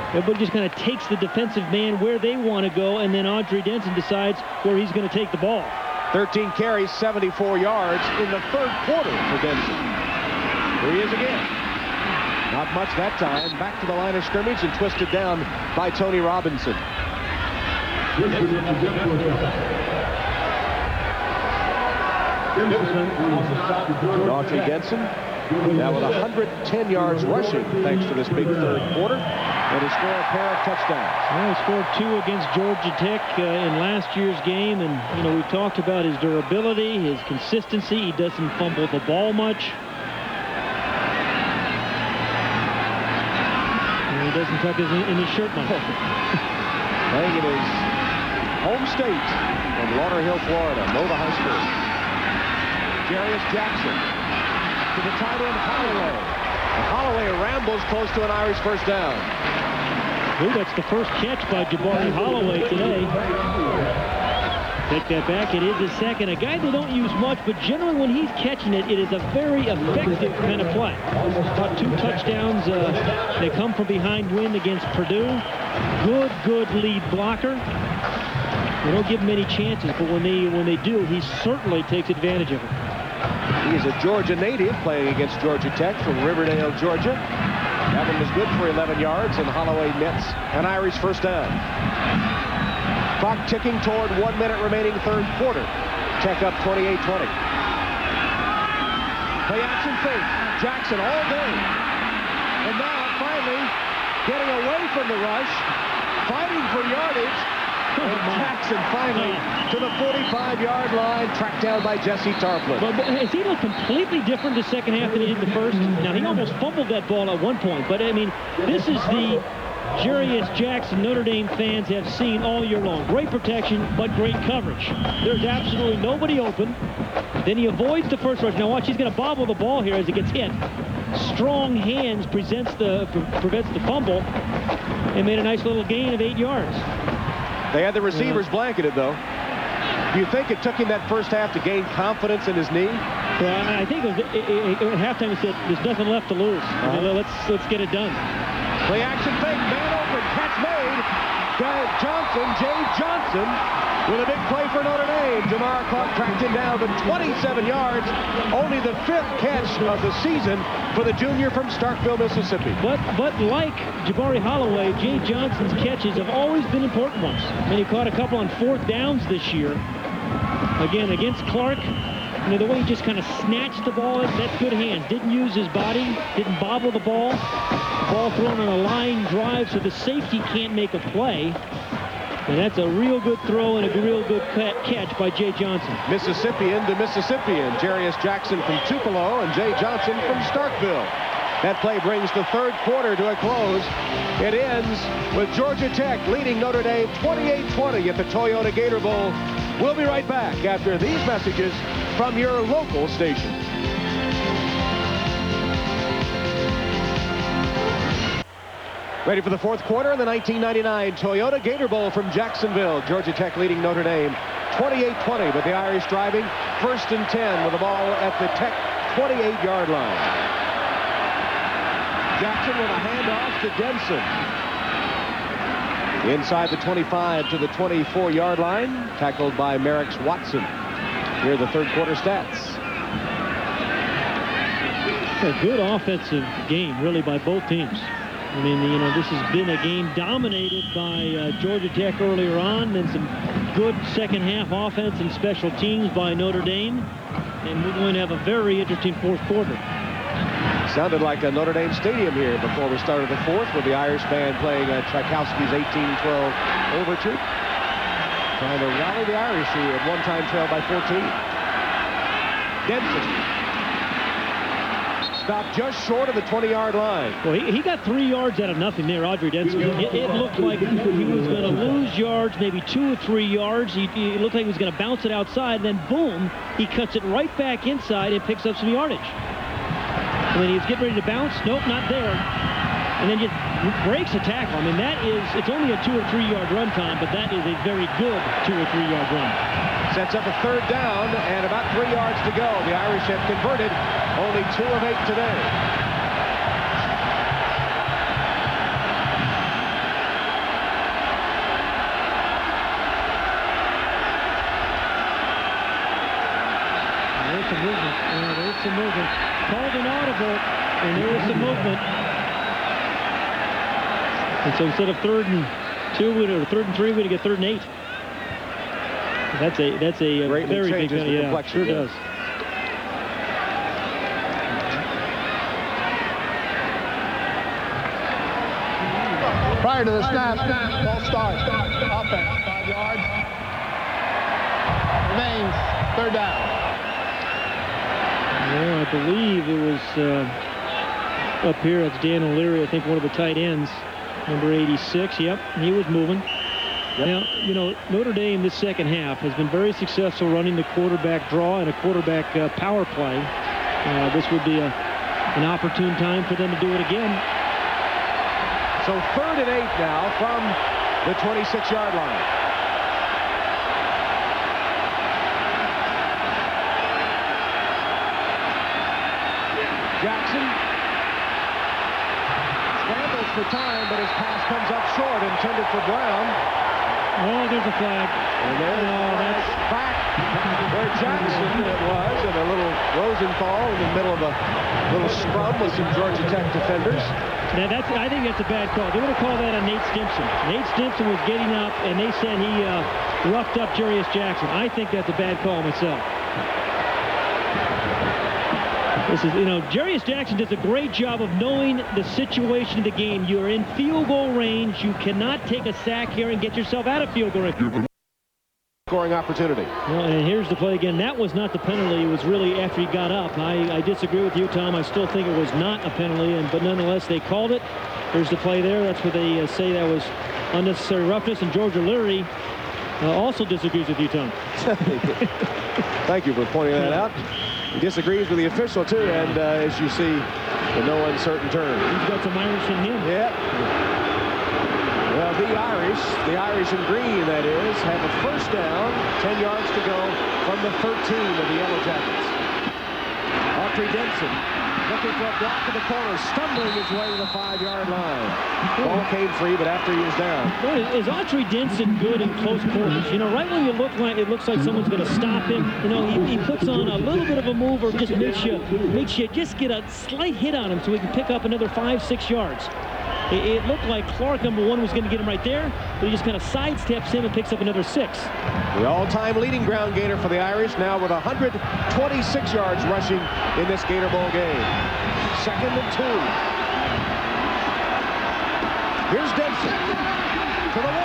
Everybody just kind of takes the defensive man where they want to go, and then Audrey Denson decides where he's going to take the ball. 13 carries, 74 yards in the third quarter for Denson. Here he is again. Not much that time. Back to the line of scrimmage and twisted down by Tony Robinson. Audrey Denson now with 110 yards rushing thanks to this big third quarter. and to score a pair of touchdowns. Well, he scored 2 against Georgia Tech in last year's game, and we've talked about his durability, his consistency. He doesn't fumble the ball much. And he doesn't tuck in his shirt much. Playing in his home state from Lauderhill, Florida, Nova High School. Jarius Jackson to the tight end, Holloway. Holloway rambles close to an Irish first down. Ooh, that's the first catch by Jabari Holloway today. Take that back. It is his second. A guy they don't use much, but generally when he's catching it, it is a very effective kind of play. About 2 touchdowns. They come from behind win against Purdue. Good lead blocker. They don't give him any chances, but when they do, he certainly takes advantage of it. He is a Georgia native playing against Georgia Tech from Riverdale, Georgia. That one was good for 11 yards, and Holloway nets an Irish first down. Clock ticking toward 1 minute remaining third quarter. Tech up 28-20. Play action fake. Jackson all day. And now finally getting away from the rush, fighting for yardage. And Jackson finally to the 45-yard line, tracked down by Jesse Tarplin. But has he looked completely different the second half than he did the first? Now, he almost fumbled that ball at one point, but, I mean, this is the Jarius Jackson Notre Dame fans have seen all year long. Great protection, but great coverage. There's absolutely nobody open. Then he avoids the first rush. Now, watch, he's going to bobble the ball here as it gets hit. Strong hands prevents the fumble and made a nice little gain of 8 yards. They had the receivers blanketed, though. Do you think it took him that first half to gain confidence in his knee? Well, I think at halftime he said, "There's nothing left to lose. Let's get it done." Play action fake, man open, catch made. Jay Johnson with a big play for Notre Dame. Jamar Clark tracked him down to 27 yards. Only the 5th catch of the season for the junior from Starkville, Mississippi. But like Jabari Holloway, Jay Johnson's catches have always been important ones. I mean, he caught a couple on 4th downs this year. Again, against Clark, the way he just kind of snatched the ball, that's good hands. Didn't use his body, didn't bobble the ball. The ball thrown on a line drive, so the safety can't make a play. And that's a real good throw and a real good catch by Jay Johnson. Mississippian to Mississippian. Jarius Jackson from Tupelo and Jay Johnson from Starkville. That play brings the third quarter to a close. It ends with Georgia Tech leading Notre Dame 28-20 at the Toyota Gator Bowl. We'll be right back after these messages from your local station. Ready for the fourth quarter in the 1999 Toyota Gator Bowl from Jacksonville. Georgia Tech leading Notre Dame 28-20, but the Irish driving 1st and 10 with the ball at the Tech 28-yard line. Jackson with a handoff to Denson. Inside the 25 to the 24-yard line, tackled by Merrick's Watson. Here are the third quarter stats. A good offensive game, really, by both teams. I mean, this has been a game dominated by Georgia Tech earlier on, then some good second half offense and special teams by Notre Dame. And we're going to have a very interesting fourth quarter. Sounded like a Notre Dame stadium here before we started the fourth, with the Irish band playing Tchaikovsky's 1812 Overture. Trying to rally the Irish, who at one time trailed by 14. Denson. Stopped just short of the 20-yard line. Well, he got 3 yards out of nothing there, Audrey Denson. It looked like he was going to lose yards, maybe 2 or 3 yards. It looked like he was going to bounce it outside, and then boom, he cuts it right back inside and picks up some yardage. And then he's getting ready to bounce. Nope, not there. And then just breaks a tackle. I mean, it's only a 2 or 3 yard run time, but that is a very good 2 or 3 yard run. Sets up a third down and about 3 yards to go. The Irish have converted only 2 of 8 today. There's some movement. There's some movement. Called an audible, and there was some movement. And so instead of 3rd and 2, or 3rd and 3, we're going to get 3rd and 8. That's a very big penalty. Yeah, sure does. Prior to the snap, false start. Offense, 5 yards. Remains third down. Well, I believe it was up here. It's Dan O'Leary, I think one of the tight ends, number 86. Yep, he was moving. Yep. Now, you know, Notre Dame this second half has been very successful running the quarterback draw and a quarterback power play. This would be an opportune time for them to do it again. So 3rd and 8 now from the 26-yard line. Jackson scrambles for time, but his pass comes up short, intended for Brown. Oh, there's a flag. And there's that's back where Jackson it was, and a little Rosenthal in the middle of a little scrum with some Georgia Tech defenders. Now I think that's a bad call. They would have called that on Nate Stimson. Nate Stimson was getting up, and they said he roughed up Jarius Jackson. I think that's a bad call myself. This is, you know, Jarius Jackson does a great job of knowing the situation of the game. You're in field goal range. You cannot take a sack here and get yourself out of field goal range. Scoring opportunity. Well, and here's the play again. That was not the penalty. It was really after he got up. I disagree with you, Tom. I still think it was not a penalty, but nonetheless, they called it. Here's the play there. That's what they say that was unnecessary roughness. And George O'Leary also disagrees with you, Tom. Thank you for pointing that out. He disagrees with the official, too, and as you see, in no uncertain terms. He's got some Irish in him. Yeah. Well, the Irish in green, that is, have a first down, 10 yards to go from the 13 of the Yellow Jackets. Autry Denson looking for a block in the corner, stumbling his way to the 5-yard line. Ball came free, but after he was down. Is Autry Denson good in close quarters? You know, right when you look like it looks like someone's going to stop him, you know, he puts on a little bit of a move or just makes you just get a slight hit on him so he can pick up another 5-6 yards. It looked like Clark, number 1, was going to get him right there, but he just kind of sidesteps him and picks up another 6. The all-time leading ground gainer for the Irish, now with 126 yards rushing in this Gator Bowl game. 2nd and 2. Here's Denson to the 1.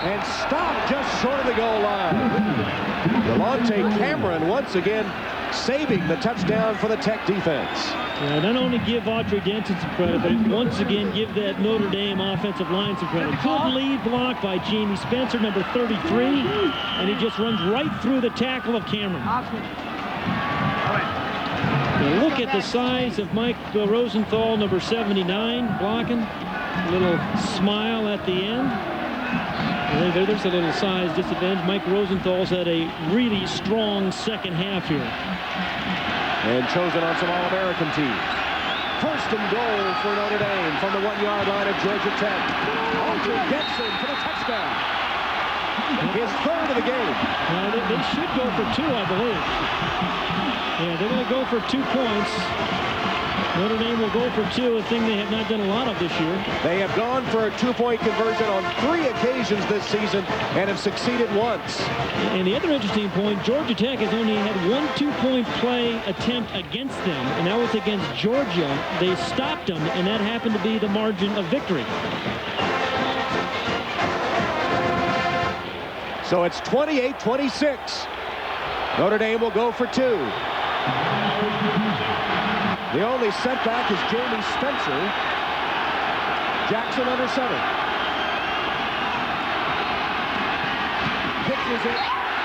And stopped just short of the goal line. Delonte Cameron once again saving the touchdown for the Tech defense. Yeah, not only give Autry Denson some credit, but once again give that Notre Dame offensive line some credit. Good lead block by Jamie Spencer, number 33, and he just runs right through the tackle of Cameron. Now look at the size of Mike Rosenthal, number 79, blocking. A little smile at the end. There's a little size disadvantage. Mike Rosenthal's had a really strong second half here. And chosen on some All-American teams. 1st and goal for Notre Dame from the 1-yard line of Georgia Tech. Autry Denson for the touchdown. His 3rd of the game. They should go for 2, I believe. Yeah, they're going to go for 2 points. Notre Dame will go for 2, a thing they have not done a lot of this year. They have gone for a 2-point conversion on 3 occasions this season and have succeeded once. And the other interesting point, Georgia Tech has only had 1 2-point play attempt against them, and that was against Georgia. They stopped them, and that happened to be the margin of victory. So it's 28-26. Notre Dame will go for 2. The only setback is Jamie Spencer. Jackson under center. Pitches it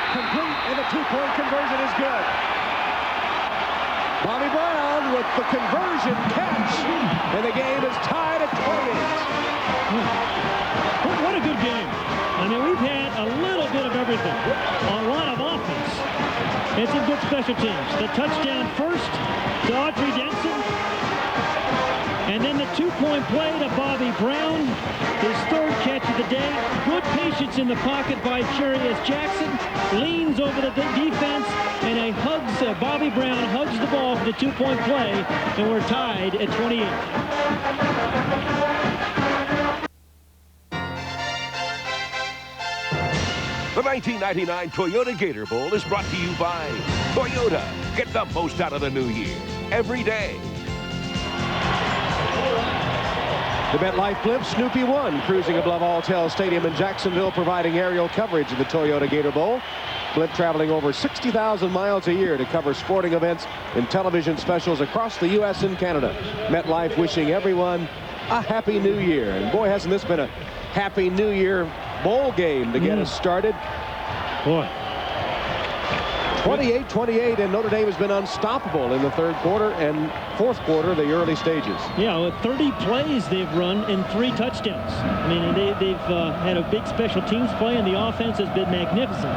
complete, and the 2-point conversion is good. Bobby Brown with the conversion catch, and the game is tied at 28. What a good game. I mean, we've had a little bit of everything. A lot of offense and some good special teams. The touchdown first to Autry Denson, and then the 2-point play to Bobby Brown, his 3rd catch of the day. Good patience in the pocket by Jarius Jackson, leans over the defense, and Bobby Brown hugs the ball for the 2-point play, and we're tied at 28. The 1999 Toyota Gator Bowl is brought to you by Toyota. Get the most out of the new year every day. The MetLife Blimp, Snoopy 1, cruising above Alltel Stadium in Jacksonville, providing aerial coverage of the Toyota Gator Bowl. Blimp traveling over 60,000 miles a year to cover sporting events and television specials across the U.S. and Canada. MetLife wishing everyone a Happy New Year. And boy, hasn't this been a Happy New Year bowl game to get us started. Boy. 28-28, and Notre Dame has been unstoppable in the third quarter and fourth quarter, the early stages. Yeah, with 30 plays they've run and 3 touchdowns. I mean, they've had a big special teams play, and the offense has been magnificent.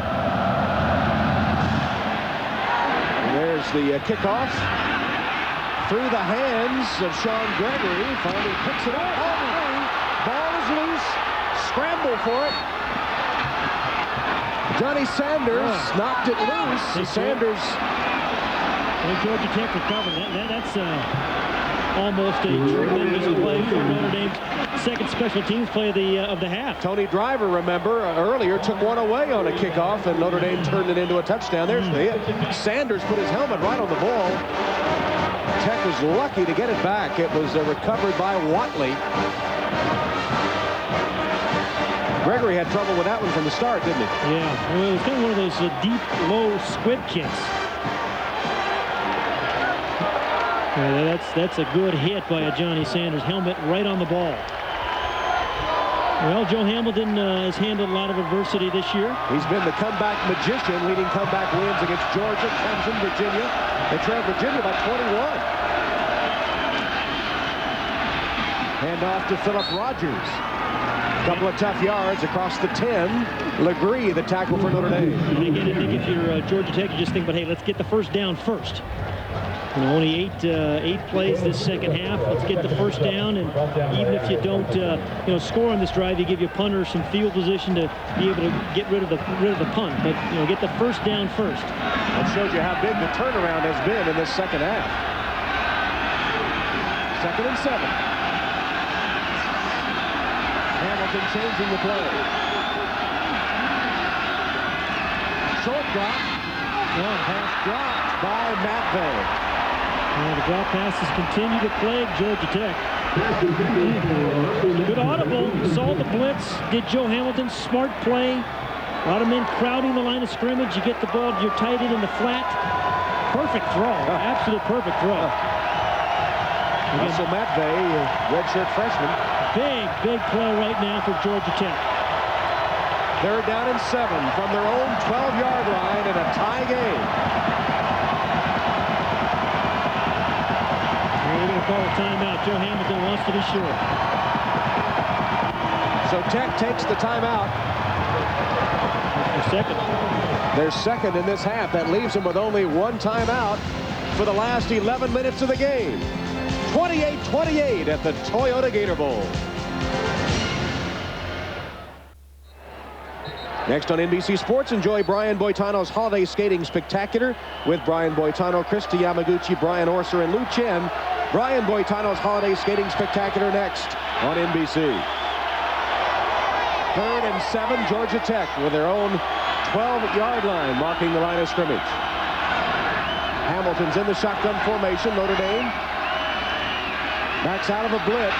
And there's the kickoff through the hands of Sean Gregory. Finally picks it up. Ball is loose. Scramble for it. Johnny Sanders knocked it loose. Sanders. Georgia Tech recovered. That's almost a tremendous play for Notre Dame's second special teams play of the half. Tony Driver, remember, earlier took one away on a kickoff, and Notre Dame turned it into a touchdown. There's the Sanders put his helmet right on the ball. Tech was lucky to get it back. It was recovered by Watley. Gregory had trouble with that one from the start, didn't he? Yeah, well, it was kind of one of those deep, low squib kicks. Yeah, that's a good hit by a Johnny Sanders. Helmet right on the ball. Well, Joe Hamilton has handled a lot of adversity this year. He's been the comeback magician, leading comeback wins against Georgia, Clemson, Virginia. They trailed Virginia by 21. Hand off to Philip Rogers. Couple of tough yards across the 10. Legree, the tackle for Notre Dame. And again, I think if you're Georgia Tech, you just think, but hey, let's get the first down first. You know, only eight plays this second half. Let's get the first down, and even if you don't, score on this drive, you give your punter some field position to be able to get rid of the punt. But get the first down first. That shows you how big the turnaround has been in this second half. 2nd and 7. Hamilton changing the play. Short drop. Pass dropped by Matvey. The drop passes continue to plague Georgia Tech. Good audible. Saw the blitz. Did Joe Hamilton. Smart play. A lot of men crowding the line of scrimmage. You get the ball, you're tight end in the flat. Perfect throw. Absolute perfect throw. Russell Matvey, redshirt freshman. Big play right now for Georgia Tech. 3rd down and 7 from their own 12-yard line in a tie game. They're going to call a timeout. Joe Hamilton wants to be sure. So Tech takes the timeout. They're second in this half. That leaves them with only one timeout for the last 11 minutes of the game. 28-28 at the Toyota Gator Bowl. Next on NBC Sports, enjoy Brian Boitano's Holiday Skating Spectacular with Brian Boitano, Christy Yamaguchi, Brian Orser, and Lou Chen. Brian Boitano's Holiday Skating Spectacular next on NBC. 3rd and 7, Georgia Tech with their own 12-yard line marking the line of scrimmage. Hamilton's in the shotgun formation. Notre Dame backs out of a blitz.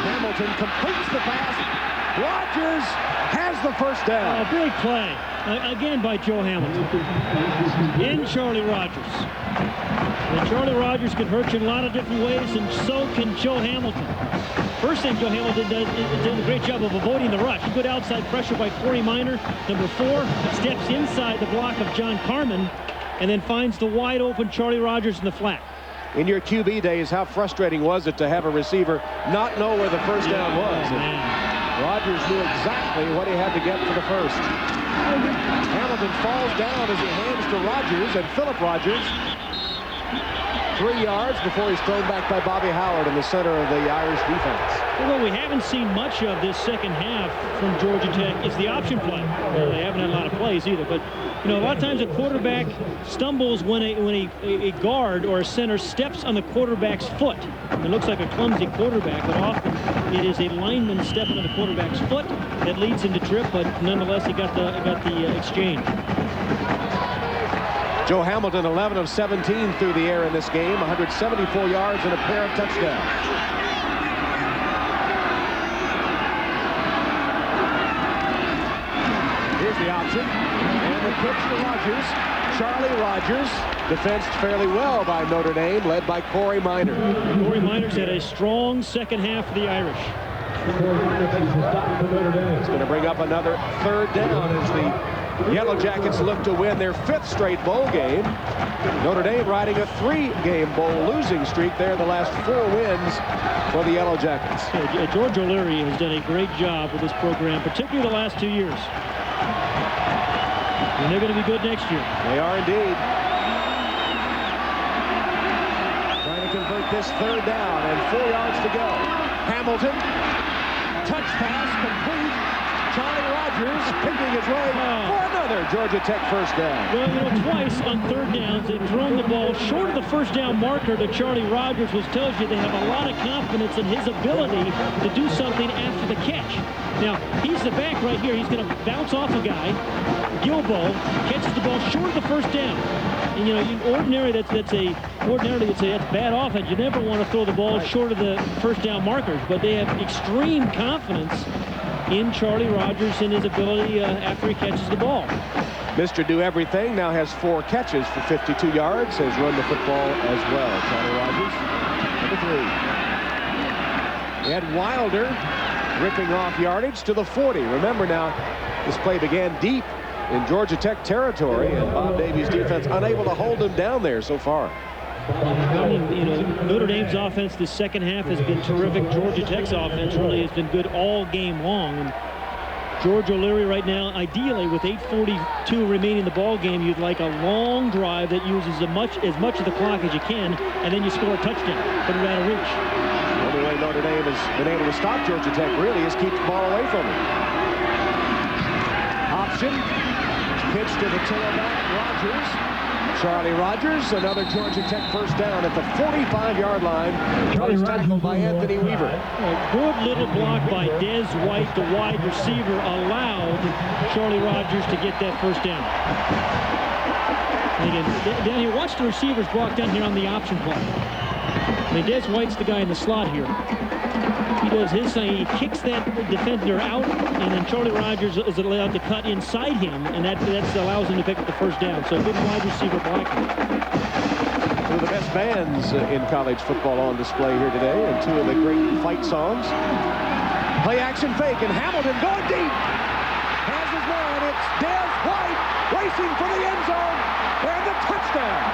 Hamilton completes the pass. Rogers has the first down. A big play. Again by Joe Hamilton. In Charlie Rogers. And Charlie Rogers can hurt you in a lot of different ways, and so can Joe Hamilton. First thing Joe Hamilton does is doing a great job of avoiding the rush. Good outside pressure by Corey Minor. Number 4 steps inside the block of John Carmen and then finds the wide open Charlie Rogers in the flat. In your QB days, how frustrating was it to have a receiver not know where the first down was? Rogers knew exactly what he had to get for the first. Hamilton falls down as he hands to Rogers, and Philip Rogers 3 yards before he's thrown back by Bobby Howard in the center of the Irish defense. Well, we haven't seen much of this second half from Georgia Tech is the option play. They haven't had a lot of plays either, but a lot of times a quarterback stumbles when a guard or a center steps on the quarterback's foot. It looks like a clumsy quarterback, but often it is a lineman stepping on the quarterback's foot that leads him to trip, but nonetheless he got the exchange. Joe Hamilton, 11 of 17 through the air in this game, 174 yards and a pair of touchdowns. Here's the option. And the pitch to Rogers. Charlie Rogers, defensed fairly well by Notre Dame, led by Corey Minor. Corey Minor's had a strong second half for the Irish. It's going to bring up another third down as the Yellow Jackets look to win their 5th straight bowl game. Notre Dame riding a 3-game bowl losing streak there in the last 4 wins for the Yellow Jackets. George O'Leary has done a great job with this program, particularly the last 2 years. And they're going to be good next year. They are indeed. Trying to convert this third down and 4 yards to go. Hamilton, touch pass complete. Charlie Rogers picking his way for another Georgia Tech first down. Well, you know, twice on third downs, they've thrown the ball short of the first down marker to Charlie Rogers, which tells you they have a lot of confidence in his ability to do something after the catch. Now, he's the back right here. He's going to bounce off a guy. Gilbo catches the ball short of the first down. And, you know, ordinarily that's bad offense. You never want to throw the ball short of the first down markers, but they have extreme confidence in Charlie Rogers and his ability after he catches the ball. Mr. Do Everything now has 4 catches for 52 yards, has run the football as well. Charlie Rogers, number 3. Ed Wilder ripping off yardage to the 40. Remember now, this play began deep in Georgia Tech territory, and Bob Davies' defense unable to hold him down there so far. You know, Notre Dame's offense this second half has been terrific. Georgia Tech's offense really has been good all game long. And George O'Leary right now, ideally with 8:42 remaining in the ball game, you'd like a long drive that uses as much of the clock as you can, and then you score a touchdown, put it out of reach. The only way Notre Dame has been able to stop Georgia Tech really is keep the ball away from them. Option, pitch to the tailback, Rogers. Charlie Rogers, another Georgia Tech first down at the 45-yard line. He's tackled by Anthony Weaver. A good little block by Des White, the wide receiver, allowed Charlie Rogers to get that first down. And again, down here, watch the receivers block down here on the option play. I mean, Des White's the guy in the slot here. He does his thing. He kicks that defender out, and then Charlie Rogers is allowed to cut inside him, and that allows him to pick up the first down. So good wide receiver blocking. Two of the best bands in college football on display here today, and 2 of the great fight songs. Play action fake, and Hamilton going deep. Has his man. It's Des White racing for the end zone, and the touchdown.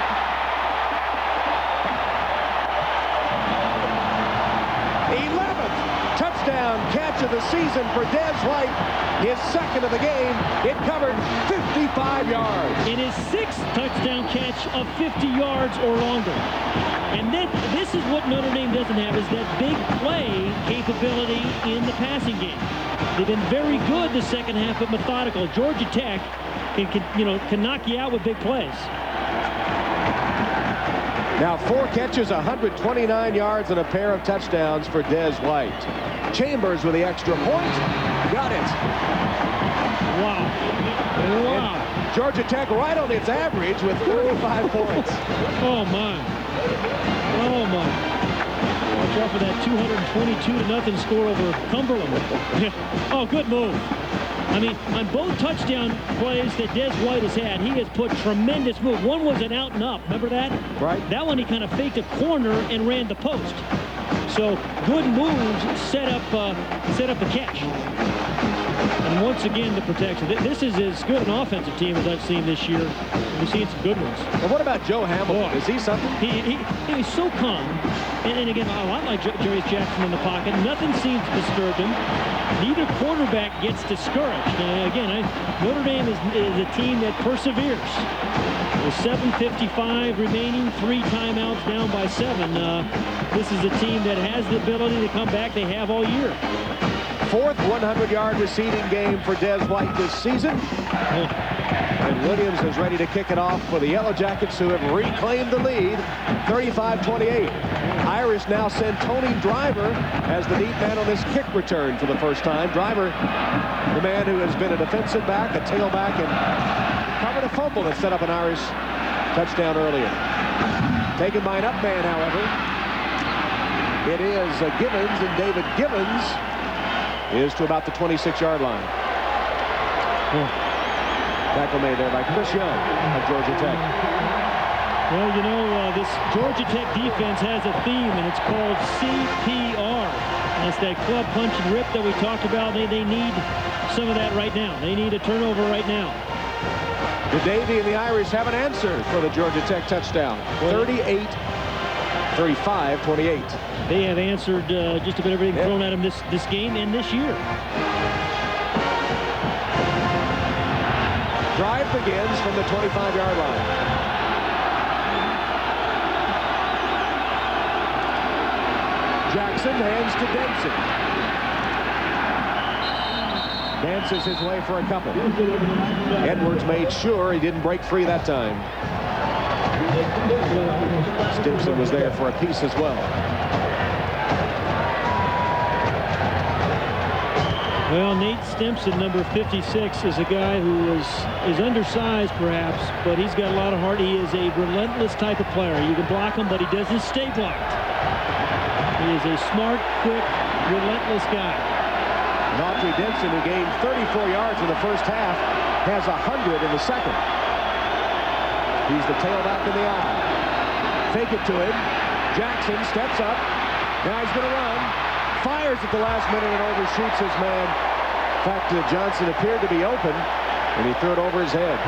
11th touchdown catch of the season for Des White. His second of the game. It covered 55 yards. In his 6th touchdown catch of 50 yards or longer. And then this is what Notre Dame doesn't have, is that big play capability in the passing game. They've been very good the second half, but methodical. Georgia Tech can knock you out with big plays. Now 4 catches, 129 yards, and a pair of touchdowns for Des White. Chambers with the extra point. Got it. Wow. And Georgia Tech right on its average with 35 points. Oh, my. Oh, my. Watch out for that 222-0 score over Cumberland. Oh, good move. I mean, on both touchdown plays that Des White has had, he has put tremendous move. One was an out and up. Remember that? Right. That one he kind of faked a corner and ran the post. So good moves set up the catch. And once again, the protection. This is as good an offensive team as I've seen this year. We've seen some good ones. And what about Joe Hamilton? Is he something? He's so calm. And again, a lot like Jarius Jackson in the pocket. Nothing seems to disturb him. Neither quarterback gets discouraged. Again, Notre Dame is a team that perseveres. With 7:55 remaining, 3 timeouts down by 7. This is a team that has the ability to come back. They have all year. 4th 100-yard receiving game for Des White this season. And Williams is ready to kick it off for the Yellow Jackets, who have reclaimed the lead, 35-28. Irish now send Tony Driver as the deep man on this kick return for the first time. Driver, the man who has been a defensive back, a tailback, and covered a fumble that set up an Irish touchdown earlier. Taken by an up man, however. It is Givens, and David Givens is to about the 26-yard line. Tackle made there by Chris Young of Georgia Tech. Well, you know, this Georgia Tech defense has a theme, and it's called CPR. That's that club punch and rip that we talked about. They need some of that right now. They need a turnover right now. The Davy and the Irish haven't answered for the Georgia Tech touchdown. 38-35-28. They have answered just about everything thrown at them this game and this year. Drive begins from the 25-yard line. Jackson hands to Denson. Dances his way for a couple. Edwards made sure he didn't break free that time. Stimson was there for a piece as well. Well, Nate Stimson, number 56, is a guy who is undersized perhaps, but he's got a lot of heart. He is a relentless type of player. You can block him, but he doesn't stay blocked. He is a smart, quick, relentless guy. Autry Denson, who gained 34 yards in the first half, has 100 in the second. He's the tailback in the eye. Fake it to him. Jackson steps up. Now he's going to run. Fires at the last minute and overshoots his man. In fact, Johnson appeared to be open, and he threw it over his head.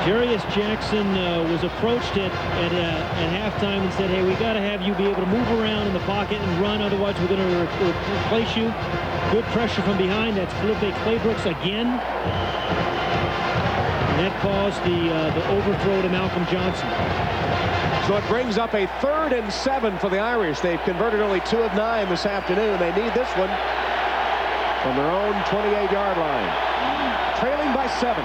Jarius Jackson was approached at halftime and said, hey, we got to have you be able to move around in the pocket and run, otherwise we're going to replace you. Good pressure from behind. That's Felipe Claybrooks again. And that caused the overthrow to Malcolm Johnson. So it brings up a 3rd and 7 for the Irish. They've converted only 2 of 9 this afternoon. They need this one from their own 28-yard line. Trailing by 7.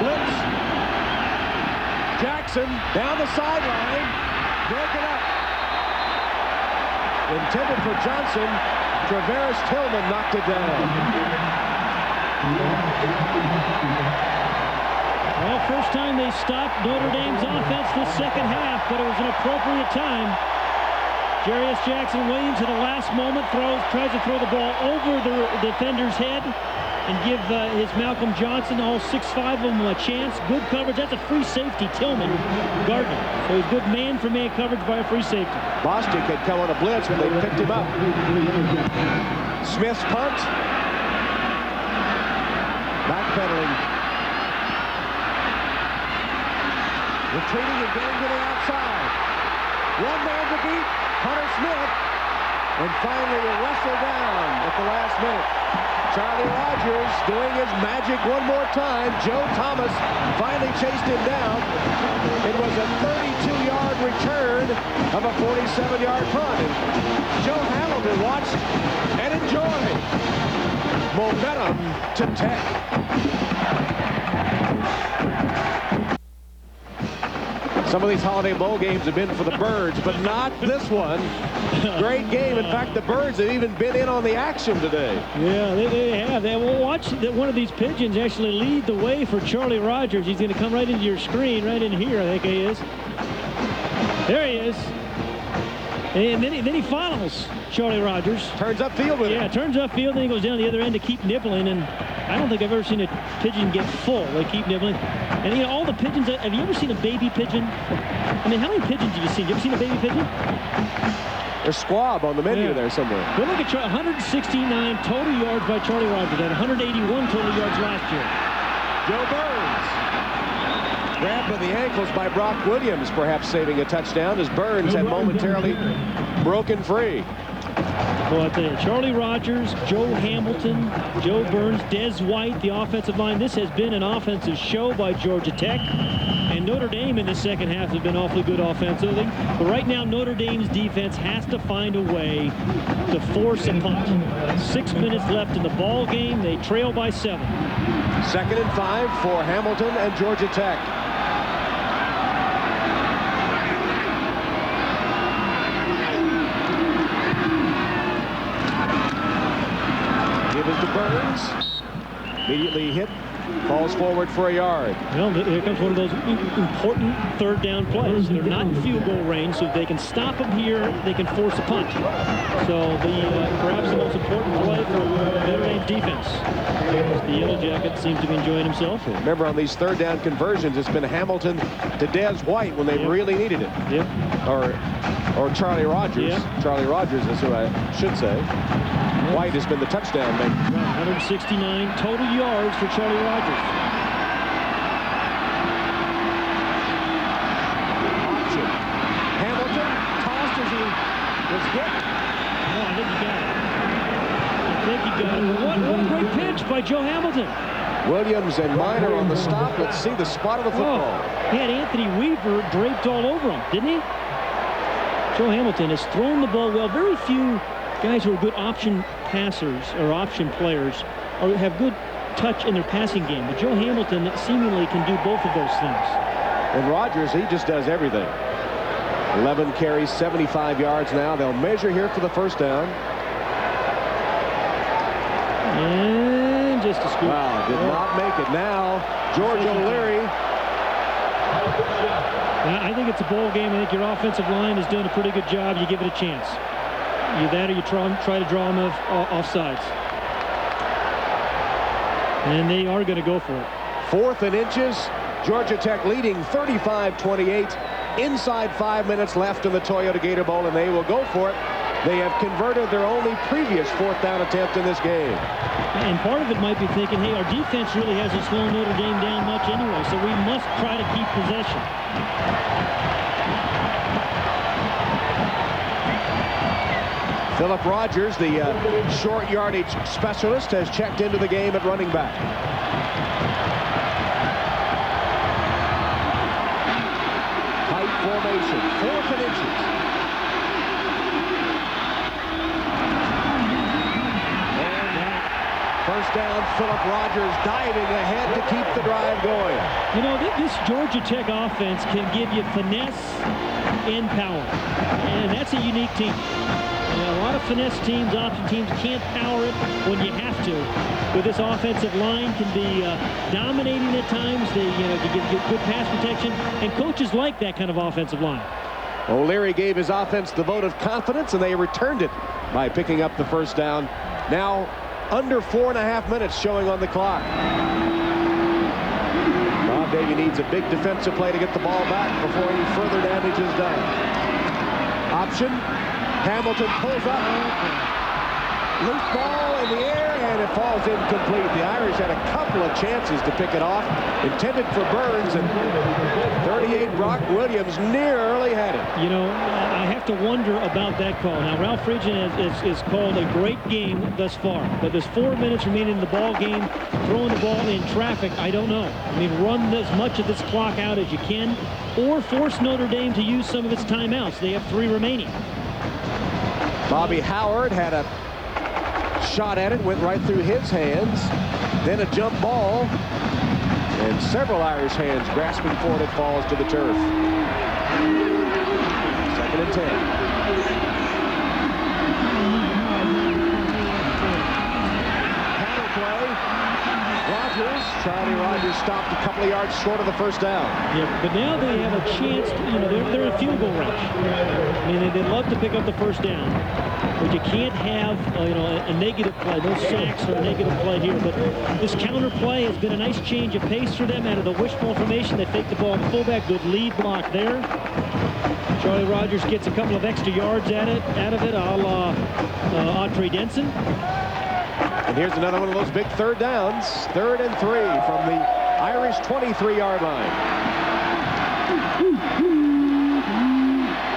Blitz. Jackson down the sideline. Broken up. Intended for Johnson. Traveris Tillman knocked it down. Well, first time they stopped Notre Dame's offense this second half, but it was an appropriate time. Jarius Jackson waiting to the last moment, tries to throw the ball over the defender's head and give his Malcolm Johnson, all 6'5" of them, a chance. Good coverage. That's a free safety, Tillman, Gardner. So he's good man-for-man coverage by a free safety. Bostic had come on a blitz, but they picked him up. Smith's punt. Backpedaling. Retreating and going to the outside. One man to beat, Hunter Smith. And finally wrestled down at the last minute. Charlie Rogers doing his magic one more time. Joe Thomas finally chased him down. It was a 32-yard return of a 47-yard punt. And Joe Hamilton watched and enjoyed. Momentum to Tech. Some of these Holiday Bowl games have been for the Birds, but not this one. Great game. In fact, the Birds have even been in on the action today. Yeah, they have. We'll watch one of these pigeons actually lead the way for Charlie Rogers. He's going to come right into your screen, right in here, I think he is. There he is. And then he follows Charlie Rogers. Turns upfield with it. Yeah, turns upfield, then he goes down the other end to keep nibbling. And I don't think I've ever seen a pigeon get full. They keep nibbling. And, you know, all the pigeons, have you ever seen a baby pigeon? I mean, how many pigeons have you seen? You ever seen a baby pigeon? There's squab on the menu there somewhere. Go look at 169 total yards by Charlie Rogers. Had 181 total yards last year. Joe Burns. Grabbed by the ankles by Brock Williams, perhaps saving a touchdown as Burns had momentarily broken free. Well, I tell you, Charlie Rogers, Joe Hamilton, Joe Burns, Des White, the offensive line. This has been an offensive show by Georgia Tech. And Notre Dame in the second half has been awfully good offensively. But right now, Notre Dame's defense has to find a way to force a punt. 6 minutes left in the ball game. They trail by 7. 2nd and 5 for Hamilton and Georgia Tech. Give it to Burns. Immediately hit Falls forward for a yard. Well, here comes one of those important third down plays. They're not in field goal range, so if they can stop them here, they can force a punt. So perhaps the most important play for Notre Dame's defense. The Yellow Jacket seems to be enjoying himself. Remember, on these third down conversions, it's been Hamilton to Des White when they really needed it. Yep. Or Charlie Rogers. Yep. Charlie Rogers is who I should say. White has been the touchdown maker. 169 total yards for Charlie Rogers. Option. Hamilton tossed as he was hit. Oh, I think he got it. What a great pitch by Joe Hamilton. Williams and Minor on the stop. Let's see the spot of the football. He had Anthony Weaver draped all over him, didn't he? Joe Hamilton has thrown the ball well. Very few guys who are good option passers or option players or have good touch in their passing game. But Joe Hamilton seemingly can do both of those things. And Rogers, he just does everything. 11 carries, 75 yards now. They'll measure here for the first down. And just a scoop. Wow, did not make it. Now, George O'Leary. I think it's a bowl game. I think your offensive line is doing a pretty good job. You give it a chance. Either that or you try to draw them off sides. And they are going to go for it. 4th and inches. Georgia Tech leading 35-28. Inside 5 minutes left in the Toyota Gator Bowl, and they will go for it. They have converted their only previous 4th down attempt in this game. And part of it might be thinking, hey, our defense really hasn't slowed Notre Dame down much anyway, so we must try to keep possession. Philip Rogers, the short yardage specialist, has checked into the game at running back. Tight formation, 4th and inches. First down, Philip Rogers diving ahead to keep the drive going. You know, this Georgia Tech offense can give you finesse and power. And that's a unique team. You know, a lot of finesse teams, option teams, can't power it when you have to. But this offensive line can be dominating at times. They can give good pass protection. And coaches like that kind of offensive line. O'Leary gave his offense the vote of confidence, and they returned it by picking up the first down. Now, under 4.5 minutes showing on the clock. Bob Davie needs a big defensive play to get the ball back before any further damage is done. Option. Hamilton pulls up. Loose ball in the air, and it falls incomplete. The Irish had a couple of chances to pick it off. Intended for Burns, and 38 Brock Williams nearly had it. You know, I have to wonder about that call. Now, Ralph Friedgen has called a great game thus far, but there's 4 minutes remaining in the ball game. Throwing the ball in traffic, I don't know. I mean, run as much of this clock out as you can, or force Notre Dame to use some of its timeouts. They have 3 remaining. Bobby Howard had a shot at it, went right through his hands. Then a jump ball, and several Irish hands grasping for it. It falls to the turf. 2nd and 10. Charlie Rogers stopped a couple of yards short of the first down. Yeah, but now they have a chance to, you know, they're in field goal range. I mean, they'd love to pick up the first down, but you can't have, you know, a negative play. No sacks or a negative play here. But this counter play has been a nice change of pace for them out of the wishbone formation. They fake the ball to fullback. Good lead block there. Charlie Rogers gets a couple of extra yards out of it, a la Audrey Denson. And here's another one of those big third downs. 3rd and 3 from the Irish 23-yard line.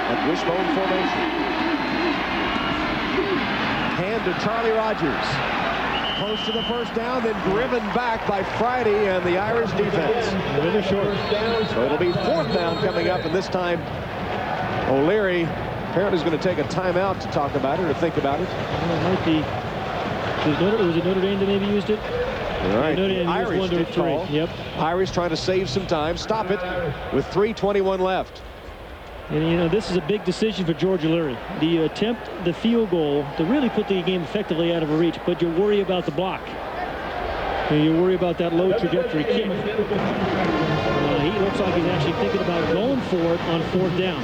At wishbone formation. Hand to Charlie Rogers. Close to the first down, then driven back by Friday and the Irish defense. Really short. So it'll be 4th down coming up, and this time O'Leary apparently is going to take a timeout to talk about it or think about it. Well, it might be. Was it Notre Dame that maybe used it? All right. Notre Dame Irish used 1 to 3. Yep. Irish trying to save some time. Stop it with 3:21 left. And, you know, this is a big decision for George O'Leary. The attempt, the field goal, to really put the game effectively out of reach, but you worry about the block. You worry about that low trajectory kick. He looks like he's actually thinking about going for it on 4th down.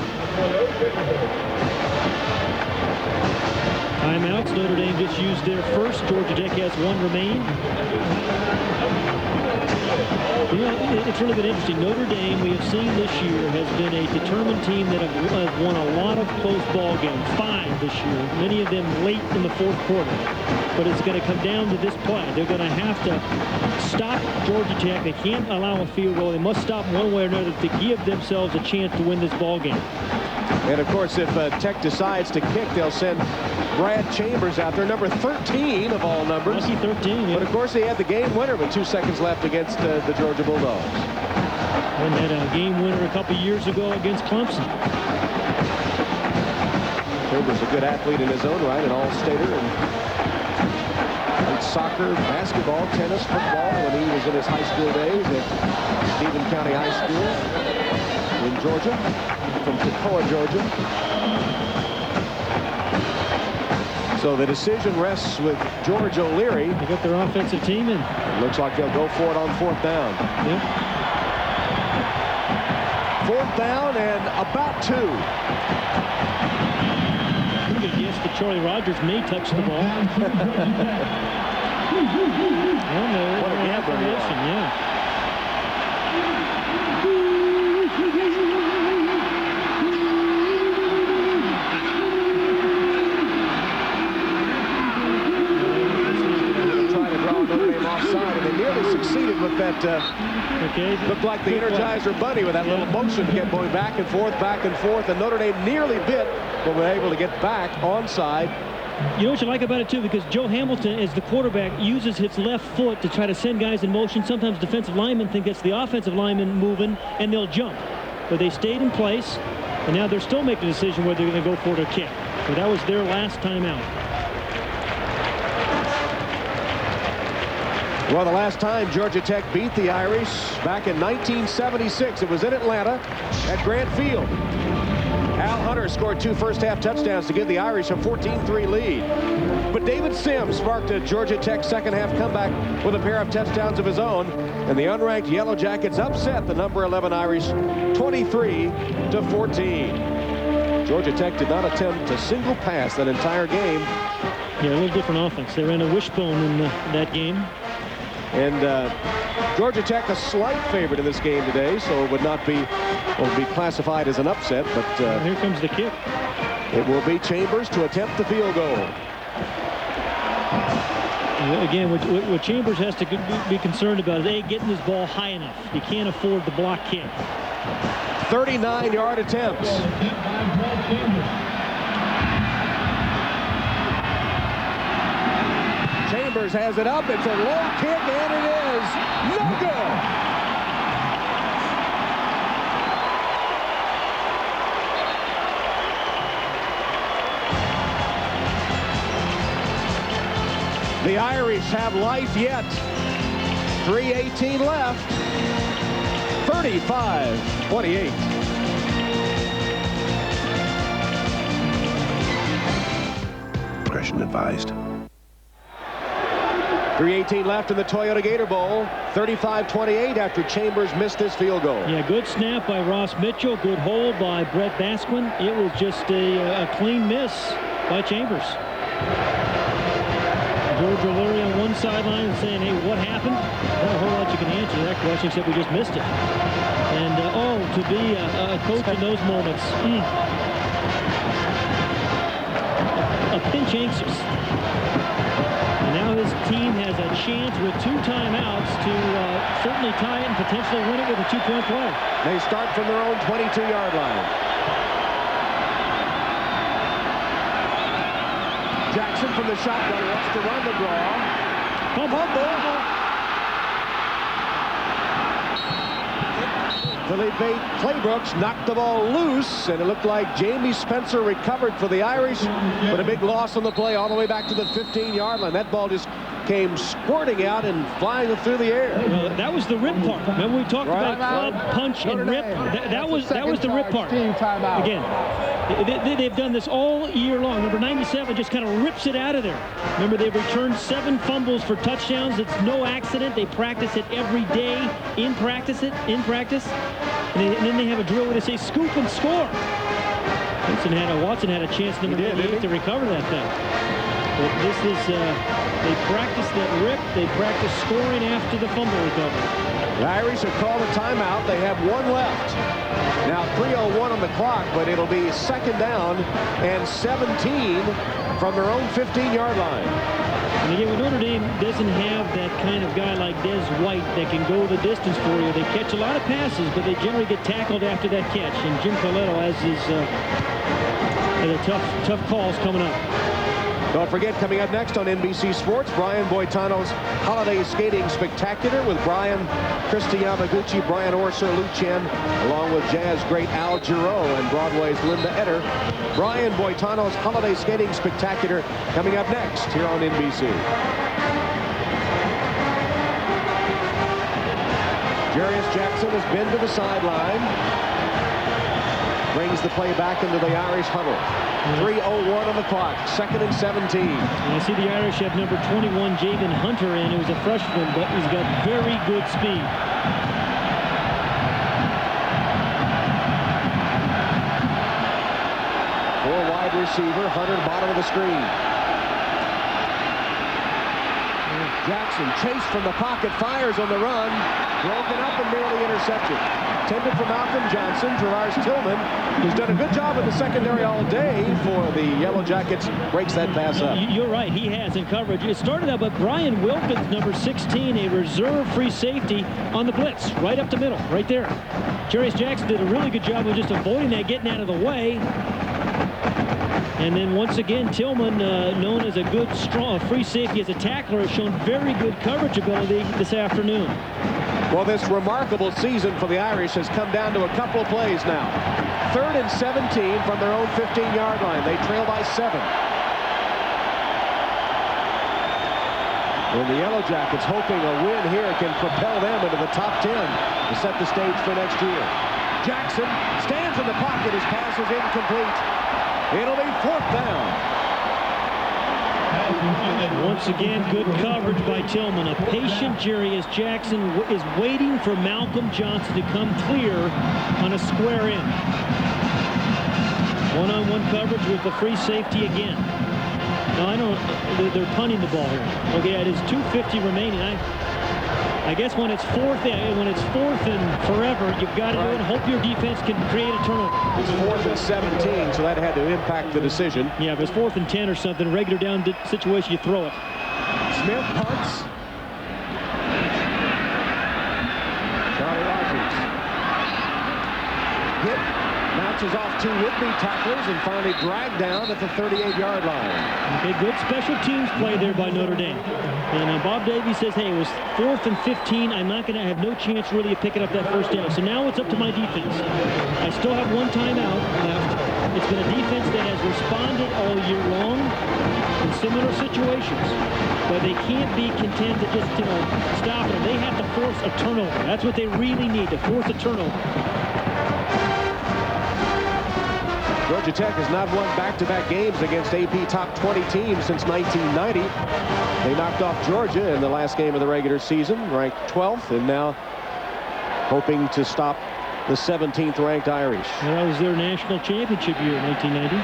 Timeouts. Notre Dame just used their first. Georgia Tech has 1 remaining. You know, it's really been interesting. Notre Dame, we have seen this year, has been a determined team that have won a lot of close ball games. 5 this year, many of them late in the 4th quarter. But it's going to come down to this play. They're going to have to stop Georgia Tech. They can't allow a field goal. They must stop one way or another to give themselves a chance to win this ball game. And, of course, if Tech decides to kick, they'll send Brad Chambers out there, number 13 of all numbers. Lucky 13, yeah. But, of course, he had the game winner with 2 seconds left against the Georgia Bulldogs. And had a game winner a couple years ago against Clemson. Chambers a good athlete in his own right, an all-stater, and played soccer, basketball, tennis, football when he was in his high school days at Stephen County High School in Georgia, from Toccoa, Georgia. So the decision rests with George O'Leary. They got their offensive team in. It looks like they'll go for it on 4th down. Yep. 4th down and about 2. I'm going to guess that Charlie Rogers may touch the ball. I don't know. What a gambler you are. Yeah. Succeeded with that, looked like the Energizer Bunny with that little motion to get going back and forth, and Notre Dame nearly bit, but were able to get back onside. You know what you like about it, too, because Joe Hamilton, as the quarterback, uses his left foot to try to send guys in motion. Sometimes defensive linemen think it's the offensive lineman moving, and they'll jump. But they stayed in place, and now they're still making a decision whether they're going to go for it or kick. So that was their last timeout. Well, the last time Georgia Tech beat the Irish back in 1976, it was in Atlanta at Grant Field. Al Hunter scored 2 first-half touchdowns to give the Irish a 14-3 lead. But David Sims sparked a Georgia Tech second-half comeback with a pair of touchdowns of his own, and the unranked Yellow Jackets upset the number 11 Irish 23-14. Georgia Tech did not attempt a single pass that entire game. Yeah, a little different offense. They ran a wishbone in that game. And Georgia Tech a slight favorite in this game today, so it would not be, classified as an upset. But here comes the kick. It will be Chambers to attempt the field goal. Again, what Chambers has to be concerned about is getting his ball high enough. You can't afford the block kick. 39-yard attempts. Chambers has it up. It's a low kick, and it is no good. The Irish have life yet. 3:18 left. 35-28. Discretion advised. 3:18 left in the Toyota Gator Bowl. 35-28 after Chambers missed his field goal. Yeah, good snap by Ross Mitchell. Good hold by Brett Basquin. It was just a clean miss by Chambers. George O'Leary on one sideline saying, hey, what happened? Not a whole lot you can answer that question except we just missed it. And, to be a coach in those moments. A pinch anxious. And now his team has a chance with 2 timeouts to certainly tie it and potentially win it with a 2-point play. They start from their own 22-yard line. Jackson from the shotgun wants to run the draw. Fumble. Felipe Claybrooks knocked the ball loose, and it looked like Jamie Spencer recovered for the Irish, but a big loss on the play all the way back to the 15-yard line. That ball just came squirting out and flying through the air. Well, that was the rip part. Remember we talked about club, punch, and rip? That was the rip part. Team timeout. Again, They've done this all year long. Number 97 just kind of rips it out of there. Remember, they've returned 7 fumbles for touchdowns. It's no accident. They practice it every day in practice. And then they have a drill where they say scoop and score. Watson had a chance, number 98, to recover that thing. But this is, they practice that rip. They practice scoring after the fumble recovery. The Irish have called a timeout. They have 1 left. Now 3:01 on the clock, but it'll be 2nd down and 17 from their own 15-yard line. And again, when Notre Dame doesn't have that kind of guy like Des White that can go the distance for you, they catch a lot of passes, but they generally get tackled after that catch. And Jim Coletto has tough calls coming up. Don't forget, coming up next on NBC Sports, Brian Boitano's Holiday Skating Spectacular with Brian, Christy Yamaguchi, Brian Orser, Lou Chen, along with jazz great Al Giro and Broadway's Linda Eder. Brian Boitano's Holiday Skating Spectacular coming up next here on NBC. Jarius Jackson has been to the sideline. Brings the play back into the Irish huddle. 3:01 on the clock, 2nd and 17. And I see the Irish have number 21, Javen Hunter, in, who's a freshman, but he's got very good speed. For wide receiver, Hunter, bottom of the screen. Jackson chased from the pocket, fires on the run, broken up and nearly intercepted. Intended for Malcolm Johnson. Gerard Tillman, who's done a good job in the secondary all day for the Yellow Jackets, breaks that pass up. You're right, he has in coverage. It started out, but Brian Wilkins, number 16, a reserve free safety on the blitz, right up the middle, right there. Jarius Jackson did a really good job of just avoiding that, getting out of the way. And then once again, Tillman, known as a good, strong free safety as a tackler, has shown very good coverage ability this afternoon. Well, this remarkable season for the Irish has come down to a couple of plays now. 3rd and 17 from their own 15-yard line. They trail by 7. And the Yellow Jackets, hoping a win here can propel them into the top 10 to set the stage for next year. Jackson stands in the pocket. His pass is incomplete. It'll be 4th down. Once again, good coverage by Tillman. A patient Jarius Jackson is waiting for Malcolm Johnson to come clear on a square in. One-on-one coverage with the free safety again. Now, I don't, they're punting the ball here. Okay, it is 2:50 remaining. I guess when it's 4th and forever, you've got to do it and hope your defense can create a turnover. It's 4th and 17, so that had to impact the decision. Yeah, if it's 4th and 10 or something, regular down situation, you throw it. Smith punts. Charlie Rogers. Hit. Bounces off 2 would-be tacklers and finally dragged down at the 38-yard line. Okay, good special teams play there by Notre Dame. And Bob Davies says, hey, it was 4th and 15. I'm not going to have no chance really of picking up that first down. So now it's up to my defense. I still have 1 timeout left. It's been a defense that has responded all year long in similar situations. But they can't be content to just, stop them. They have to force a turnover. That's what they really need, to force a turnover. Georgia Tech has not won back-to-back games against AP top 20 teams since 1990. They knocked off Georgia in the last game of the regular season, ranked 12th, and now hoping to stop the 17th ranked Irish. Well, that was their national championship year in 1990.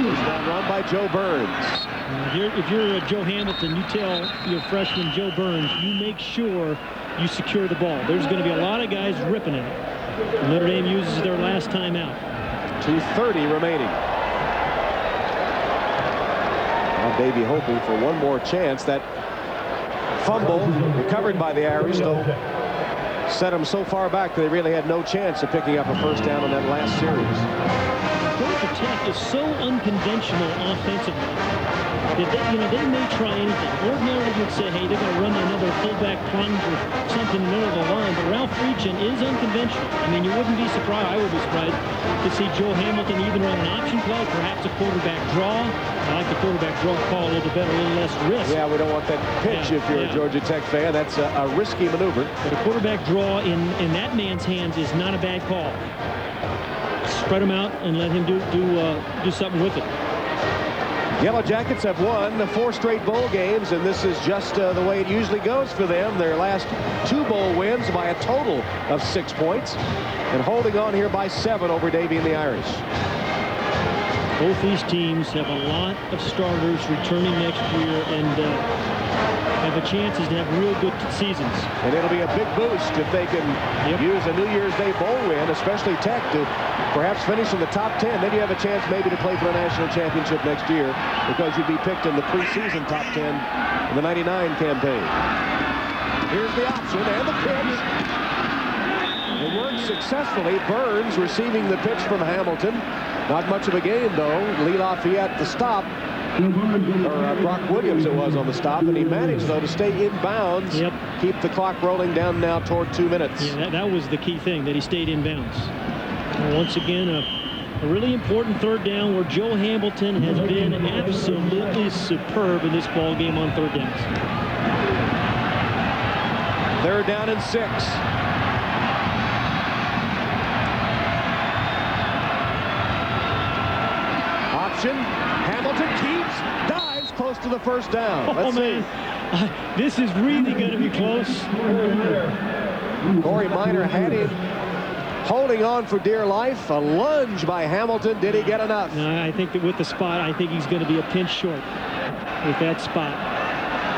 First down run by Joe Burns. If you're Joe Hamilton, you tell your freshman Joe Burns, you make sure you secure the ball. There's going to be a lot of guys ripping it. Notre Dame uses their last timeout. 2:30 remaining. Now Davey hoping for one more chance. That fumble recovered by the Irish, though, set them so far back that they really had no chance of picking up a first down on that last series. Georgia Tech is so unconventional offensively that they may try anything. Ordinarily, you'd say, hey, they're going to run another fullback plunge or something in the middle of the line. But Ralph Friedgen is unconventional. I mean, you wouldn't be surprised. I would be surprised to see Joe Hamilton even run an option play, perhaps a quarterback draw. I like the quarterback draw call a little bit better, a little less risk. Yeah, we don't want that pitch if you're a Georgia Tech fan. That's a risky maneuver. But a quarterback draw in that man's hands is not a bad call. Spread him out and let him do something with it. Yellow Jackets have won 4 straight bowl games, and this is just the way it usually goes for them. Their last 2 bowl wins by a total of 6 points, and holding on here by 7 over Davie and the Irish. Both these teams have a lot of starters returning next year and have a chances to have real good seasons. And it'll be a big boost if they can use a New Year's Day bowl win, especially Tech, to perhaps finish in the top 10. Then you have a chance maybe to play for the national championship next year because you'd be picked in the preseason top 10 in the '99 campaign. Here's the option and the pitch. It worked successfully. Burns receiving the pitch from Hamilton. Not much of a game, though. Lee Lafayette the stop. Or Brock Williams it was on the stop, and he managed, though, to stay in bounds. Keep the clock rolling down now toward 2 minutes. Yeah, that was the key thing, that he stayed in bounds. And once again, a really important 3rd down where Joe Hamilton has been absolutely superb in this ball game on 3rd downs. 3rd down and 6. Hamilton keeps, dives close to the 1st down. Let's see. This is really going to be close. Corey Minor had him holding on for dear life. A lunge by Hamilton. Did he get enough? No, I think that with the spot, I think he's going to be a pinch short with that spot.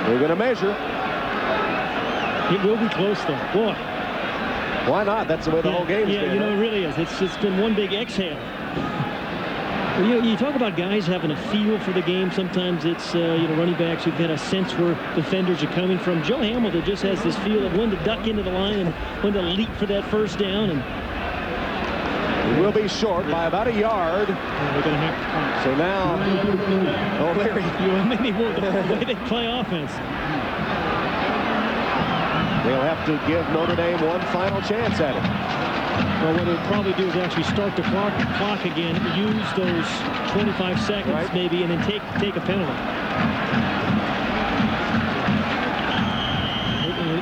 We're going to measure. It will be close, though. Boy. Why not? That's the way the whole game's been. Yeah, you know, it really is. It's been one big exhale. You talk about guys having a feel for the game. Sometimes it's running backs who've got a sense where defenders are coming from. Joe Hamilton just has this feel of when to duck into the line and when to leap for that 1st down. And he will be short by about a yard. They're going to have to. So now, Larry, maybe the way they play offense. They'll have to give Notre Dame one final chance at it. Well, what they'll probably do is actually start the clock again, use those 25 seconds maybe, and then take a penalty.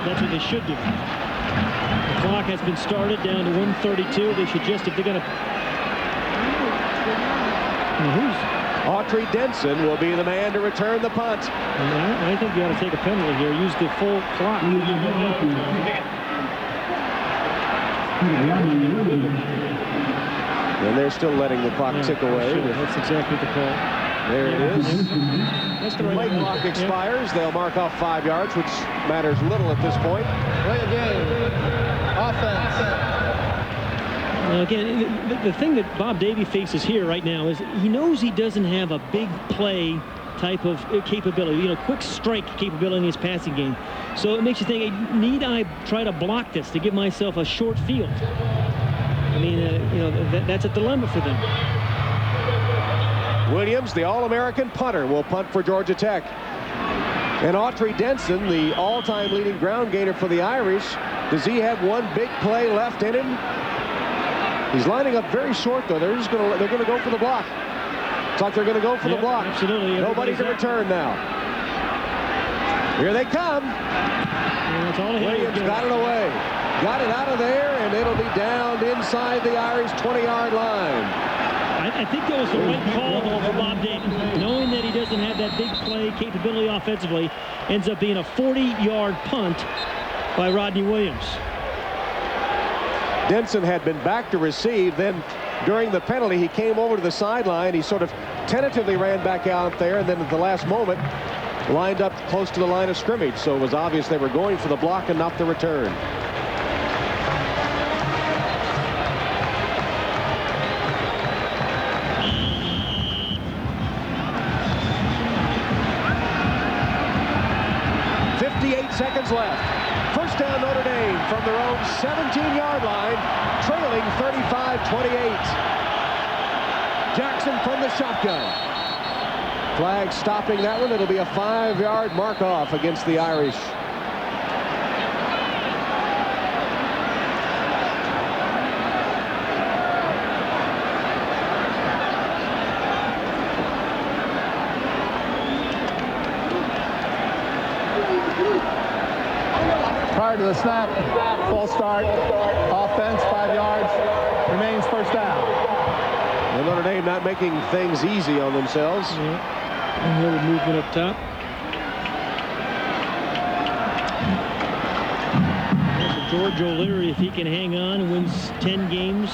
That's what they should do. The clock has been started down to 1:32. They should just, if they're going to... Autry Denson will be the man to return the punt. I think you ought to take a penalty here. Use the full clock. And they're still letting the clock tick away. Sure. That's exactly the call. There it is. As the play clock expires, they'll mark off 5 yards, which matters little at this point. Play the game. Offense. Again, the thing that Bob Davie faces here right now is he knows he doesn't have a big play type of capability, quick strike capability in his passing game. So it makes you think, need I try to block this to give myself a short field? I mean, that's a dilemma for them. Williams, the All-American punter, will punt for Georgia Tech. And Autry Denson, the all-time leading ground gainer for the Irish, does he have one big play left in him? He's lining up very short, though. They're going to go for the block. It's like they're going to go for the block. Absolutely. Nobody to return now. Here they come. Williams got it away. Got it out of there, and it'll be down inside the Irish 20-yard line. I think that was the right call, though, for Bob Davie. Knowing that he doesn't have that big play capability offensively, ends up being a 40-yard punt by Rodney Williams. Denson had been back to receive. Then during the penalty, he came over to the sideline. He sort of tentatively ran back out there, and then at the last moment lined up close to the line of scrimmage. So it was obvious they were going for the block and not the return. Seconds left. First down Notre Dame from their own 17-yard line, trailing 35-28. Jackson from the shotgun. Flag stopping that one. It'll be a 5-yard mark-off against the Irish. Prior to the snap, false start, offense, 5 yards, remains first down. And Notre Dame not making things easy on themselves. A little movement up top. George O'Leary, if he can hang on and wins 10 games,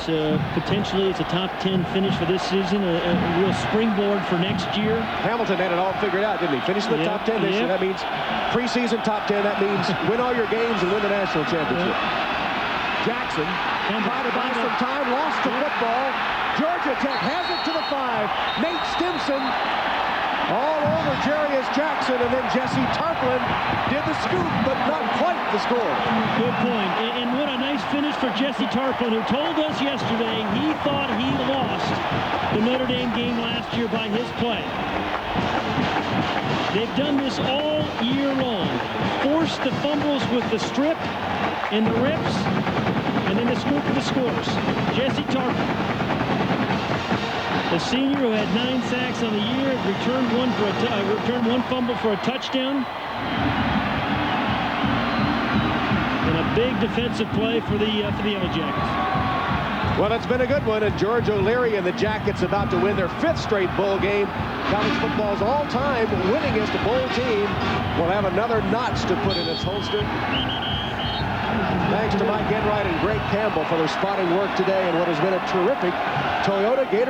potentially it's a top 10 finish for this season, a real springboard for next year. Hamilton had it all figured out, didn't he? Finished in the top 10 this year. That means preseason top 10. That means win all your games and win the national championship. Jackson tried to buy some time, lost the football. Georgia Tech has it to the 5. Nate Stimson all over Jarius Jackson, and then Jesse Tarplin did the scoop, but not quite the score. Good point. And what a nice finish for Jesse Tarplin, who told us yesterday he thought he lost the Notre Dame game last year by his play. They've done this all year long. Forced the fumbles with the strip and the rips, and then the scoop of the scores. Jesse Tarplin, the senior who had 9 sacks on the year, returned one fumble for a touchdown. And a big defensive play for the Yellow Jackets. Well, it's been a good one, and George O'Leary and the Jackets about to win their 5th straight bowl game. College football's all-time winningest bowl team will have another notch to put in its holster. Thanks to Mike Enright and Greg Campbell for their spotting work today and what has been a terrific Toyota Gator